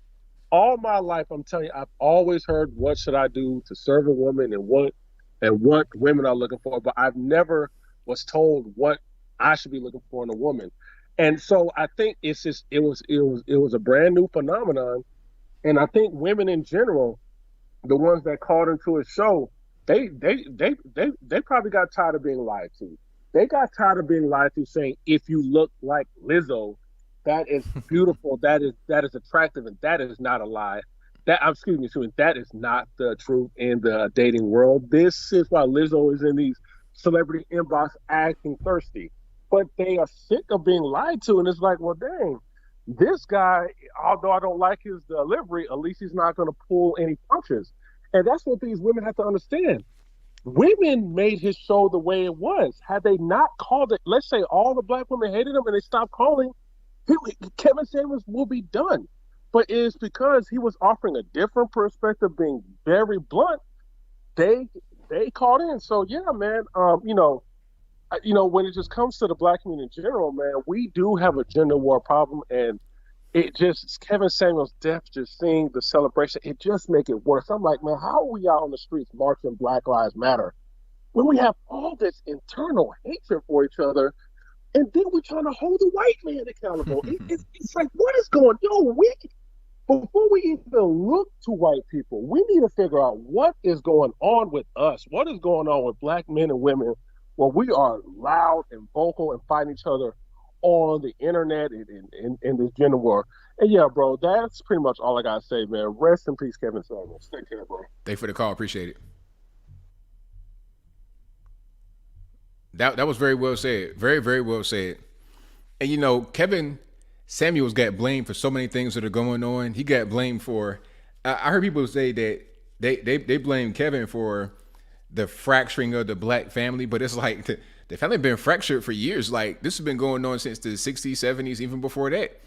All my life, I'm telling you, I've always heard what should I do to serve a woman and what women are looking for, but I've never was told what I should be looking for in a woman. And so I think it's just it was a brand new phenomenon, and I think women in general, the ones that called into a show, they probably got tired of being lied to. They got tired of being lied to, saying if you look like Lizzo, that is beautiful, that is attractive, and that is not a lie. That is not the truth in the dating world. This is why Lizzo is in these celebrity inbox acting thirsty. But they are sick of being lied to, and it's like, well, dang, this guy, although I don't like his delivery, at least he's not going to pull any punches. And that's what these women have to understand. Women made his show the way it was. Had they not called it, let's say all the black women hated him and they stopped calling, Kevin Samuels will be done. But it's because he was offering a different perspective, being very blunt. They called in. So yeah, man. When it just comes to the black community in general, man, we do have a gender war problem, and it just Kevin Samuels' death, just seeing the celebration, it just make it worse. I'm like, man, how are we out on the streets marching Black Lives Matter when we have all this internal hatred for each other, and then we're trying to hold the white man accountable? It's like, what is going on? Before we even look to white people, we need to figure out what is going on with us. What is going on with black men and women where we are loud and vocal and fighting each other on the internet and in this gender war. And yeah, bro, that's pretty much all I gotta say, man. Rest in peace, Kevin Samuels. Take care, bro. Thanks for the call. Appreciate it. That was very well said. Very, very well said. And Kevin Samuels got blamed for so many things that are going on. He got blamed for I heard people say that they blame Kevin for the fracturing of the black family, but it's like the family been fractured for years. Like, this has been going on since the 60s, 70s, even before that.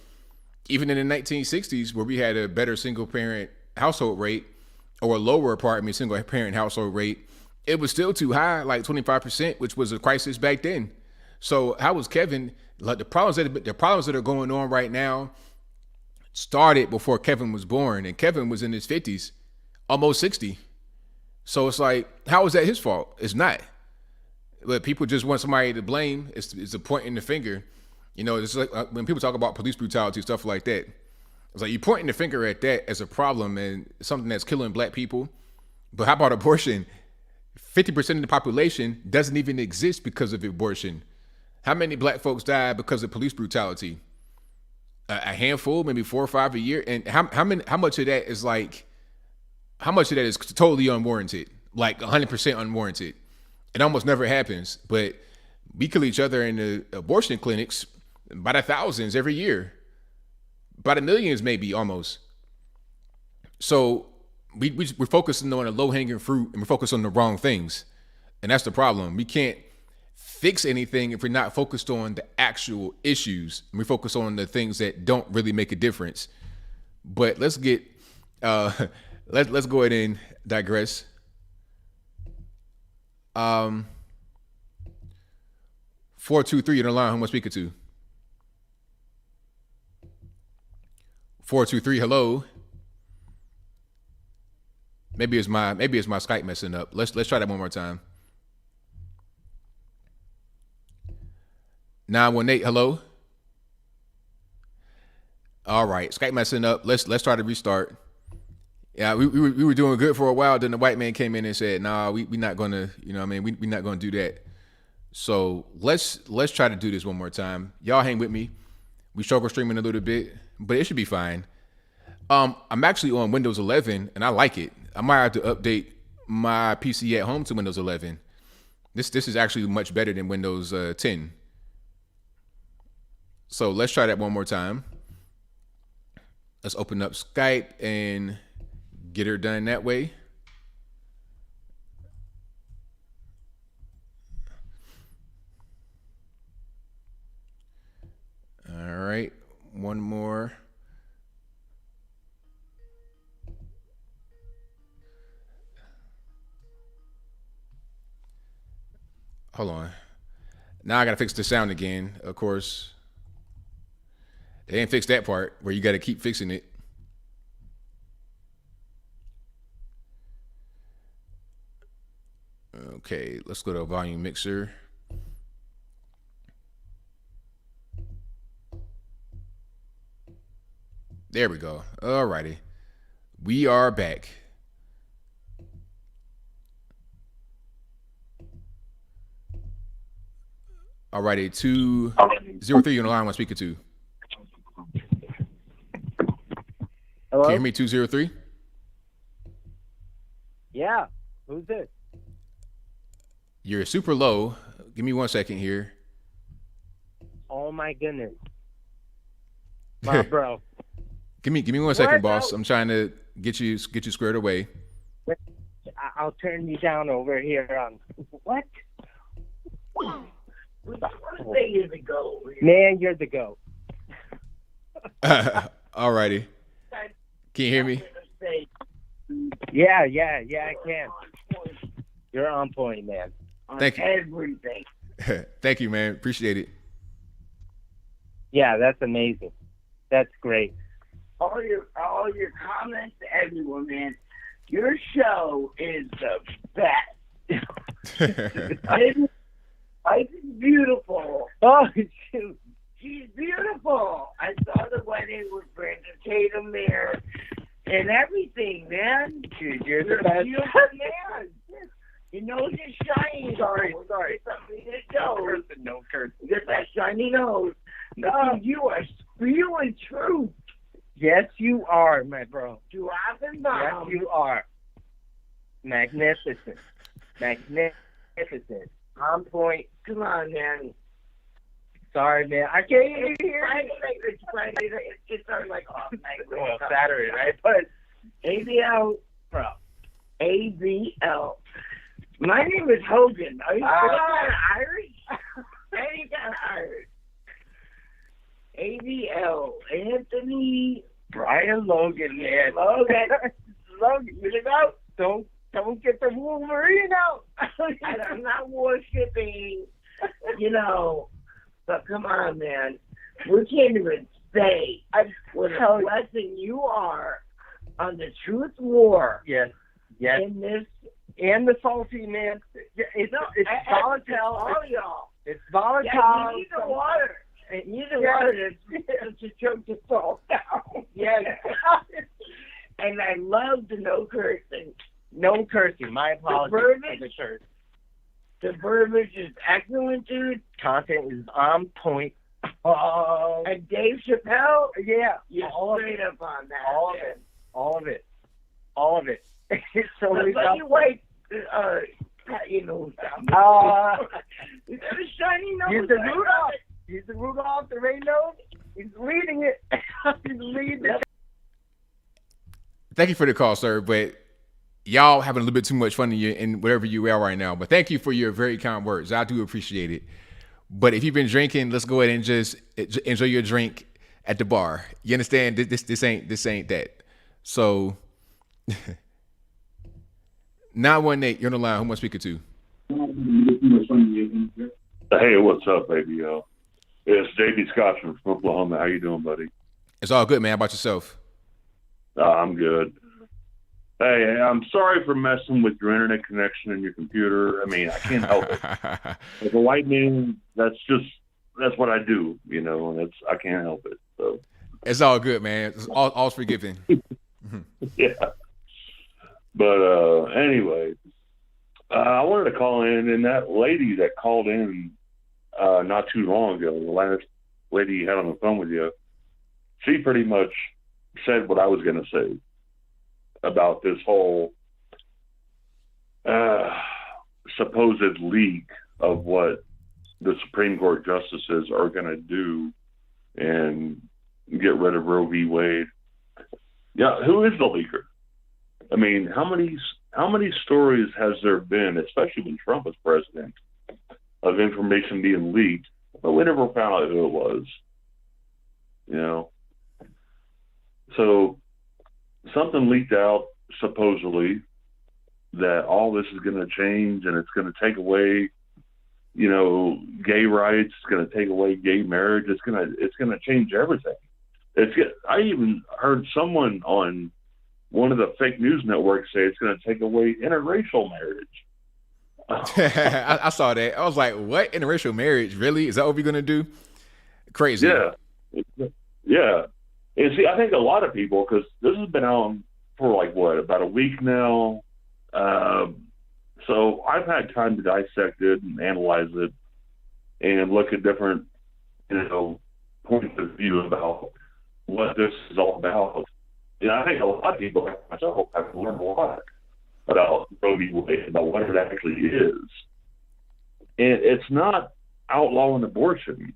Even in the 1960s, where we had a better single parent household rate or a lower single parent household rate, it was still too high, like 25%, which was a crisis back then. So how was Kevin, like the problems that are going on right now started before Kevin was born, and Kevin was in his 50s, almost 60. So it's like, how is that his fault? It's not. But people just want somebody to blame. It's a pointing the finger. It's like when people talk about police brutality, stuff like that. It's like you're pointing the finger at that as a problem and something that's killing black people. But how about abortion? 50% of the population doesn't even exist because of abortion. How many black folks die because of police brutality? A handful, maybe 4 or 5 a year. And how much of that is totally unwarranted? Like 100% unwarranted. It almost never happens, but we kill each other in the abortion clinics by the thousands every year, by the millions, maybe almost. So we're focusing on the low-hanging fruit, and we're focused on the wrong things. And that's the problem. We can't fix anything if we're not focused on the actual issues. We focus on the things that don't really make a difference. But let's get, let's go ahead and digress. 423 on the line. Who am I speaking to? 423. Hello. Maybe it's my Skype messing up. Let's try that one more time. 918. Hello. All right, Skype messing up. Let's try to restart. Yeah, we were doing good for a while. Then the white man came in and said, "Nah, we not gonna, we're not gonna do that." So let's try to do this one more time. Y'all hang with me. We struggle streaming a little bit, but it should be fine. I'm actually on Windows 11 and I like it. I might have to update my PC at home to Windows 11. This is actually much better than Windows 10. So let's try that one more time. Let's open up Skype and get her done that way. All right, one more. Hold on. Now I gotta fix the sound again, of course. They didn't fix that part where you gotta keep fixing it. Okay, let's go to volume mixer. There we go. Alrighty. We are back. Alrighty, 203 on the line. I'm speaking to. Hello? Can you hear me? 203? Yeah. Who's this? You're super low. Give me 1 second here. Oh my goodness. My bro. Give me 1 second, boss. I'm trying to get you squared away. I'll turn you down over here on what? Say you're the GOAT. Man, you're the GOAT. Alrighty. Can you hear me? Yeah, I can. You're on point, man. Thank you. Everything. Thank you, man. Appreciate it. Yeah, that's amazing. That's great. All your comments, everyone, man. Your show is the best. Life is beautiful. Oh, shoot. She's beautiful. I saw the wedding with Brandon Tatum there and everything, man. Dude, you're You're the best. a beautiful man. Your nose is shiny. Sorry. Something to show. No curse. You got that shiny nose. No, you are spewing truth. Yes, you are, my bro. Drop and Yes, bomb. you are. Magnificent. On point. Come on, man. Sorry, man. I can't even hear It's Friday. It's our like off night. Well, Saturday, right? But ABL, bro. ABL. My name is Hogan. Are you kind of Irish? Any kind of Irish. ABL. Anthony Brian Logan, man. Logan, you know? Don't get the Wolverine out. I'm not worshipping, you know. But come on, man. We can't even say what a blessing you are on the truth war. Yes. In this. And the salty, man. It's volatile. All y'all. It's volatile. Yeah, you need the water. And you need the water to choke the salt down. Yeah. And I love the no cursing. No cursing. My apologies for the curse. The verbiage is excellent, dude. Content is on point. And Dave Chappelle, yeah, you're straight up on that. All of it. It's so Let you wait. You know, he's got a shiny nose. He's the Rudolph. He's the Rudolph, the red nose. He's leading it. He's leading it. Thank you for the call, sir. But y'all having a little bit too much fun in whatever you are right now. But thank you for your very kind words. I do appreciate it. But if you've been drinking, let's go ahead and just enjoy your drink at the bar. You understand? This ain't that. So 918, you're on the line. Who am I speaking to? Hey, what's up, baby? It's JD Scott from Oklahoma. How you doing, buddy? It's all good, man. How about yourself? I'm good. Hey, I'm sorry for messing with your internet connection and your computer. I mean, I can't help it. As a white man, that's what I do, you know, and I can't help it. So it's all good, man. It's all's forgiven. Yeah. But anyway, I wanted to call in, and that lady that called in not too long ago, the last lady you had on the phone with you, she pretty much said what I was going to say about this whole supposed leak of what the Supreme Court justices are going to do and get rid of Roe v. Wade. Yeah, who is the leaker? I mean, how many stories has there been, especially when Trump was president, of information being leaked, but we never found out who it was. You know? So something leaked out, supposedly, that all this is going to change and it's going to take away, you know, gay rights. It's going to take away gay marriage. It's going to change everything. I even heard someone on one of the fake news networks say it's going to take away interracial marriage. I saw that. I was like, what? Interracial marriage? Really? Is that what we're going to do? Crazy. Yeah. Yeah. And see, I think a lot of people, because this has been on for like, what, about a week now. So I've had time to dissect it and analyze it and look at different, you know, points of view about what this is all about. And I think a lot of people, like myself, have learned a lot about Roe v. Wade, about what it actually is. And it's not outlawing abortion.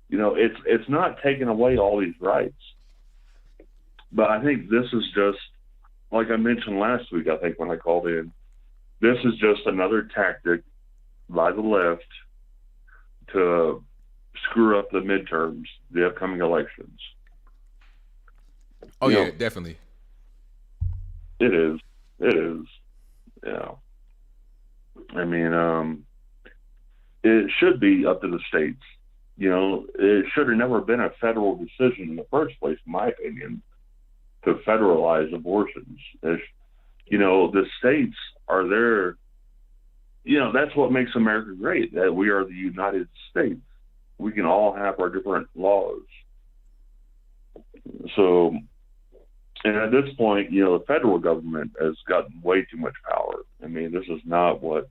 You know, it's not taking away all these rights. But I think this is just, like I mentioned last week, I think when I called in, this is just another tactic by the left to screw up the midterms, the upcoming elections. Oh, yeah, definitely. It is. It is. Yeah. I mean, it should be up to the states. You know, it should have never been a federal decision in the first place, in my opinion, to federalize abortions. You know, the states are there. You know, that's what makes America great, that we are the United States. We can all have our different laws. So, and at this point, you know, the federal government has gotten way too much power. I mean, this is not what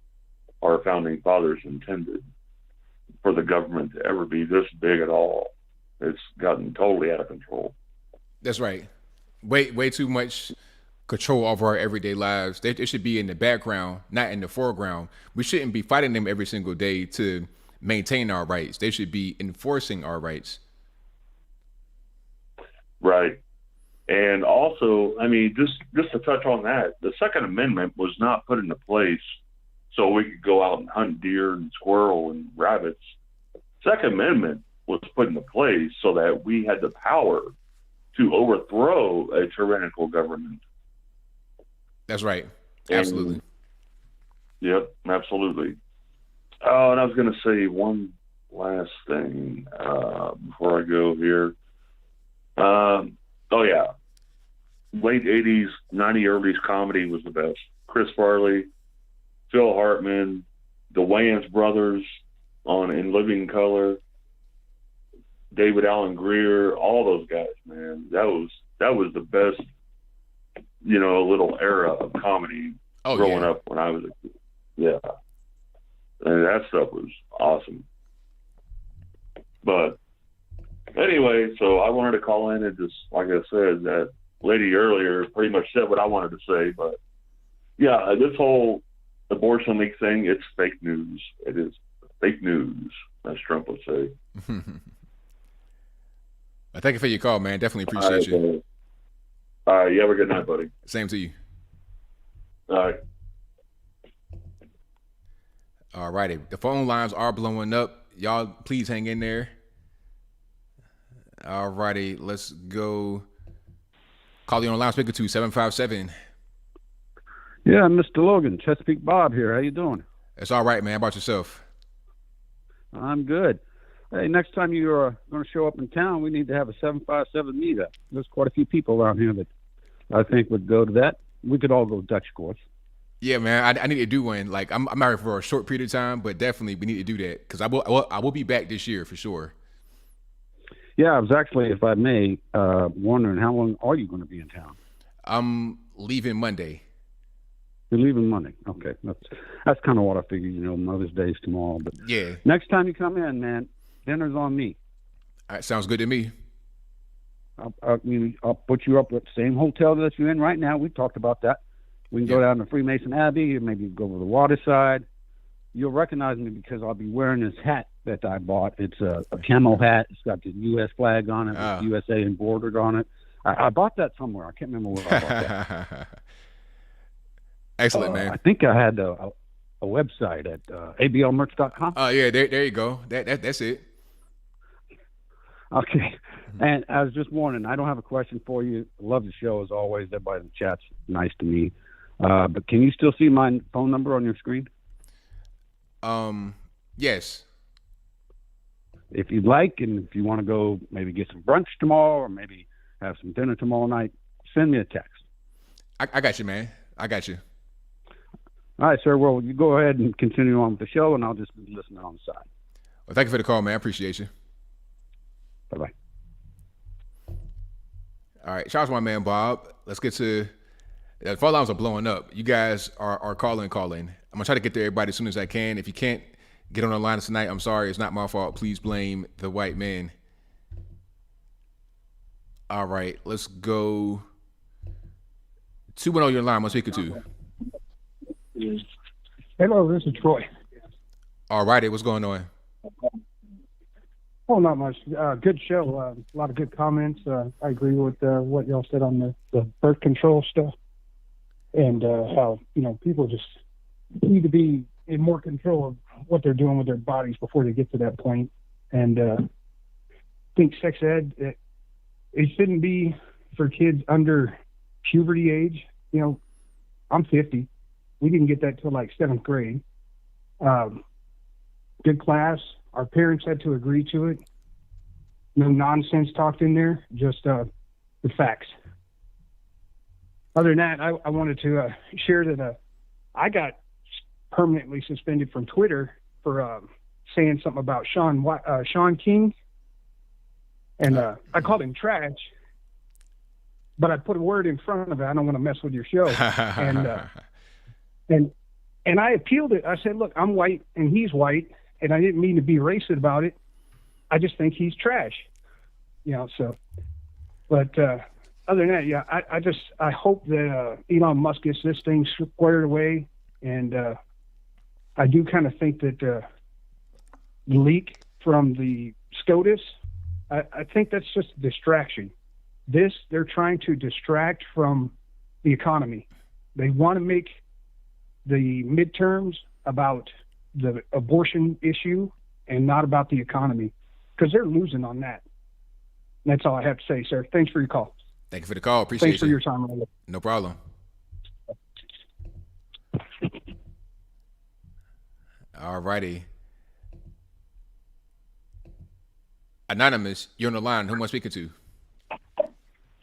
our founding fathers intended for the government to ever be this big at all. It's gotten totally out of control. That's right. Way too much control over our everyday lives. They should be in the background, not in the foreground. We shouldn't be fighting them every single day to maintain our rights. They should be enforcing our rights. Right. And also, I mean, just to touch on that, the Second Amendment was not put into place so we could go out and hunt deer and squirrel and rabbits. Second Amendment was put into place so that we had the power to overthrow a tyrannical government. That's right. Absolutely. And, yep, absolutely. Oh, and I was going to say one last thing before I go here. Oh, yeah. Late 80s, 90s, early comedy was the best. Chris Farley, Phil Hartman, the Wayans brothers on In Living Color, David Allen Greer, all those guys, man. That was the best, you know, little era of comedy growing up when I was a kid. Yeah. And that stuff was awesome. But anyway, so I wanted to call in and just, like I said, that lady earlier pretty much said what I wanted to say. But yeah, this whole abortion leak thing, it's fake news. It is fake news, as Trump would say. Thank you for your call, man. Definitely appreciate you. All right, you have a good night, buddy. Same to you. All right. All righty. The phone lines are blowing up. Y'all, please hang in there. All righty. Let's go. Call you on loudspeaker 2757. Yeah, Mr. Logan, Chesapeake Bob here. How you doing? It's all right, man. How about yourself? I'm good. Hey, next time you're going to show up in town, we need to have a 757 meetup. There's quite a few people around here that I think would go to that. We could all go Dutch course. Yeah, man. I need to do one. Like I'm out here for a short period of time, but definitely we need to do that because I will be back this year for sure. Yeah, I was actually, if I may, wondering how long are you going to be in town? I'm leaving Monday. You're leaving Monday. Okay, that's kind of what I figured. You know, Mother's Day's tomorrow, but yeah. Next time you come in, man, dinner's on me. All right, sounds good to me. I'll put you up at the same hotel that you're in right now. We talked about that. We can go down to Freemason Abbey, or maybe go over the waterside. You'll recognize me because I'll be wearing this hat that I bought. It's a camo hat. It's got the U.S. flag on it, with USA embroidered on it. I bought that somewhere. I can't remember where I bought that. Excellent, man. I think I had a website at ablmerch.com. Oh, yeah, there you go. That's it. Okay. And I was just warning, I don't have a question for you. Love the show as always. Everybody in the chat's nice to me. But can you still see my phone number on your screen? Yes. If you'd like, and if you want to go maybe get some brunch tomorrow or maybe have some dinner tomorrow night, send me a text. I got you, man. I got you. All right, sir. Well, you go ahead and continue on with the show, and I'll just be listening on the side. Well, thank you for the call, man. I appreciate you. Bye-bye. All right. Shout out to my man, Bob. Let's get to the phone lines are blowing up. You guys are calling. I'm going to try to get to everybody as soon as I can. If you can't get on the line tonight, I'm sorry. It's not my fault. Please blame the white man. All right. Let's go. 210, you're in line. I'm speaking to. Hello, this is Troy. All righty, what's going on? Oh, not much. Good show. A lot of good comments. I agree with what y'all said on the birth control stuff, and how people just need to be in more control of what they're doing with their bodies before they get to that point. And I think sex ed it shouldn't be for kids under puberty age. I'm 50. We didn't get that till like 7th grade. Good class. Our parents had to agree to it. No nonsense talked in there, just the facts. Other than that, I wanted to share that I got permanently suspended from Twitter for saying something about Sean King. And I called him trash, but I put a word in front of it. I don't want to mess with your show. And I appealed it. I said, look, I'm white and he's white, and I didn't mean to be racist about it. I just think he's trash, so. But other than that, yeah, I hope that Elon Musk gets this thing squared away. And I do kind of think that the leak from the SCOTUS, I think that's just a distraction. They're trying to distract from the economy. They want to make the midterms about the abortion issue and not about the economy, because they're losing on that. And that's all I have to say, sir. Thanks for your call. Thank you for the call. Appreciate Thanks for your time. No problem. All righty. Anonymous, you're on the line. Who am I speaking to?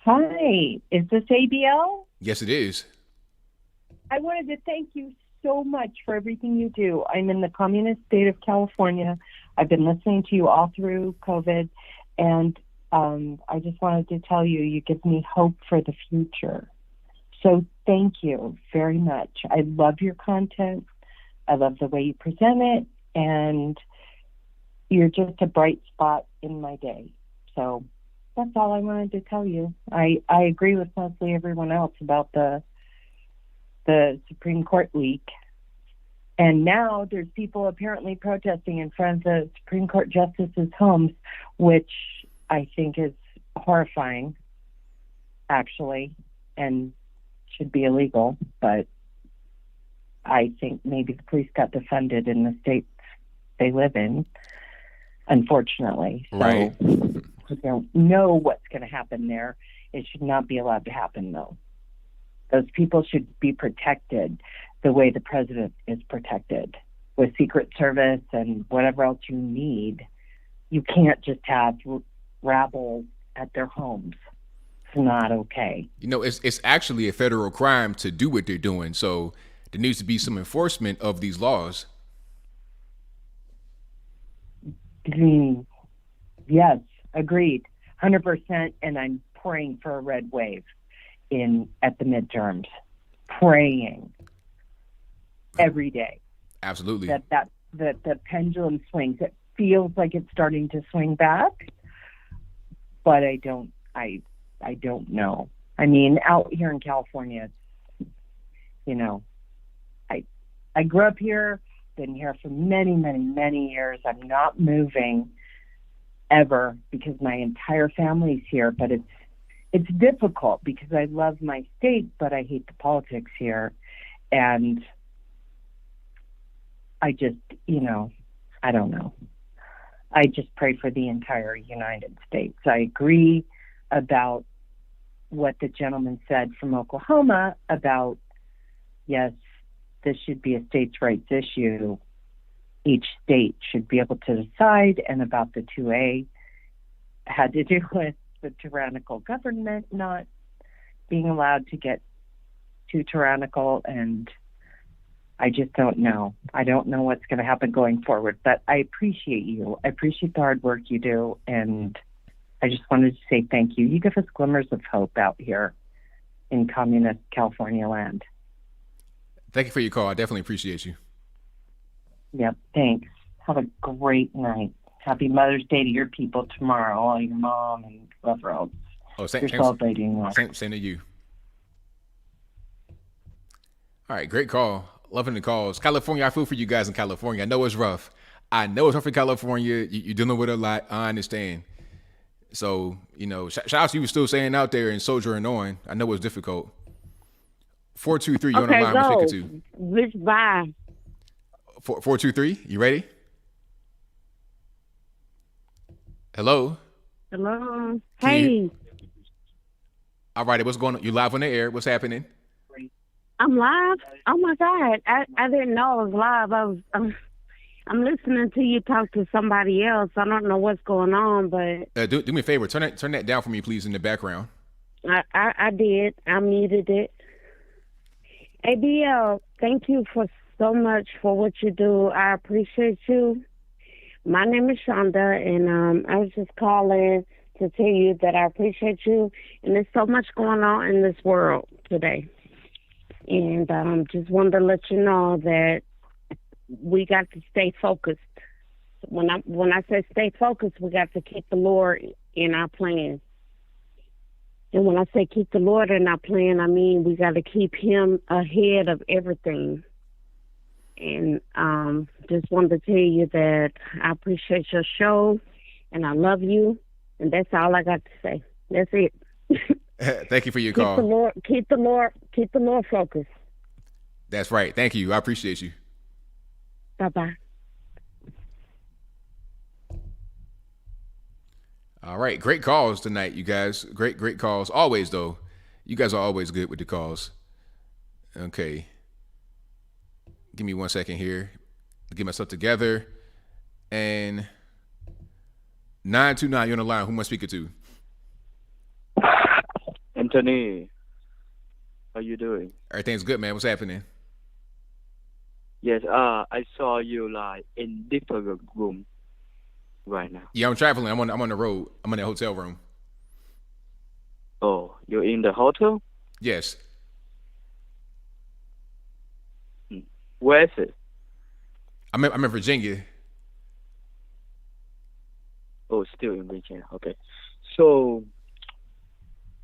Hi, is this ABL? Yes, it is. I wanted to thank you so much for everything you do. I'm in the communist state of California. I've been listening to you all through COVID, and I just wanted to tell you, you give me hope for the future. So thank you very much. I love your content. I love the way you present it, and you're just a bright spot in my day. So that's all I wanted to tell you. I agree with mostly everyone else about the Supreme Court leak. And now there's people apparently protesting in front of the Supreme Court justices' homes, which I think is horrifying, actually, and should be illegal. But I think maybe the police got defunded in the states they live in, unfortunately. Right. So I don't know what's going to happen there. It should not be allowed to happen, though. Those people should be protected the way the president is protected, with Secret Service and whatever else you need. You can't just have rabble at their homes. It's not okay. It's actually a federal crime to do what they're doing. So there needs to be some enforcement of these laws. Yes, agreed, 100%. And I'm praying for a red wave at the midterms. Praying every day. Absolutely. That the pendulum swings. It feels like it's starting to swing back, but I don't know. I mean, out here in California, I grew up here, been here for many, many, many years. I'm not moving ever because my entire family's here, but it's difficult because I love my state, but I hate the politics here. And I just, I don't know. I just pray for the entire United States. I agree about what the gentleman said from Oklahoma about, yes, this should be a states' rights issue. Each state should be able to decide, and about the 2A had to do with the tyrannical government not being allowed to get too tyrannical, and I just don't know. I don't know what's going to happen going forward, but I appreciate you. I appreciate the hard work you do, and I just wanted to say thank you. You give us glimmers of hope out here in communist California land. Thank you for your call. I definitely appreciate you. Yep, thanks. Have a great night. Happy Mother's Day to your people tomorrow, all your mom and whoever else you're celebrating. Same to you. All right, great call. Loving the calls. California, I feel for you guys in California. I know it's rough. I know it's hard for California. You're dealing with a lot. I understand. So, shout out to you still staying out there and soldiering on. I know it's difficult. 423, you on the line? Go. Who's speaking to? Which bye. 423, you ready? Hello? Hello. Can Hey. you- All right, what's going on? You live on the air. What's happening? I'm live. Oh my God, I didn't know I was live. I'm listening to you talk to somebody else. I don't know what's going on, but Do me a favor. Turn that down for me, please, in the background. I did. I muted it. ABL, thank you for so much for what you do. I appreciate you. My name is Shonda, and I was just calling to tell you that I appreciate you. And there's so much going on in this world today. And just wanted to let you know that we got to stay focused. When I say stay focused, we got to keep the Lord in our plans. And when I say keep the Lord in our plan, I mean we got to keep Him ahead of everything. And just wanted to tell you that I appreciate your show, and I love you, and that's all I got to say. That's it. Thank you for your Keep call. the Lord focused. That's right. Thank you. I appreciate you. Bye-bye. All right. Great calls tonight, you guys. Great calls. Always, though. You guys are always good with the calls. Okay. Give me 1 second here to get myself together. And 929, you're on the line. Who am I speaking to? Anthony, how you doing? Everything's good, man. What's happening? Yes, I saw you in different room right now. Yeah, I'm traveling. I'm on the road. I'm in the hotel room. Oh, you're in the hotel? Yes. Where is it? I'm in Virginia. Oh, still in Virginia. Okay. So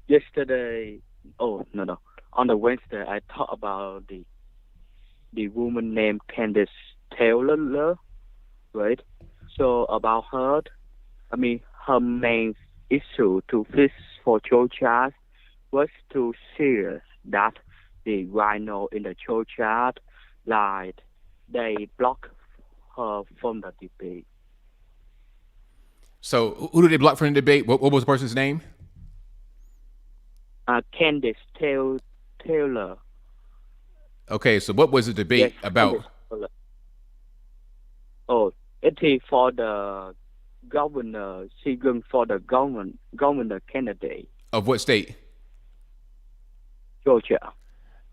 yesterday, on the Wednesday, I talked about the woman named Candace Taylor, right? So about her, her main issue to fix for Georgia was to see that the rhino in the Georgia, they block her from the debate. So who did they block from the debate? What was the person's name? Candace Taylor. Okay, so what was the debate about? Oh, it is for the governor. She going for the governor candidate. Of what state? Georgia.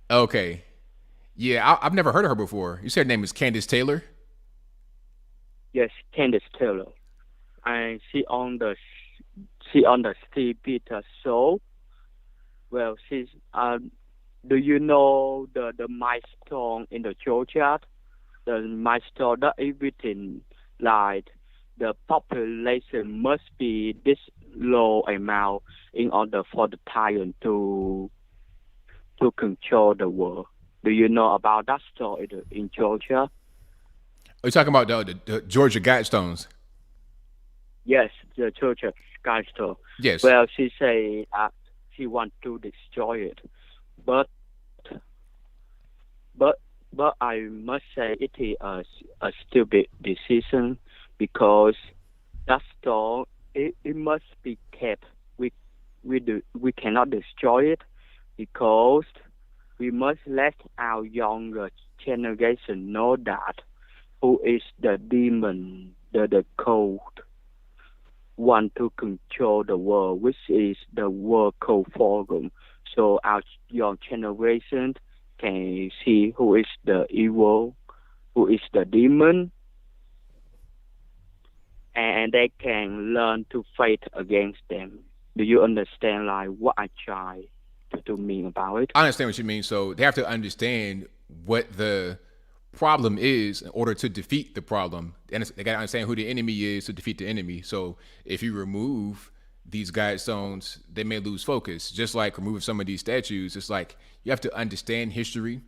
Okay. Yeah, I've never heard of her before. You said her name is Candace Taylor? Yes, Candace Taylor. And she on the Steve Peter show. Well, she's do you know the milestone in the Georgia? The milestone that is written the population must be this low amount in order for the tyrant to control the world. Do you know about that story in Georgia? Are you talking about the Georgia Guidestones? Yes, the Georgia Guidestones. Yes. Well, she say she want to destroy it, but I must say it is a stupid decision because that stone it must be kept. We cannot destroy it because we must let our younger generation know that who is the demon, the cold want to control the world, which is the World Code Forum. So our young generation can see who is the evil, who is the demon, and they can learn to fight against them. Do you understand what I try to mean about it? I understand what you mean. So they have to understand what the problem is in order to defeat the problem. And they got to understand who the enemy is to defeat the enemy. So if you remove these guidestones, they may lose focus. Just like removing some of these statues, it's like you have to understand history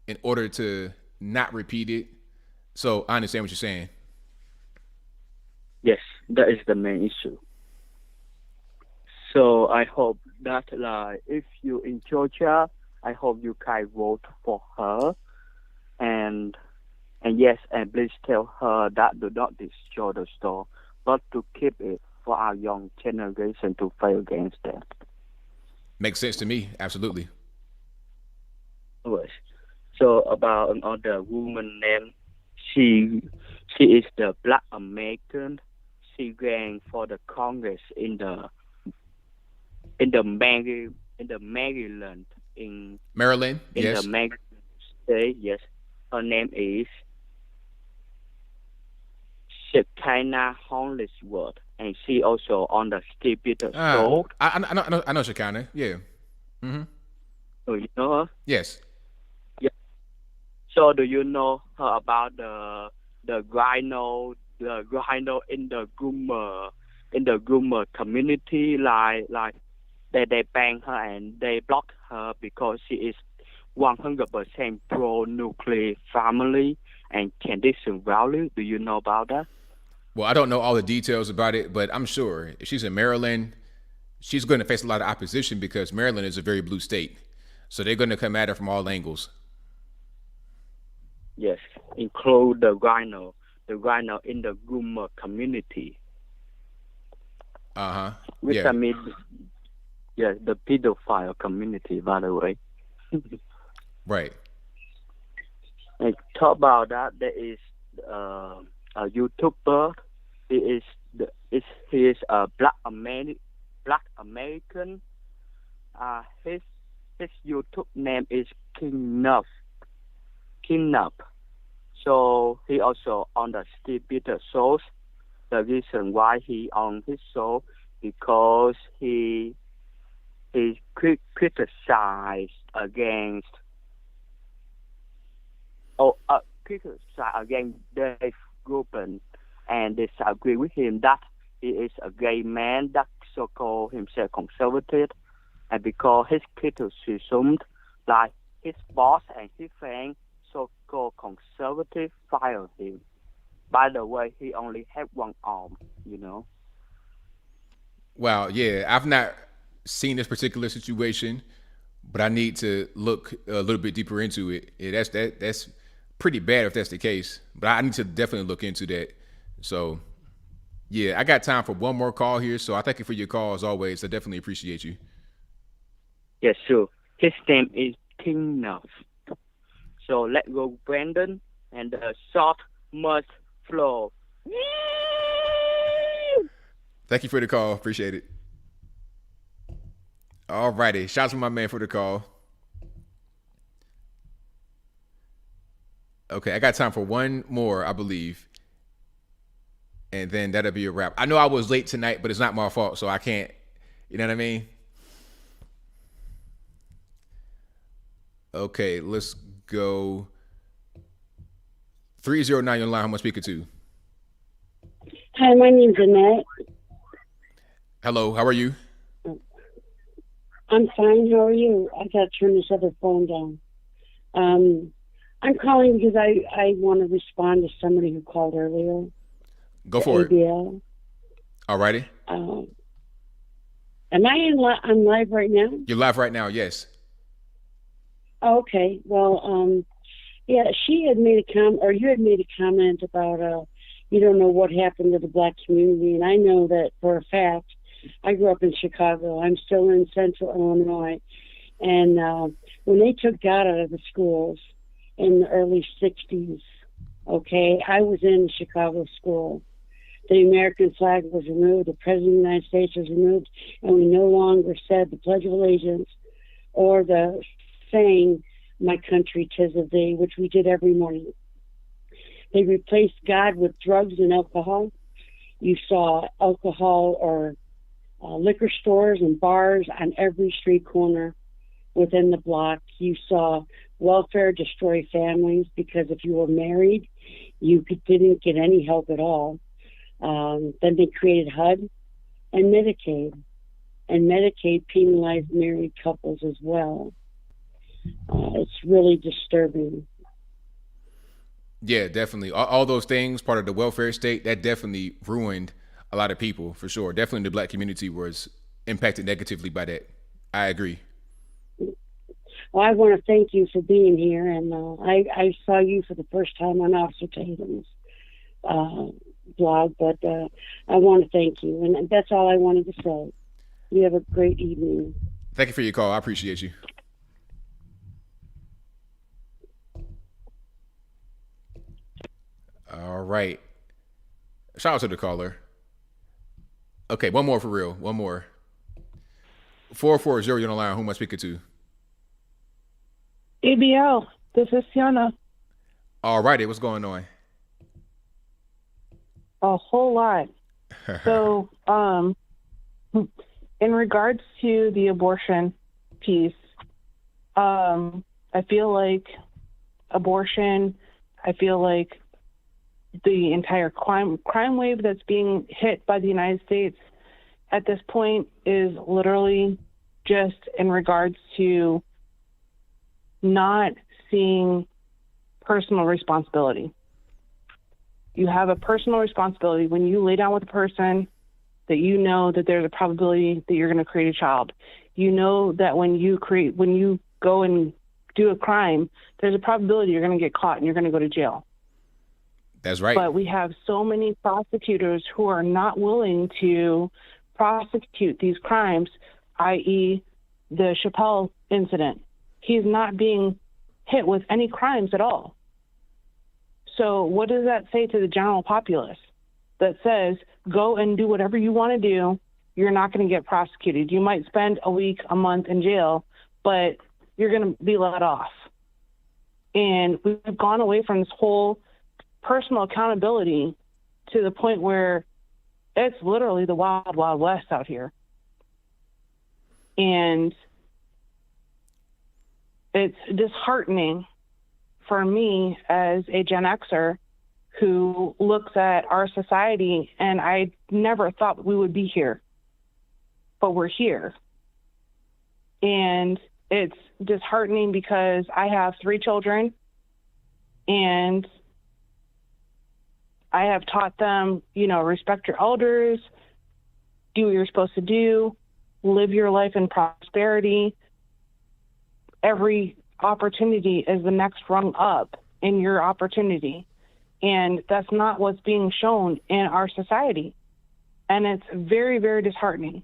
in order to not repeat it. So I understand what you're saying. That is the main issue. So I hope that if you in Georgia, I hope you guys vote for her, and yes, and please tell her that do not destroy the store, but to keep it for our young generation to fight against that. Makes sense to me. Absolutely. Yes. So about another woman named she is the Black American. She ran for the Congress in the Maryland Maryland. Yes. the Maryland state. Yes, her name is Shekinah Hollingsworth, and she also on the Steve Peters show. I know Shekinah. Yeah. Mm-hmm. So you know her? Yes. Yeah. So do you know her about the rhino in the groomer community, like they ban her and they block her because she is 100% pro-nuclear family and condition value. Do you know about that? Well, I don't know all the details about it, but I'm sure if she's in Maryland, she's going to face a lot of opposition because Maryland is a very blue state. So they're going to come at her from all angles. Yes, include the rhino in the groomer community. Which Yeah. I mean, yeah, the pedophile community, by the way. Right. And talk about that, there is a YouTuber. He is a Black American. His YouTube name is King Nuff. So he also on the Steve Peters show. The reason why he on his show because he criticized against Dave Rubin and disagree with him that he is a gay man that so-called himself conservative, and because his criticism, like his boss and his friend, so-called conservative, fired him. By the way, he only had one arm, you know. Wow. Yeah. I've not seen this particular situation, but I need to look a little bit deeper into it. Yeah, that's pretty bad if that's the case, but I need to definitely look into that. So yeah, I got time for one more call here. So I thank you for your call as always. I definitely appreciate you. Yes, sure. His name is King Nuff. So let go, Brandon, and the shot must flow. Thank you for the call. Appreciate it. All righty. Shouts to my man for the call. Okay, I got time for one more, I believe. And then that'll be a wrap. I know I was late tonight, but it's not my fault, so I can't, you know what I mean? Okay, let's go. 309 on line. Who am I speaking to? Hi, my name's Annette. Hello, how are you? I'm fine. How are you? I got to turn this other phone down. I'm calling because I want to respond to somebody who called earlier. Go for it. ABL. All righty. Am I I'm live right now? You're live right now, yes. Oh, okay. Well, yeah, she had made a comment, or you had made a comment about you don't know what happened to the black community, and I know that for a fact. I grew up in Chicago. I'm still in Central Illinois, and when they took God out of the schools in the early '60s, okay, I was in Chicago school. The American flag was removed, the President of the United States was removed, and we no longer said the Pledge of Allegiance or the saying, "My country, 'tis of thee," which we did every morning. They replaced God with drugs and alcohol. You saw alcohol or liquor stores and bars on every street corner within the block. You saw welfare destroy families because if you were married, you didn't get any help at all. Then they created HUD and Medicaid. And Medicaid penalized married couples as well. It's really disturbing. Yeah, definitely. All those things, part of the welfare state, that definitely ruined a lot of people, for sure. Definitely the black community was impacted negatively by that. I agree. Well, I want to thank you for being here, and I saw you for the first time on Officer Tatum's blog, but I want to thank you, and that's all I wanted to say. You have a great evening. Thank you for your call. I appreciate you. All right. Shout out to the caller. Okay, one more for real. One more. 440, you're on the line. Who am I speaking to? ABL, this is Tiana. All righty, what's going on? A whole lot. So, in regards to the abortion piece, I feel like abortion, I feel like the entire crime wave that's being hit by the United States at this point is literally just in regards to not seeing personal responsibility. You have a personal responsibility when you lay down with a person that you know that there's a probability that you're going to create a child. You know that when you go and do a crime, there's a probability you're going to get caught and you're going to go to jail. That's right. But we have so many prosecutors who are not willing to prosecute these crimes, i.e. the Chappelle incident. He's not being hit with any crimes at all. So what does that say to the general populace that says, go and do whatever you want to do, you're not going to get prosecuted. You might spend a week, a month in jail, but you're going to be let off. And we've gone away from this whole personal accountability to the point where it's literally the wild, wild west out here. And it's disheartening for me as a Gen Xer who looks at our society, and I never thought we would be here, but we're here. And it's disheartening because I have 3 children, and I have taught them, respect your elders, do what you're supposed to do, live your life in prosperity. Every opportunity is the next rung up in your opportunity. And that's not what's being shown in our society. And it's very, very disheartening.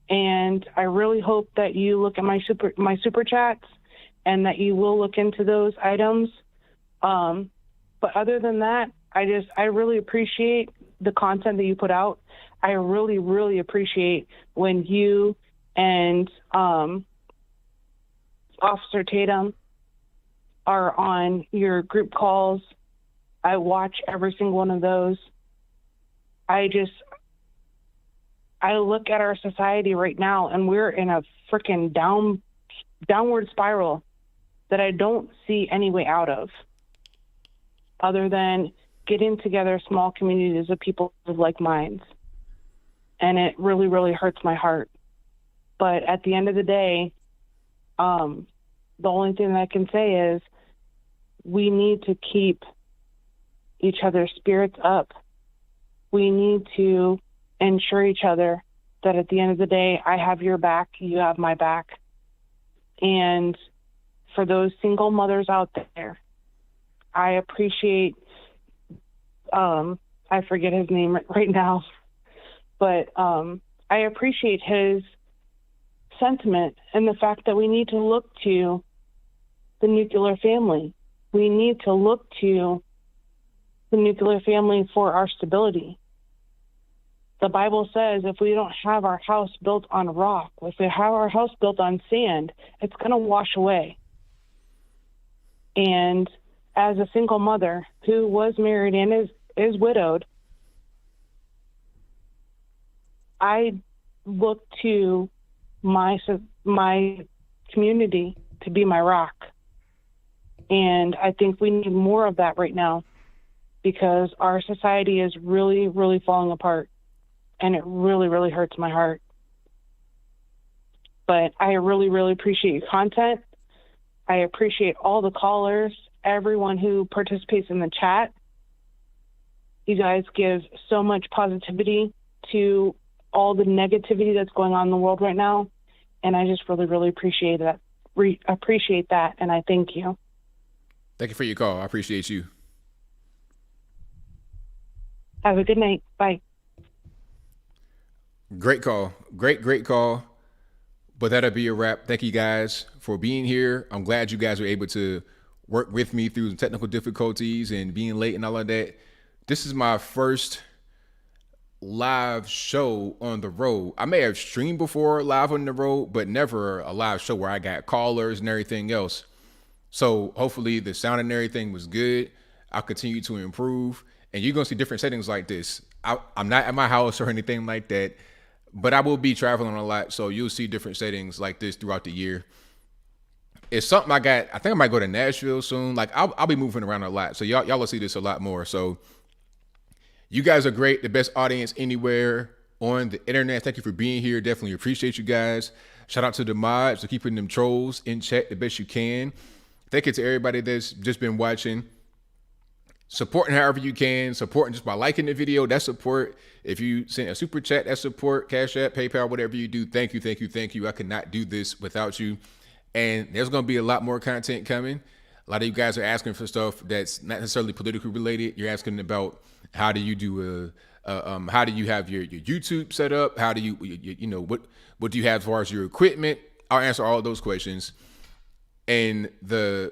And I really hope that you look at my super chats and that you will look into those items. But other than that, I really appreciate the content that you put out. I really, really appreciate when you and Officer Tatum are on your group calls. I watch every single one of those. I look at our society right now, and we're in a freaking downward spiral that I don't see any way out of, other than getting together small communities of people of like minds. And it really, really hurts my heart. But at the end of the day, the only thing that I can say is we need to keep each other's spirits up. We need to ensure each other that at the end of the day, I have your back, you have my back. And for those single mothers out there, I appreciate, I forget his name right now, but I appreciate his sentiment and the fact that we need to look to the nuclear family. We need to look to the nuclear family for our stability. The Bible says if we don't have our house built on rock, if we have our house built on sand, it's going to wash away. And as a single mother who was married and is widowed, I look to my community to be my rock. And I think we need more of that right now because our society is really, really falling apart. And it really, really hurts my heart. But I really, really appreciate your content. I appreciate all the callers, everyone who participates in the chat. You guys give so much positivity to all the negativity that's going on in the world right now. And I just really, really appreciate that. Appreciate that. And I thank you. Thank you for your call. I appreciate you. Have a good night. Bye. Great call. Great call. But that'll be a wrap. Thank you guys for being here. I'm glad you guys were able to work with me through the technical difficulties and being late and all of that. This is my first live show on the road. I may have streamed before live on the road, but never a live show where I got callers and everything else. So hopefully the sound and everything was good. I'll continue to improve. And you're going to see different settings like this. I'm not at my house or anything like that, but I will be traveling a lot. So you'll see different settings like this throughout the year. It's something I think I might go to Nashville soon. Like I'll be moving around a lot. So y'all will see this a lot more. So you guys are great. The best audience anywhere on the internet. Thank you for being here. Definitely appreciate you guys. Shout out to the mods for keeping them trolls in check the best you can. Thank you to everybody that's just been watching. Supporting however you can, supporting just by liking the video, that's support. If you send a super chat, that's support. Cash App, PayPal, whatever you do, thank you. I could not do this without you. And there's going to be a lot more content coming. A lot of you guys are asking for stuff that's not necessarily politically related. You're asking about how do you do how do you have your YouTube set up? How do what do you have as far as your equipment? I'll answer all of those questions. And the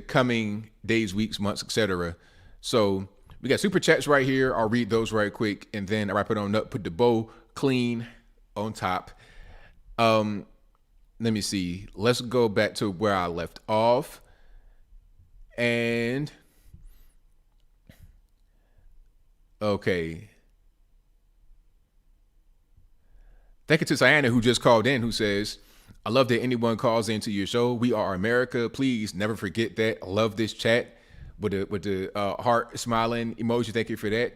coming days, weeks, months, etc. So we got super chats right here. I'll read those right quick, and then I wrap it on up. Put the bow clean on top. Let me see. Let's go back to where I left off. And okay. Thank you to Diana who just called in, who says, I love that anyone calls into your show. We are America. Please never forget that. I love this chat with the heart smiling emoji. Thank you for that.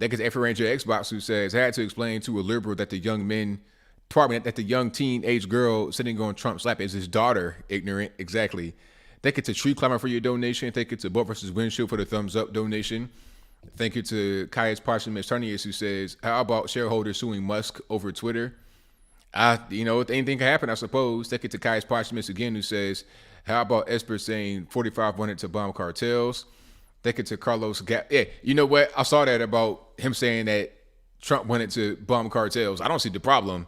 Thank you to F Ranger Xbox who says, I had to explain to a liberal that the young teenage girl sitting on Trump's lap is his daughter. Ignorant. Exactly. Thank you to Tree Climber for your donation. Thank you to Butt vs. Windshield for the thumbs up donation. Thank you to Caius Parsons Tarnius who says, how about shareholders suing Musk over Twitter? Anything can happen, I suppose. Thank you to Caius Parsons again who says, how about Esper saying 45 wanted to bomb cartels? Thank you to Carlos. Yeah, you know what? I saw that about him saying that Trump wanted to bomb cartels. I don't see the problem.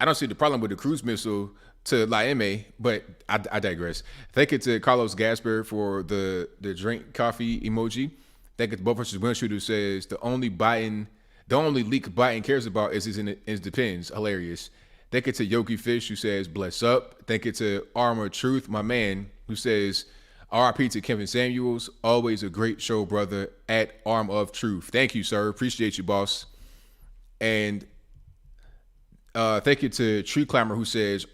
I don't see the problem with the cruise missile to La M, but I digress. Thank you to Carlos Gasper for the drink coffee emoji. Thank you to Butt vs. Windshield who says the only leak Biden cares about is depends. Hilarious. Thank you to Yogi Fish who says bless up. Thank you to Armor Truth, my man, who says RIP to Kevin Samuels. Always a great show, brother, at Arm of Truth. Thank you, sir. Appreciate you, boss. And thank you to Tree Climber who says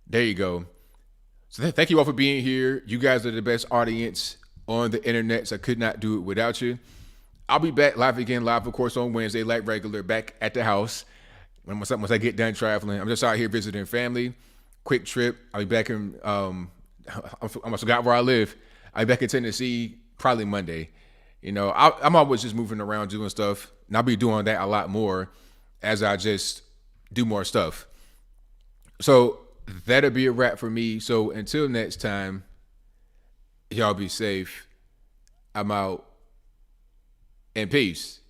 there you go. So thank you all for being here. You guys are the best audience on the internet, so I could not do it without you. I'll be back live again, of course, on Wednesday, like regular, back at the house. Once I get done traveling, I'm just out here visiting family. Quick trip. I'll be back in, I almost forgot where I live. I'll be back in Tennessee probably Monday. I'm always just moving around doing stuff. And I'll be doing that a lot more as I just do more stuff. So that'll be a wrap for me. So until next time, y'all be safe. I'm out. And peace.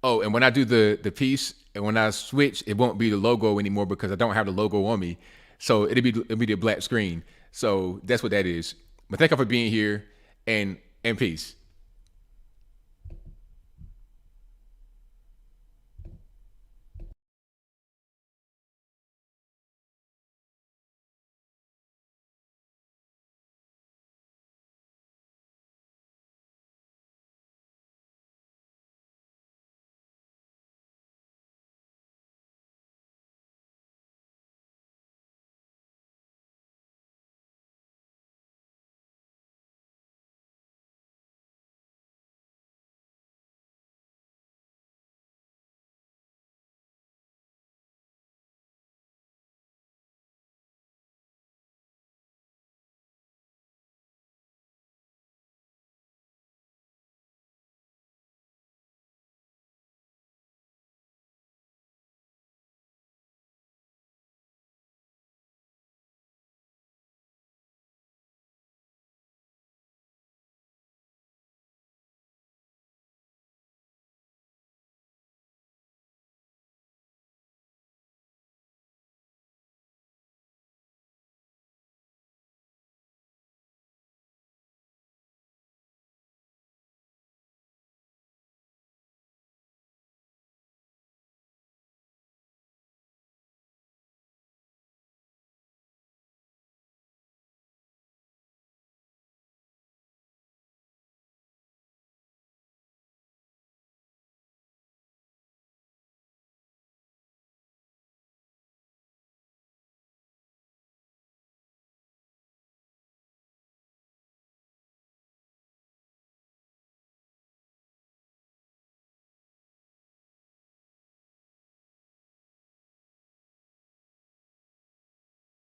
Oh, and when I do the piece and when I switch, it won't be the logo anymore because I don't have the logo on me. So it'll be the black screen. So that's what that is. But thank you for being here and peace.